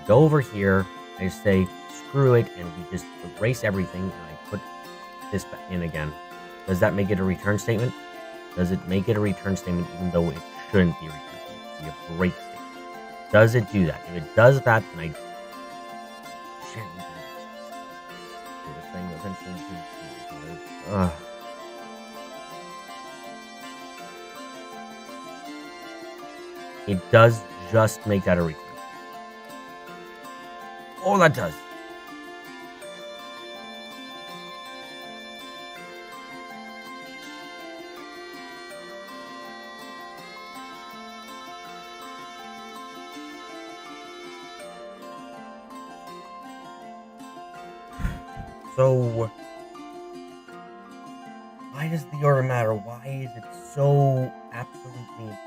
Go over here, I say screw it, and we just erase everything, and I put this in again. Does that make it a return statement? Does it make it a return statement even though it shouldn't be a return statement? It should be a break statement. Does it do that? If it does that, then I shouldn't do that. So this thing eventually it does just make that a return. All that does. So, why does the order matter? Why is it so absolutely...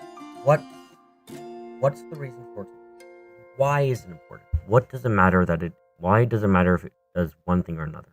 What's the reason for it? Why is it important? What does it matter that it... Why does it matter if it does one thing or another?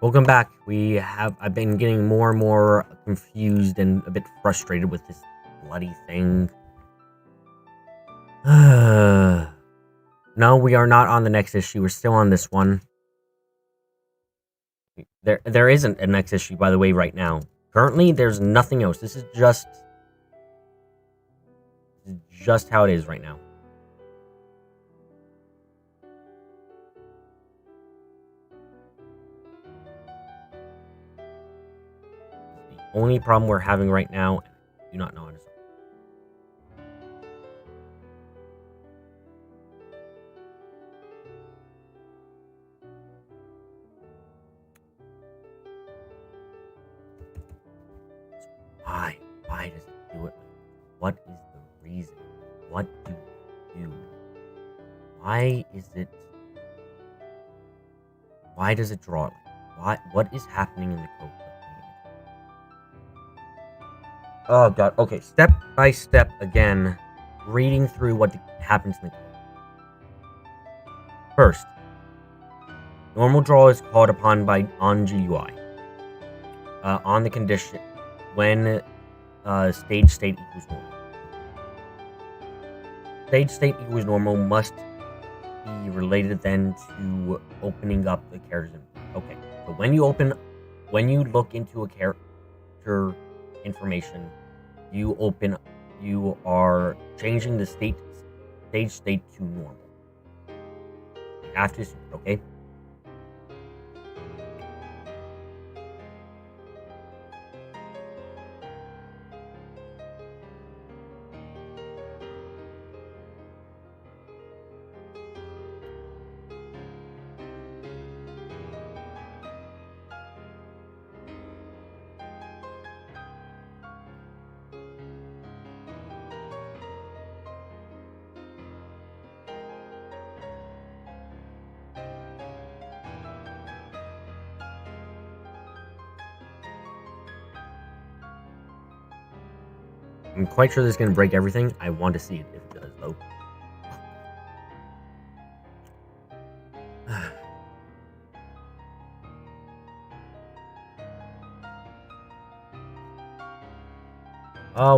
Welcome back. I've been getting more and more confused and a bit frustrated with this bloody thing. No, we are not on the next issue. We're still on this one. There isn't a next issue, by the way, right now. Currently, there's nothing else. This is just how it is right now. The only problem we're having right now, I do not know how to solve. Why does it do it? What is the reason? What do you do? Why does it draw it? What is happening in the code? Oh god, okay, step by step again, reading through what happens in the code. First, normal draw is called upon on GUI. On the condition when stage state equals normal. Stage state equals normal must be related then to opening up the character's inventory. Okay, so when you look into a character information, you are changing the stage state to normal. You have to assume it, okay? I'm quite sure this is going to break everything. I want to see it if it does, though.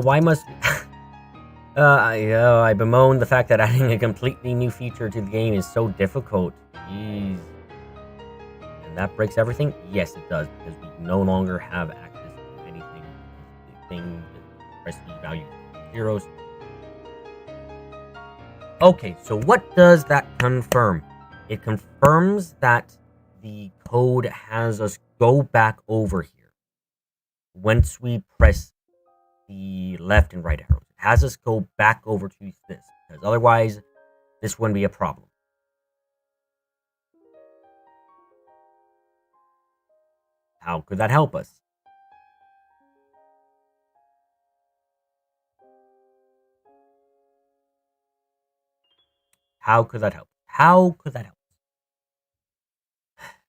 Why must... I bemoan the fact that adding a completely new feature to the game is so difficult. Jeez. And that breaks everything? Yes, it does, because we no longer have access to anything. The thing recipe value zeros. Okay, so what does that confirm? It confirms that the code has us go back over here. once we press the left and right arrows. It has us go back over to this, because otherwise this wouldn't be a problem. How could that help us? How could that help? How could that help?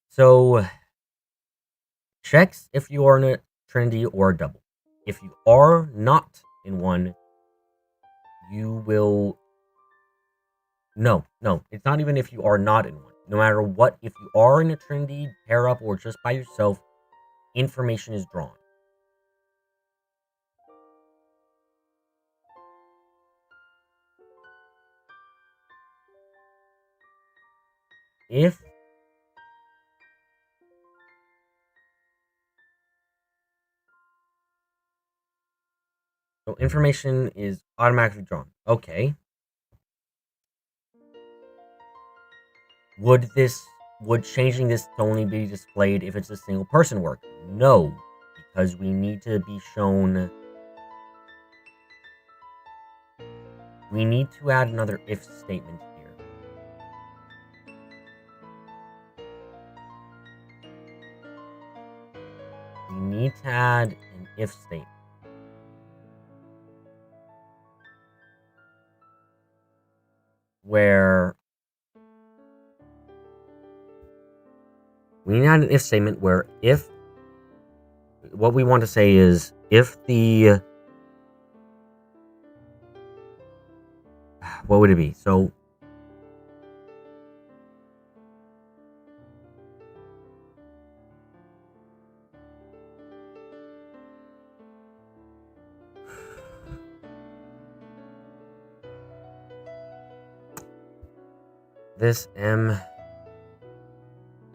So, checks if you are in a trinity or a double. If you are not in one, you will... No, it's not even if you are not in one. No matter what, if you are in a trinity, pair up, or just by yourself, information is drawn. If so, information is automatically drawn. Okay. Would changing this only be displayed if it's a single person work? No, because we need to be shown. We need to add another if statement here. We need to add an if statement. Where we need to add an if statement where if what we want to say is if the what would it be? So this M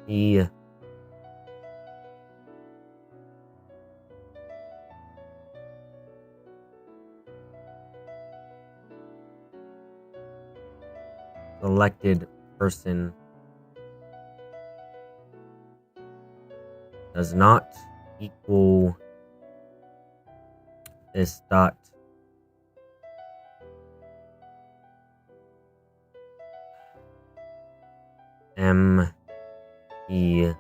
E selected person does not equal this dot M E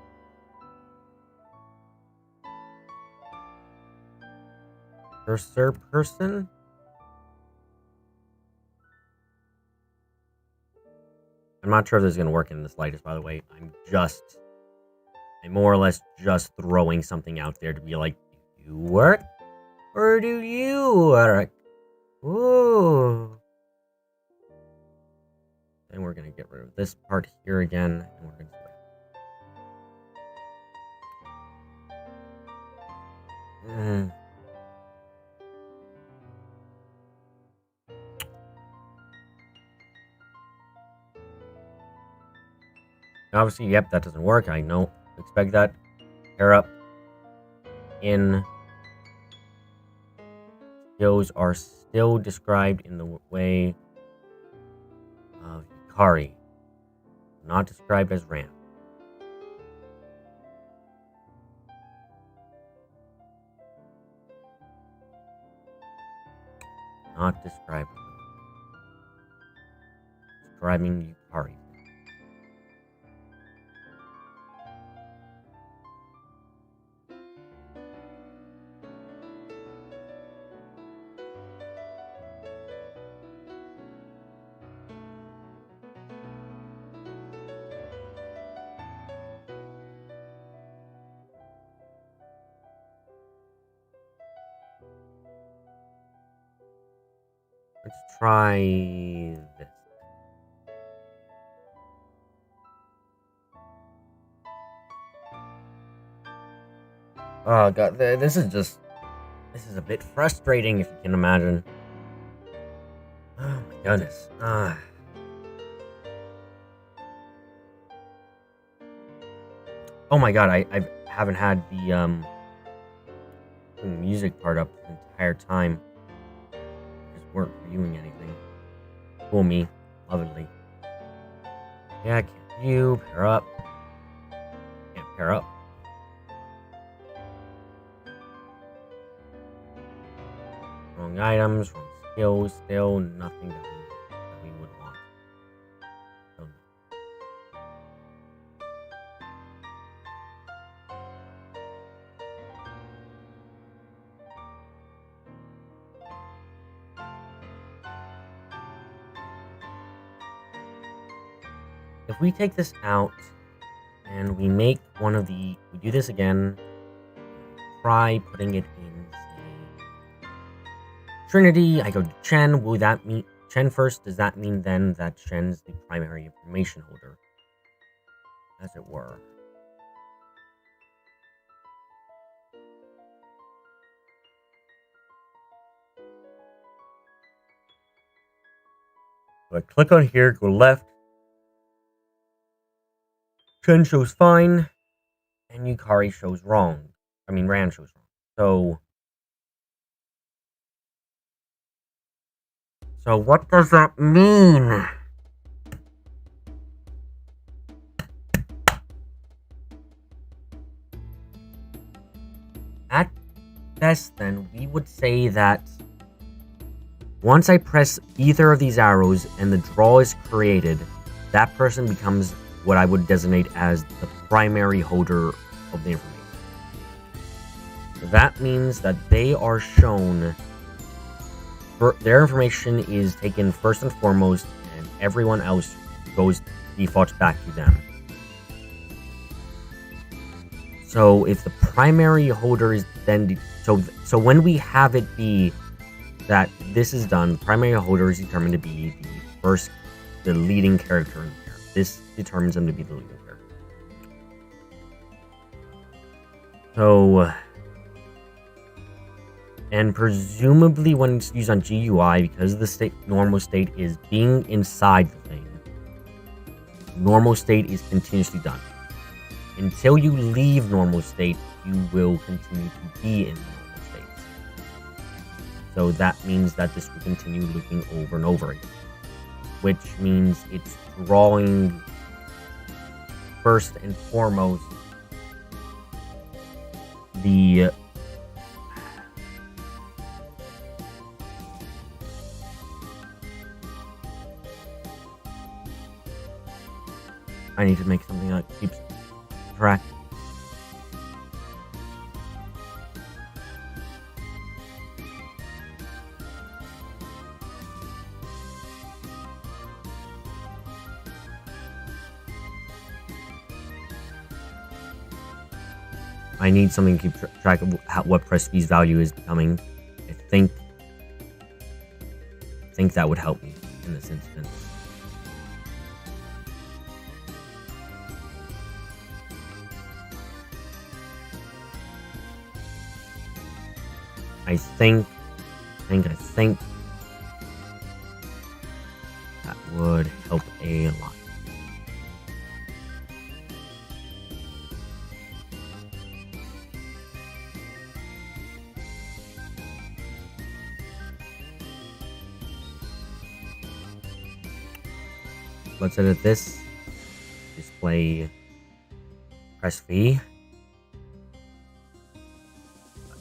cursor person. I'm not sure if this is going to work in the slightest, by the way. I'm more or less just throwing something out there to be like, do you work? Or do you work? Ooh. And we're going to get rid of this part here again. And we're going to Obviously, yep, that doesn't work. I know. Expect that. Pair up. In. Skills are still described in the way of Hikari. Not described as Ram. Not described. Describing Yukari. Let's try this. Oh god, this is a bit frustrating if you can imagine. Oh my goodness. Oh my god, I haven't had the music part up the entire time. Just weren't viewing anything. Fool me. Lovingly. Yeah, I can't view, pair up. Can't pair up. Wrong items, wrong skills, still nothing that we would want. So, if we take this out and we make one of we do this again, try putting it in, say, Trinity. I go to Chen. Will that mean Chen first? Does that mean then that Chen's the primary information holder, as it were? So I click on here, go left. Chen shows fine, and Yukari shows wrong. I mean, Ran shows wrong. So what does that mean? At best, then, we would say that once I press either of these arrows and the draw is created, that person becomes what I would designate as the primary holder of the information. So that means that they are shown, their information is taken first and foremost, and everyone else defaults back to them. So if the primary holder is then, so when we have it be that this is done, the primary holder is determined to be the leading character in there. This determines them to be the leading character. So, and presumably when it's used on GUI, because the normal state is being inside the thing, normal state is continuously done. Until you leave normal state, you will continue to be in normal state. So that means that this will continue looping over and over again. Which means it's drawing first and foremost the I need to make something that keeps track. I need something to keep track of what press V's value is becoming. I think that would help me in this instance. I think that would help a lot. Let's edit this. Display press V.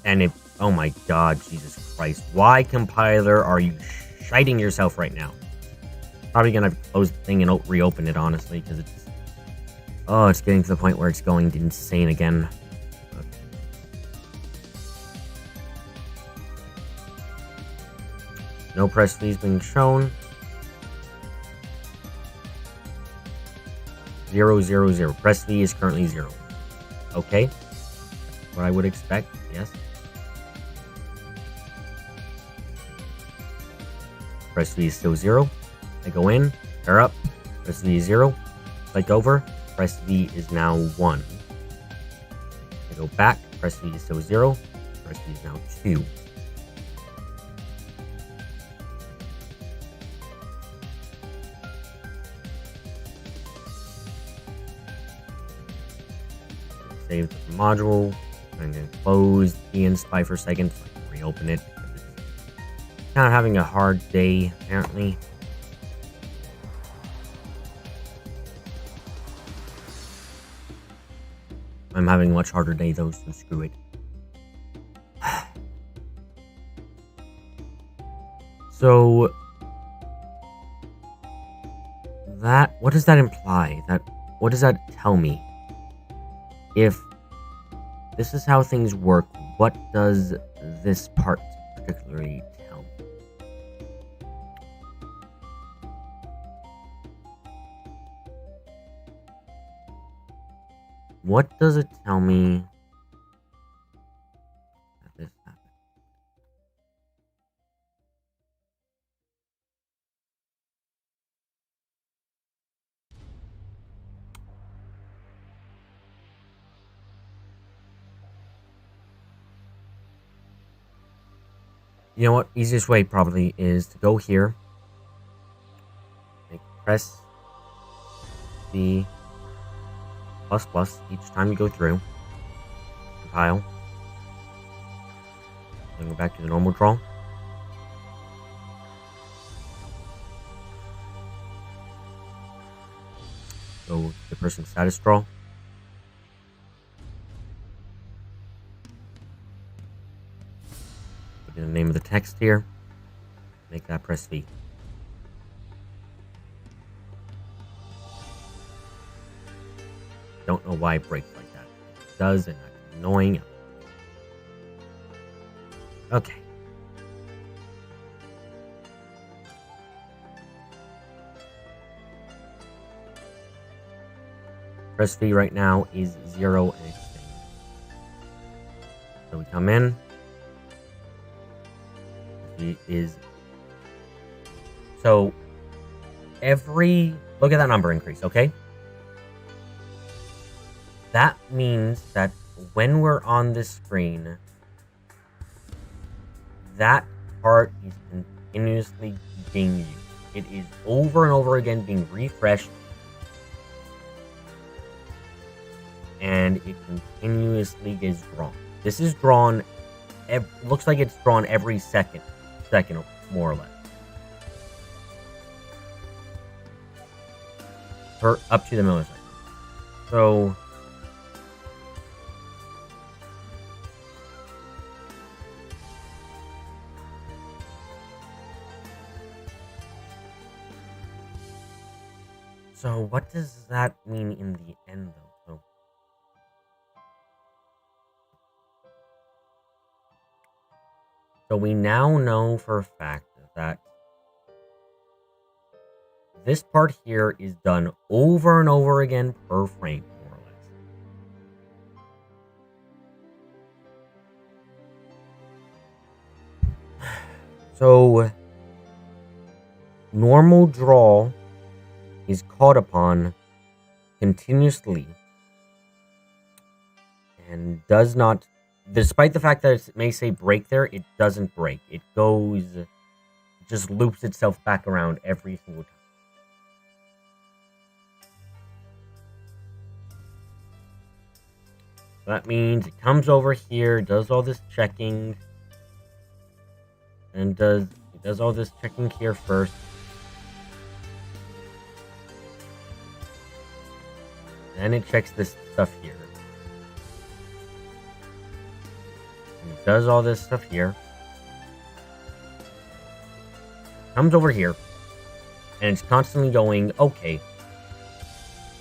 And if, oh my god, Jesus Christ. Why, compiler, are you shiting yourself right now? Probably gonna have to close the thing and reopen it, honestly, because it's... Oh, it's getting to the point where it's going insane again. No press V's being shown. 0, 0, 0. Press V is currently 0. Okay. That's what I would expect, yes. Press V is still 0. I go in, pair up, press V is 0. Click over, press V is now 1. I go back, press V is still 0. Press V is now 2. Save the module. I'm going to close the InSpy for a second so I can reopen it. It's kind of having a hard day, apparently. I'm having a much harder day, though, so screw it. So that, what does that imply? What does that tell me? If this is how things work, what does this part particularly tell me? What does it tell me that this happened? You know what? Easiest way probably is to go here. Press the ++ each time you go through. Compile. Then go back to the normal draw. Go to the person's status draw. Put in the name of the text here. Make that press V. Don't know why it breaks like that. It does, and that's annoying. Okay. Press V right now is 0 and it's staying. So we come in. V is. So look at that number increase, okay? That means that when we're on this screen, that part is continuously being used. It is over and over again being refreshed, and it continuously gets drawn. This is drawn, looks like it's drawn every second more or less. For up to the millisecond. So what does that mean in the end, though? So we now know for a fact that this part here is done over and over again per frame, more or less. So normal draw is caught upon continuously and does not, despite the fact that it may say break there, it doesn't break. It just loops itself back around every single time. That means it comes over here, does all this checking, and it does all this checking here first. Then it checks this stuff here. And it does all this stuff here. Comes over here. And it's constantly going, okay.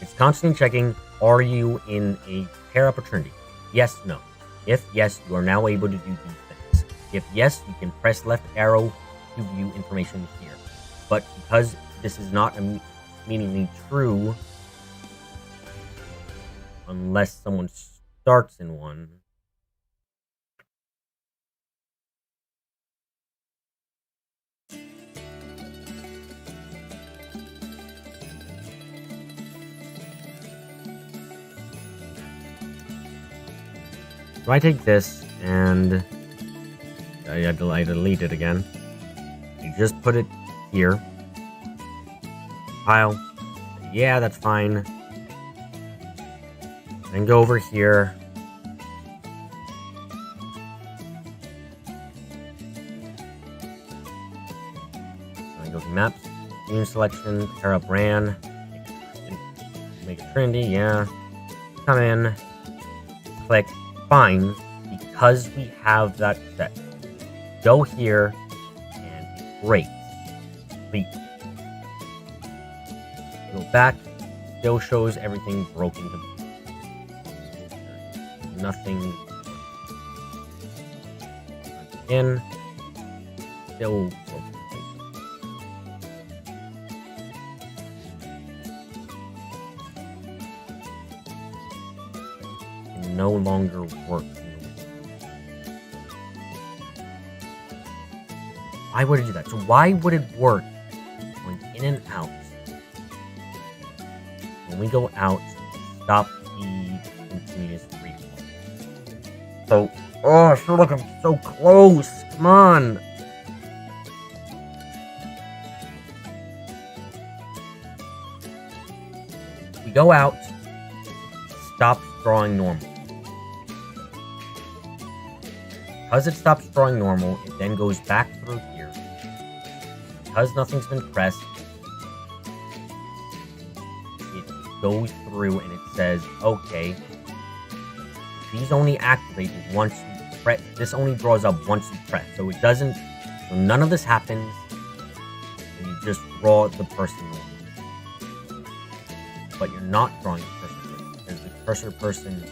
It's constantly checking, are you in a pair opportunity? Yes, no. If yes, you are now able to do these things. If yes, you can press left arrow to view information here. But because this is not immediately true, unless someone starts in one. So I take this and I delete it again. You just put it here. Pile. Yeah, that's fine. Then go over here. Then go to maps, new selection, pair up ran, make it trendy, yeah. Come in, click, fine, because we have that set. Go here, and it Great. Complete. Go back. Still shows everything broken to nothing. Again. Still broken. Can no longer work. Why would it do that? So why would it work going in and out? When we go out, stop the continuous reflow. So, oh, I feel like I'm so close. Come on. We go out, stops drawing normal. Because it stops drawing normal, it then goes back through here. Because nothing's been pressed, it goes through and it says, okay, these only activate once you press. This only draws up once you press. So it doesn't, so none of this happens, and you just draw the person normally. But you're not drawing the cursor because the cursor person.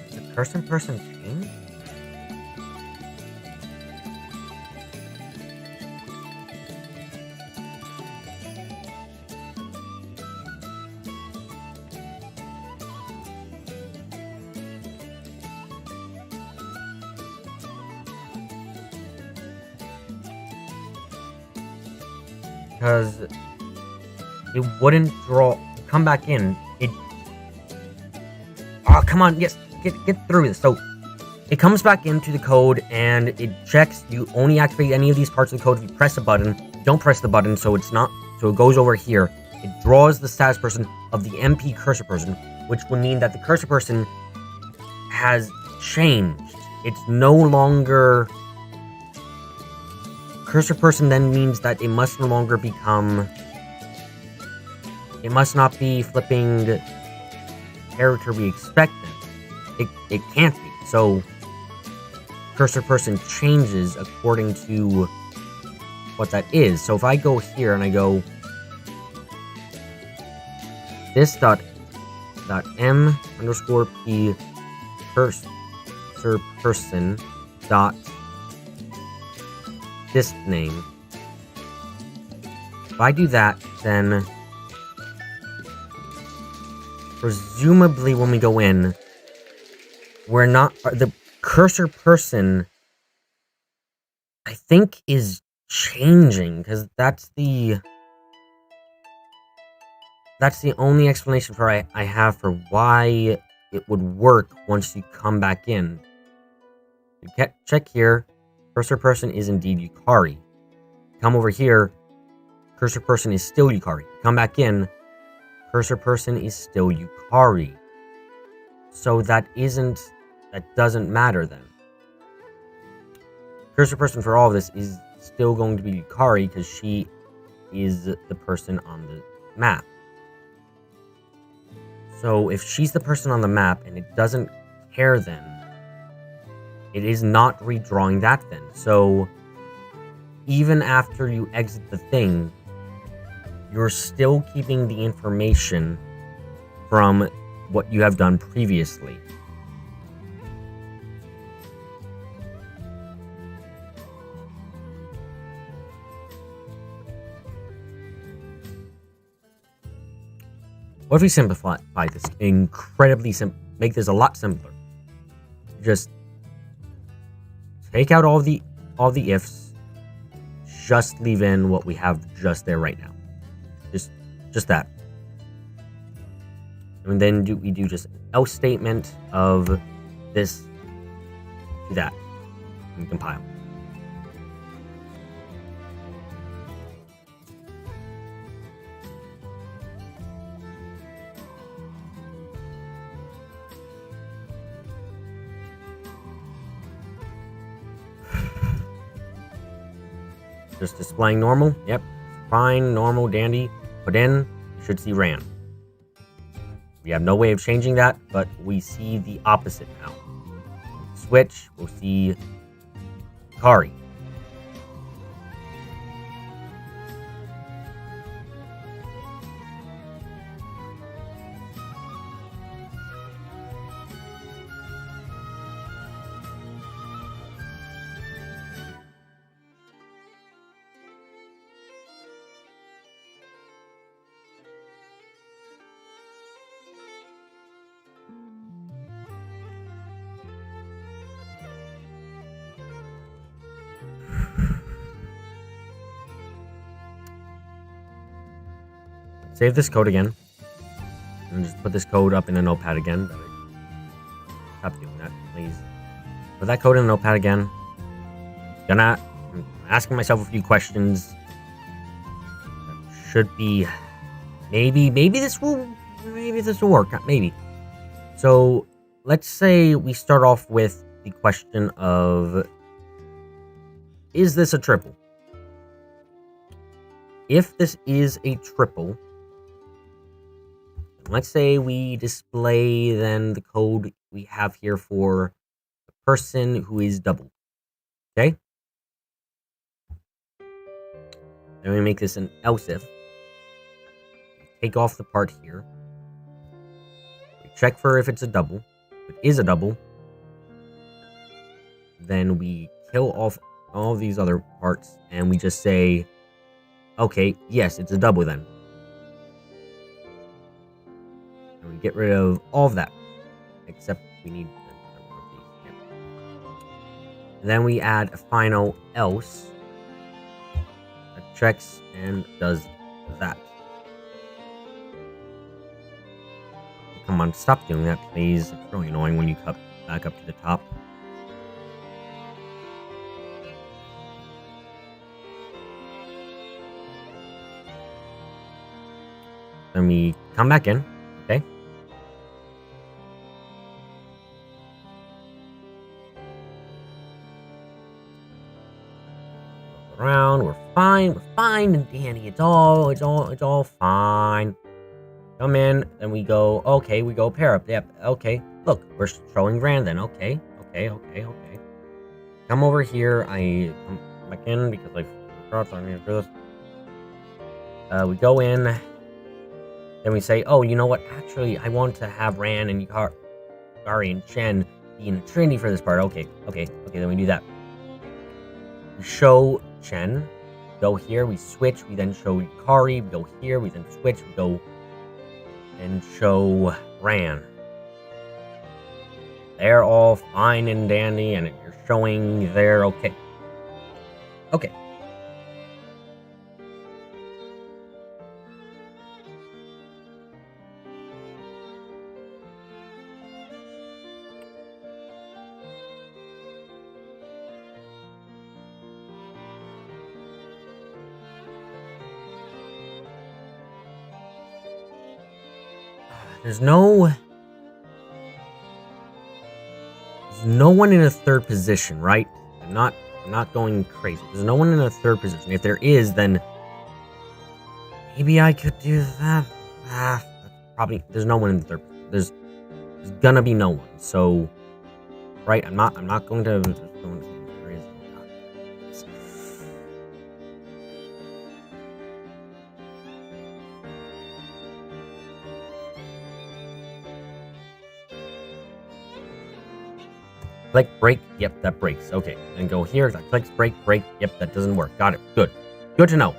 Does the cursor person change? Because it wouldn't draw. Come back in. It. Oh, come on. Yes. Get through this. So it comes back into the code and it checks. You only activate any of these parts of the code if you press a button. Don't press the button, so it's not. So it goes over here. It draws the status person of the MP cursor person, which would mean that the cursor person has changed. It's no longer. Cursor person then means that it must no longer become. It must not be flipping the character we expect them. It can't be. So cursor person changes according to what that is. So if I go here and I go this dot m underscore p cursor person dot this name. If I do that, then presumably when we go in, we're not the cursor person. I think is changing because that's the only explanation for I have for why it would work once you come back in. You check here. Cursor person is indeed Yukari. Come over here. Cursor person is still Yukari. Come back in. Cursor person is still Yukari. So that doesn't matter then. Cursor person for all of this is still going to be Yukari because she is the person on the map. So if she's the person on the map and it doesn't care then, it is not redrawing that then. So even after you exit the thing, you're still keeping the information from what you have done previously. What if we simplify this? Incredibly simple. Make this a lot simpler. Just take out all the ifs. Just leave in what we have just there right now. Just that. And then we do just an else statement of this to that. And compile. Just displaying normal. Yep. Fine, normal, dandy. Put in, you should see ran. We have no way of changing that, but we see the opposite now. Switch, we'll see Kari. Save this code again. And just put this code up in a notepad again. Stop doing that, please. Put that code in a notepad again. I'm asking myself a few questions. Should be... Maybe this will work. Maybe. So, let's say we start off with the question of... Is this a triple? If this is a triple... Let's say we display then the code we have here for the person who is doubled. Okay? Then we make this an else if. Take off the part here. We check for if it's a double. If it is a double, then we kill off all these other parts and we just say, okay, yes, it's a double then. And we get rid of all of that, except we need one of these. Yeah. And then we add a final else that checks and does that. Come on, stop doing that, please. It's really annoying when you cut back up to the top. Then we come back in, okay? Look around, we're fine and dandy. It's all fine. Come in, then we go, okay, we go pair up. Yep, okay. Look, we're showing Rand then. Okay. Come over here. I come back in because I forgot, so I need to do this. We go in. Then we say, oh, you know what? Actually, I want to have Rand and Yukari and Chen be in Trinity for this part. Okay, then we do that. We show Chen. Go here, we switch. We then show Yukari. We go here, we then switch. We go and show Ran. They're all fine and dandy, and you're showing they're okay. Okay. There's no one in a third position, right? I'm not going crazy. There's no one in a third position. If there is, then maybe I could do that. Probably there's no one in the third. There's gonna be no one. So, right? I'm not going to. There is no God. Click, break, yep, that breaks. Okay, then go here, that clicks, break, yep, that doesn't work. Got it, good. Good to know.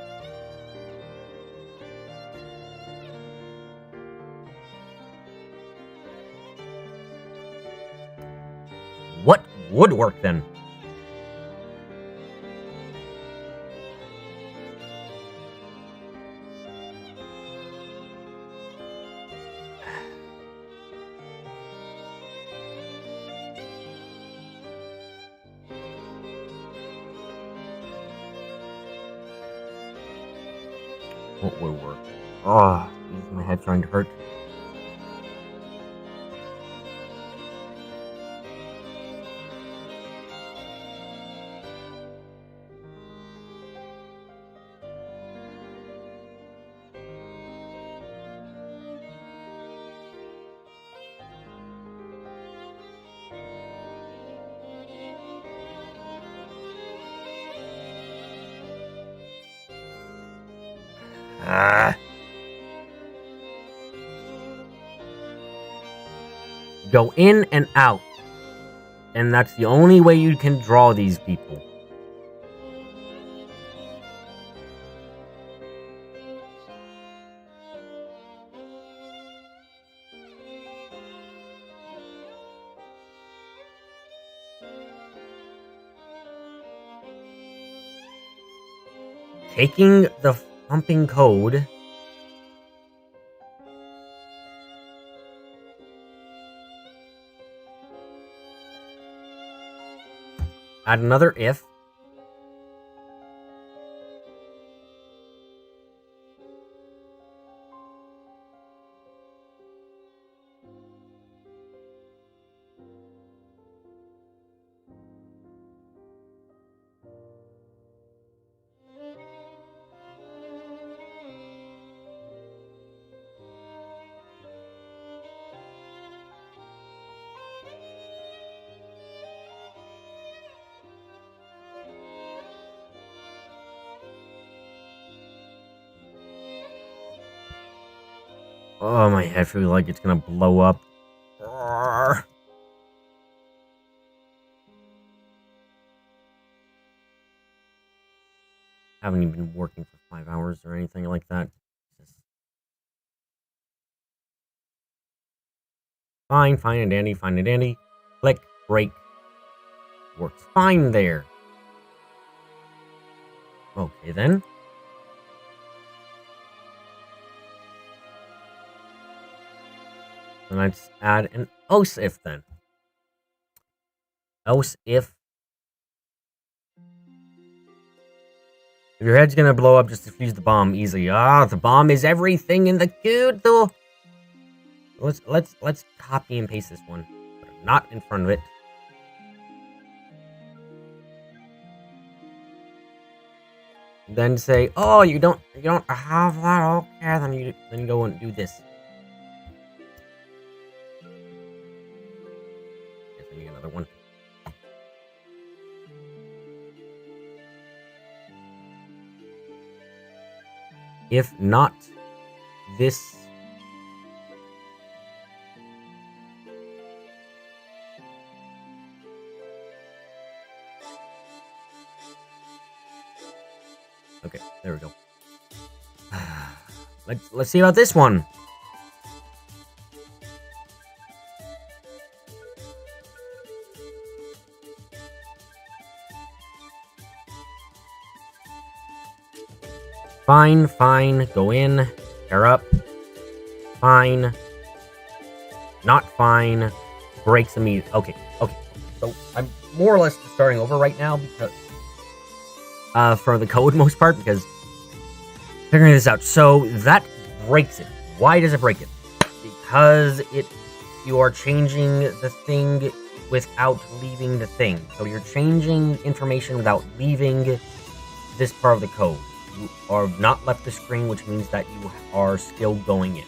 What would work then? What would work? Oh, my head's starting to hurt. Go in and out. And that's the only way you can draw these people. Taking the pumping code. Add another if. Oh, my head feels like it's gonna blow up. Haven't even been working for 5 hours or anything like that. Fine and dandy, fine and dandy. Click, break. Works fine there. Okay then. Then let's add an else if then. Else if your head's gonna blow up, just defuse the bomb easily. The bomb is everything in the code though. Let's copy and paste this one. But not in front of it. Then say, oh, you don't have that, okay, then you go and do this. I need another one. If not this, okay, there we go. Let's see about this one. Fine, go in, pair up. Fine. Not fine. Breaks immediately. Okay. So I'm more or less just starting over right now because for the code most part, because figuring this out. So that breaks it. Why does it break it? Because you are changing the thing without leaving the thing. So you're changing information without leaving this part of the code. You are not left the screen, which means that you are still going in.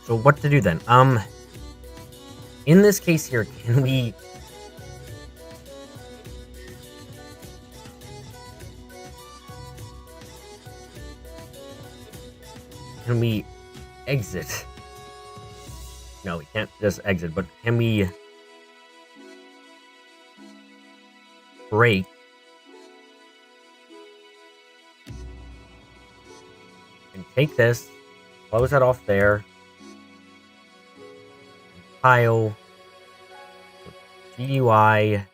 So what to do then? In this case here, can we exit? No, we can't just exit, but can we break? And take this, close that off there. Compile GUI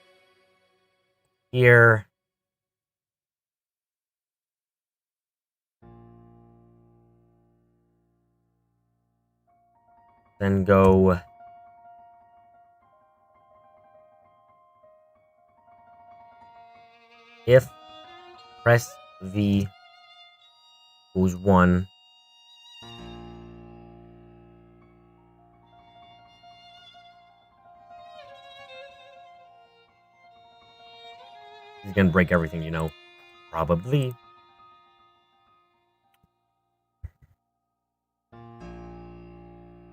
here. Then go if press v equals 1. He's gonna break everything, you know. Probably.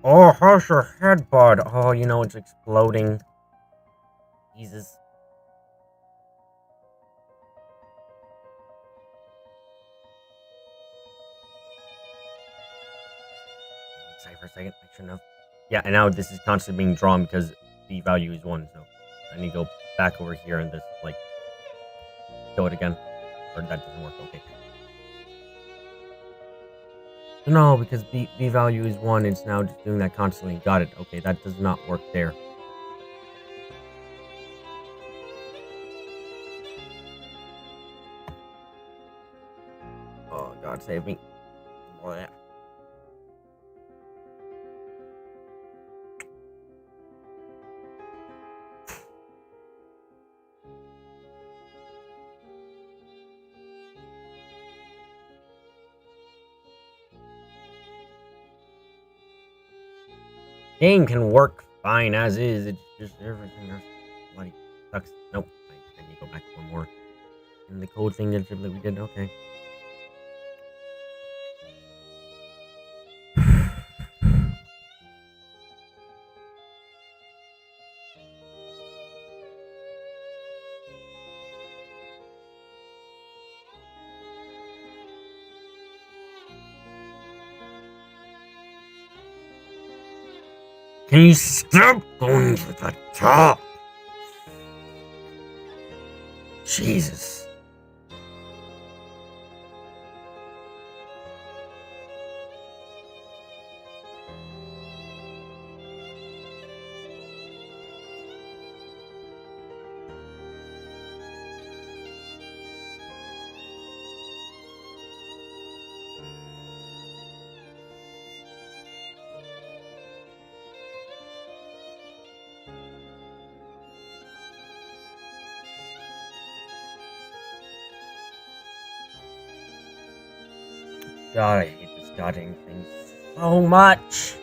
Oh, how's your head, bud? Oh, you know, it's exploding. Jesus. Sorry for a second. I shouldn't have. Yeah, and now this is constantly being drawn because the value is 1, so I need to go back over here and just, like, show it again. Or that doesn't work. Okay. No, because B value is 1, it's now just doing that constantly. Got it. Okay, that does not work there. Oh, God save me. Blech. Game can work fine as is. It's just everything else bloody sucks. Nope. I need to go back one more. And the code thing that we did. Okay. Can you stop going to the top? Jesus. God, I hate this goddamn thing so much.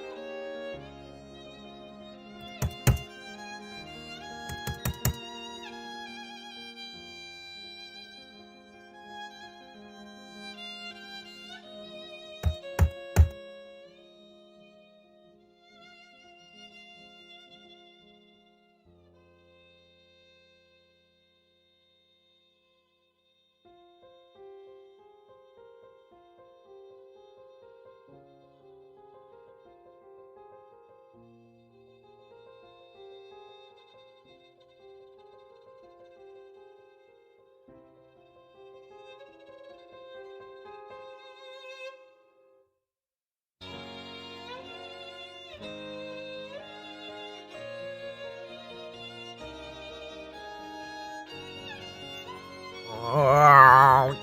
Oh.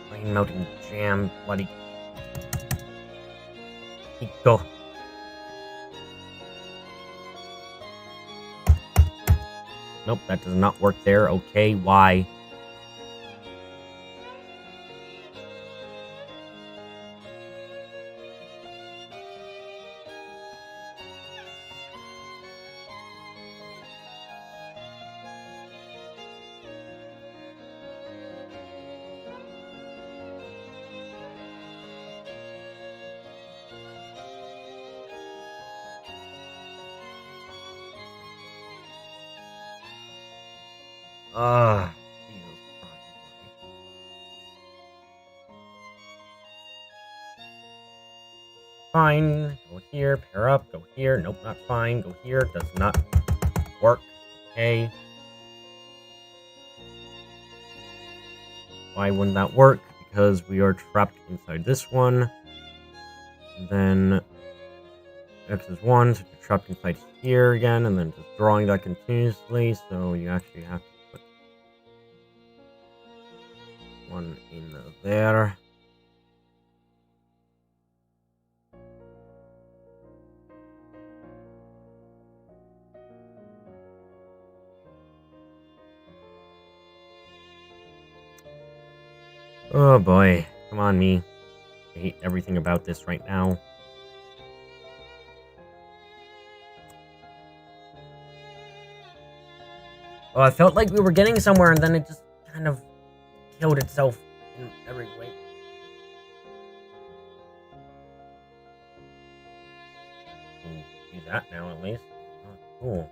Brain melting jam, bloody Miko. Nope, that does not work there. Okay, why? Jesus Christ. Fine, go here, pair up, go here. Nope, not fine. Go here, does not work. Okay. Why wouldn't that work? Because we are trapped inside this one. And then X is 1, so you're trapped inside here again, and then just drawing that continuously, so you actually have to put 1 in there. Oh boy. Come on, me. I hate everything about this right now. Oh, I felt like we were getting somewhere, and then it just kind of killed itself in every way. Do that now, at least. Oh, cool.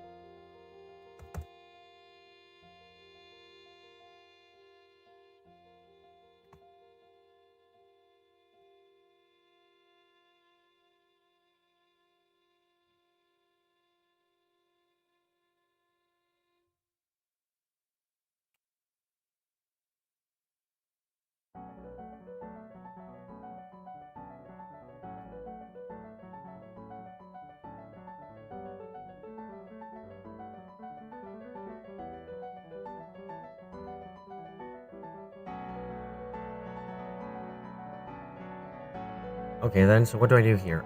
Okay, then, so what do I do here?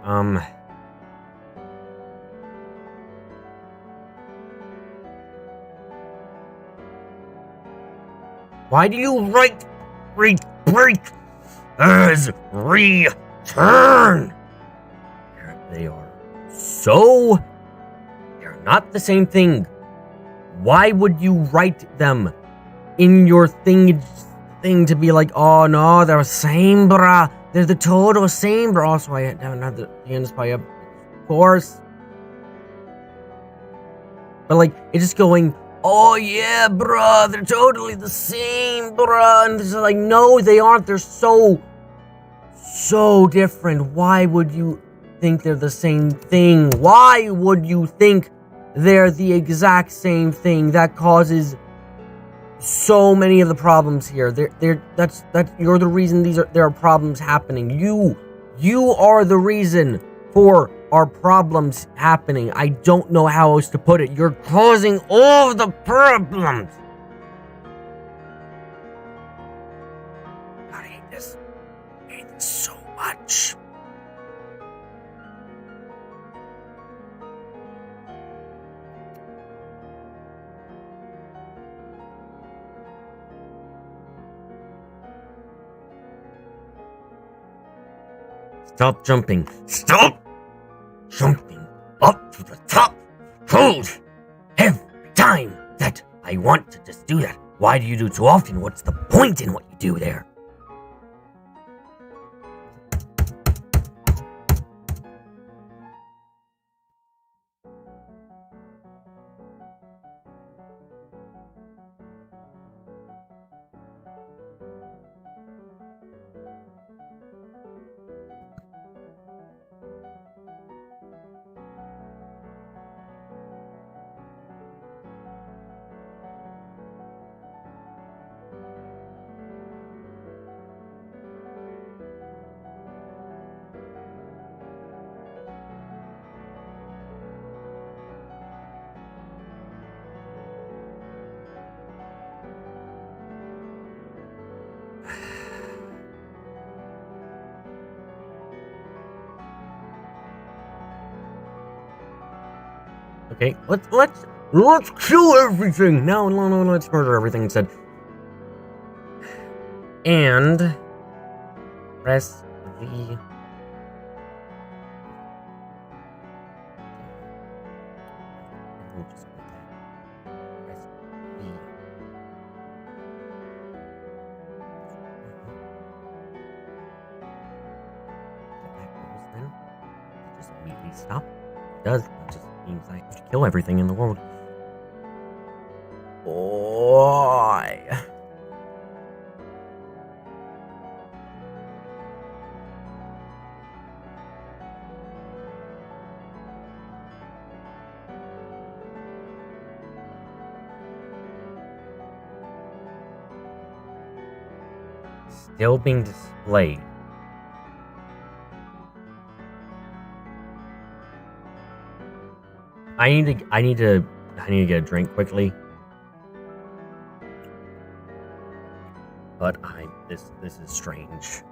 Why do you write break as return? They are so... They're not the same thing. Why would you write them in your thing to be like, oh no, they're the same, bruh. They're the total same, bruh. Also, I haven't had the end spy up, of course. But like, it's just going, oh yeah, bruh, they're totally the same, bruh. And it's like, no, they aren't. They're so different. Why would you think they're the same thing? Why would you think they're the exact same thing? That causes so many of the problems here. That's you're the reason there are problems happening. You are the reason for our problems happening. I don't know how else to put it. You're causing all of the problems. God, I hate this. I hate this so much. Stop jumping. Stop jumping up to the top. Cold. Every time that I want to just do that. Why do you do it too often? What's the point in what you do there? Okay, let's kill everything. No, let's murder everything instead. And press V. Press V. Then just immediately stop. It does. It just means I have to kill everything in the world. Why? Still being displayed. I need to get a drink quickly. But this is strange.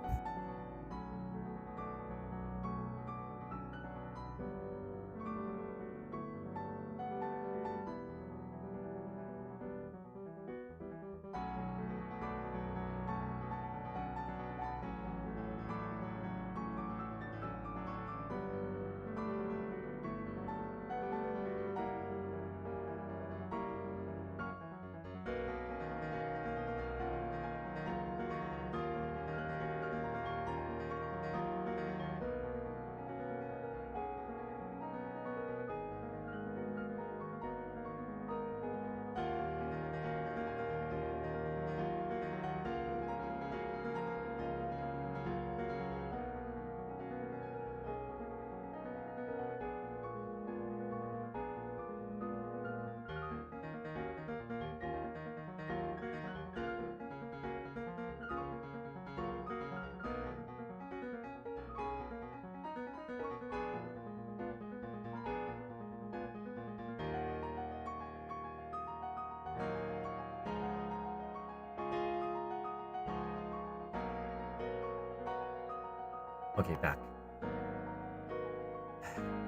Okay, back.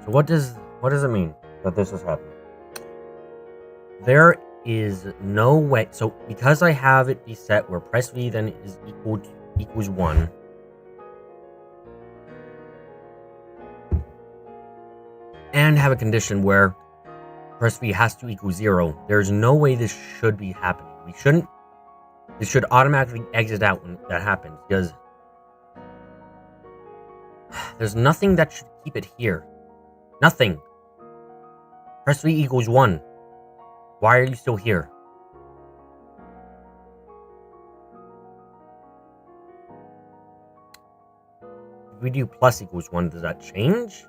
So what does it mean that this is happening? There is no way. So because I have it be set where press V then is equals 1. And have a condition where press V has to equal 0. There's no way this should be happening. This should automatically exit out when that happens, because there's nothing that should keep it here. Nothing. Press V equals 1. Why are you still here? If we do plus equals 1, does that change?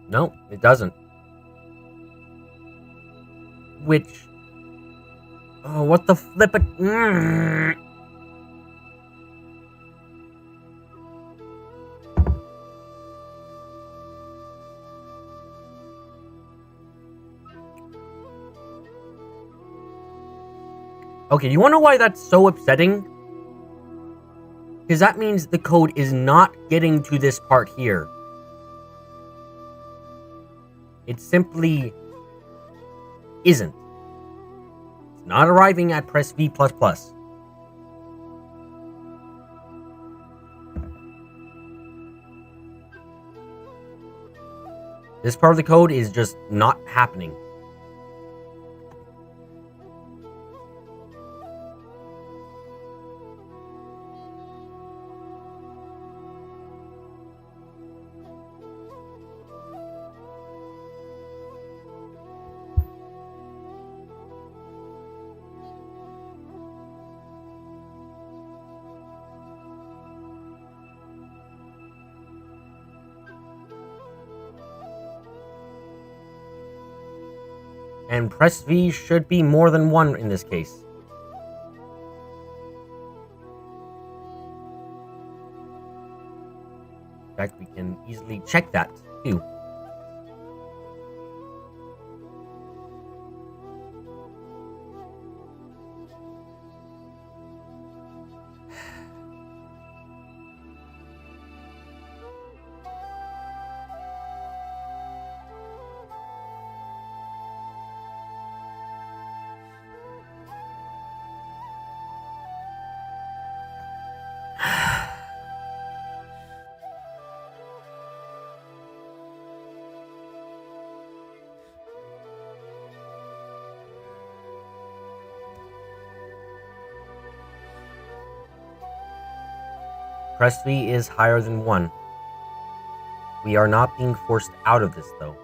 No, it doesn't. Which... Oh, what the flip it... Okay, you wanna know why that's so upsetting? Because that means the code is not getting to this part here. It simply isn't. It's not arriving at press V++. This part of the code is just not happening. And press V should be more than 1 in this case. In fact, we can easily check that, too. Press V is higher than 1. We are not being forced out of this, though.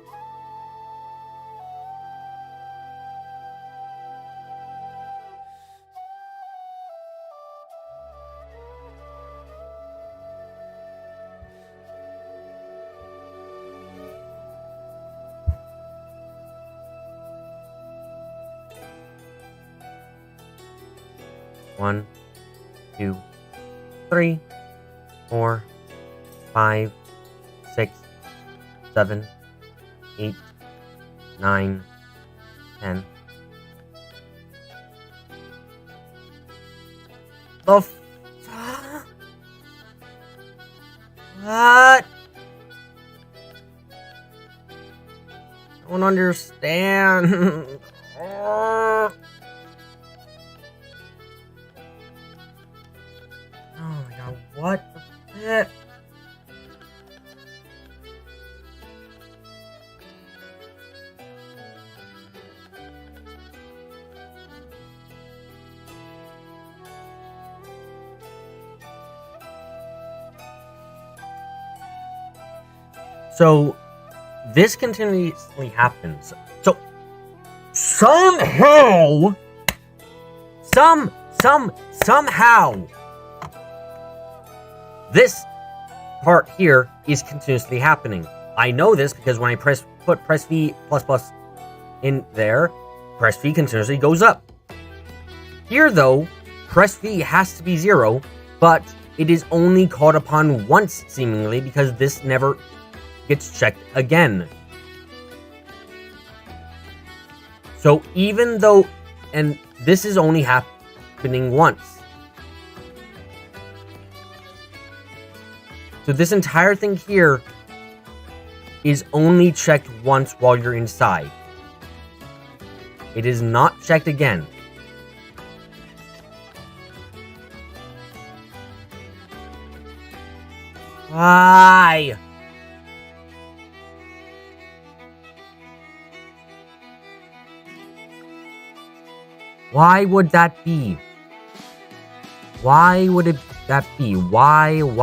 One, 2, 3, 4, 5, 6, 7, 8, 9, 10. The fuck? What? I don't understand. Oh my god, what the shit? So, this continuously happens. So, somehow, somehow, this part here is continuously happening. I know this because when I put press V++ in there, press V continuously goes up. Here though, press V has to be 0 but it is only called upon once, seemingly, because this never gets checked again. So even though, and this is only happening once. So this entire thing here is only checked once while you're inside. It is not checked again. Why? Why would that be? Why would that be? Why would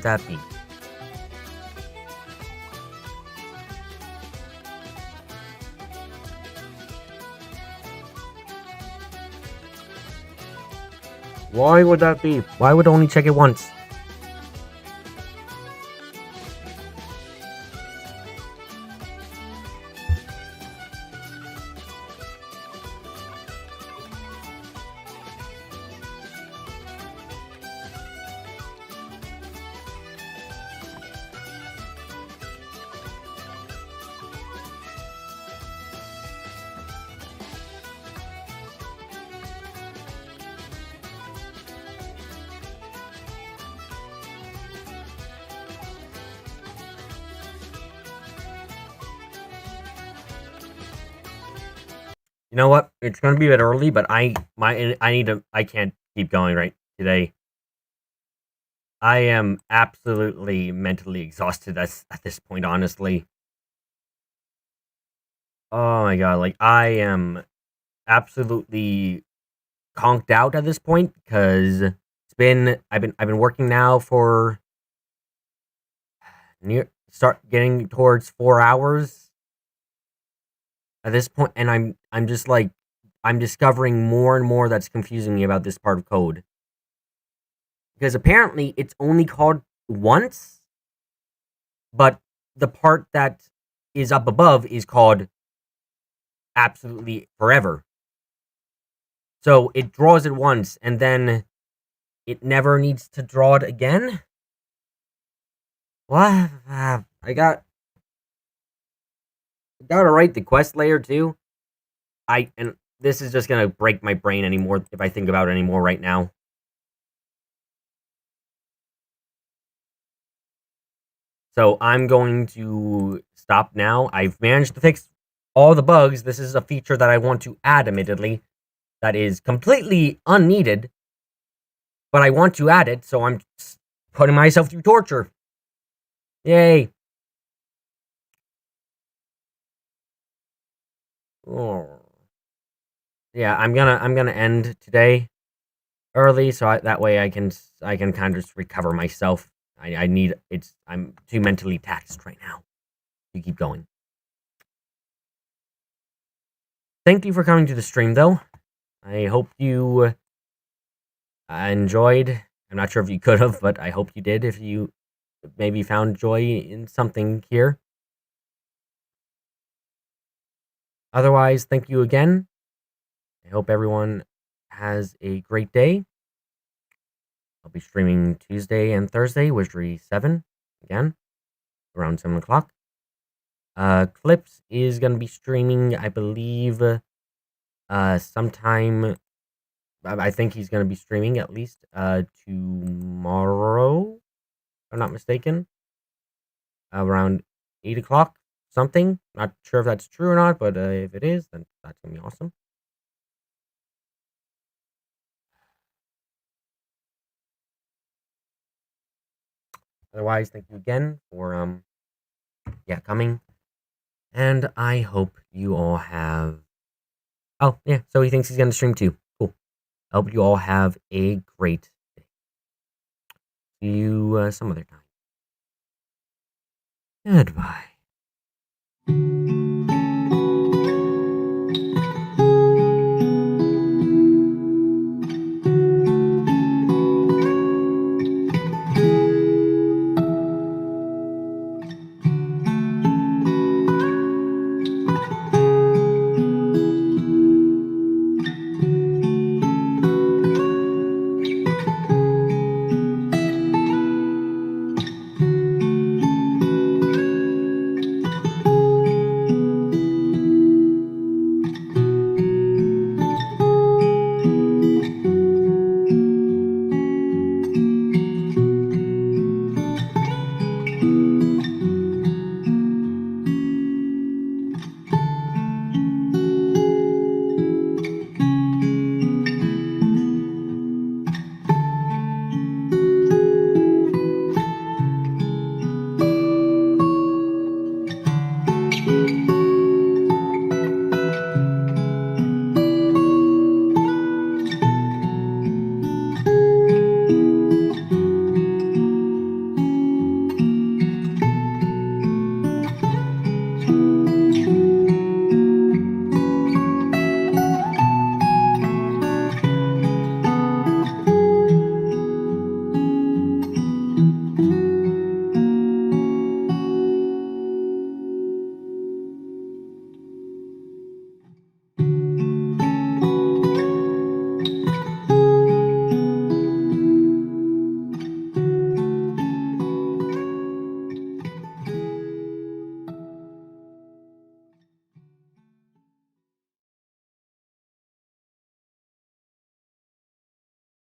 that be? Why would that be? Why would only check it once? You know what? It's gonna be a bit early, but I can't keep going right today. I am absolutely mentally exhausted at this point, honestly. Oh my god, like I am absolutely conked out at this point because I've been working now for start getting towards 4 hours at this point, and I'm just like I'm discovering more and more that's confusing me about this part of code. Because apparently it's only called once, but the part that is up above is called absolutely forever. So it draws it once, and then it never needs to draw it again? What? I gotta write the quest layer too. And this is just gonna break my brain anymore if I think about it anymore right now. So I'm going to stop now. I've managed to fix all the bugs. This is a feature that I want to add, admittedly, that is completely unneeded, but I want to add it, so I'm putting myself through torture. Yay. Oh. Yeah, I'm gonna end today early, so that way I can kind of just recover myself. I'm too mentally taxed right now to keep going. Thank you for coming to the stream, though. I hope you enjoyed. I'm not sure if you could have, but I hope you did. If you maybe found joy in something here. Otherwise, thank you again. I hope everyone has a great day. I'll be streaming Tuesday and Thursday, Wizardry 7, again, around 7 o'clock. Clips is going to be streaming, I believe, sometime, I think he's going to be streaming at least tomorrow, if I'm not mistaken, around 8 o'clock, something. Not sure if that's true or not, but if it is, then that's going to be awesome. Otherwise, thank you again for coming, and I hope you all have. Oh yeah, so he thinks he's gonna stream too. Cool. I hope you all have a great day. See you some other time. Goodbye. you.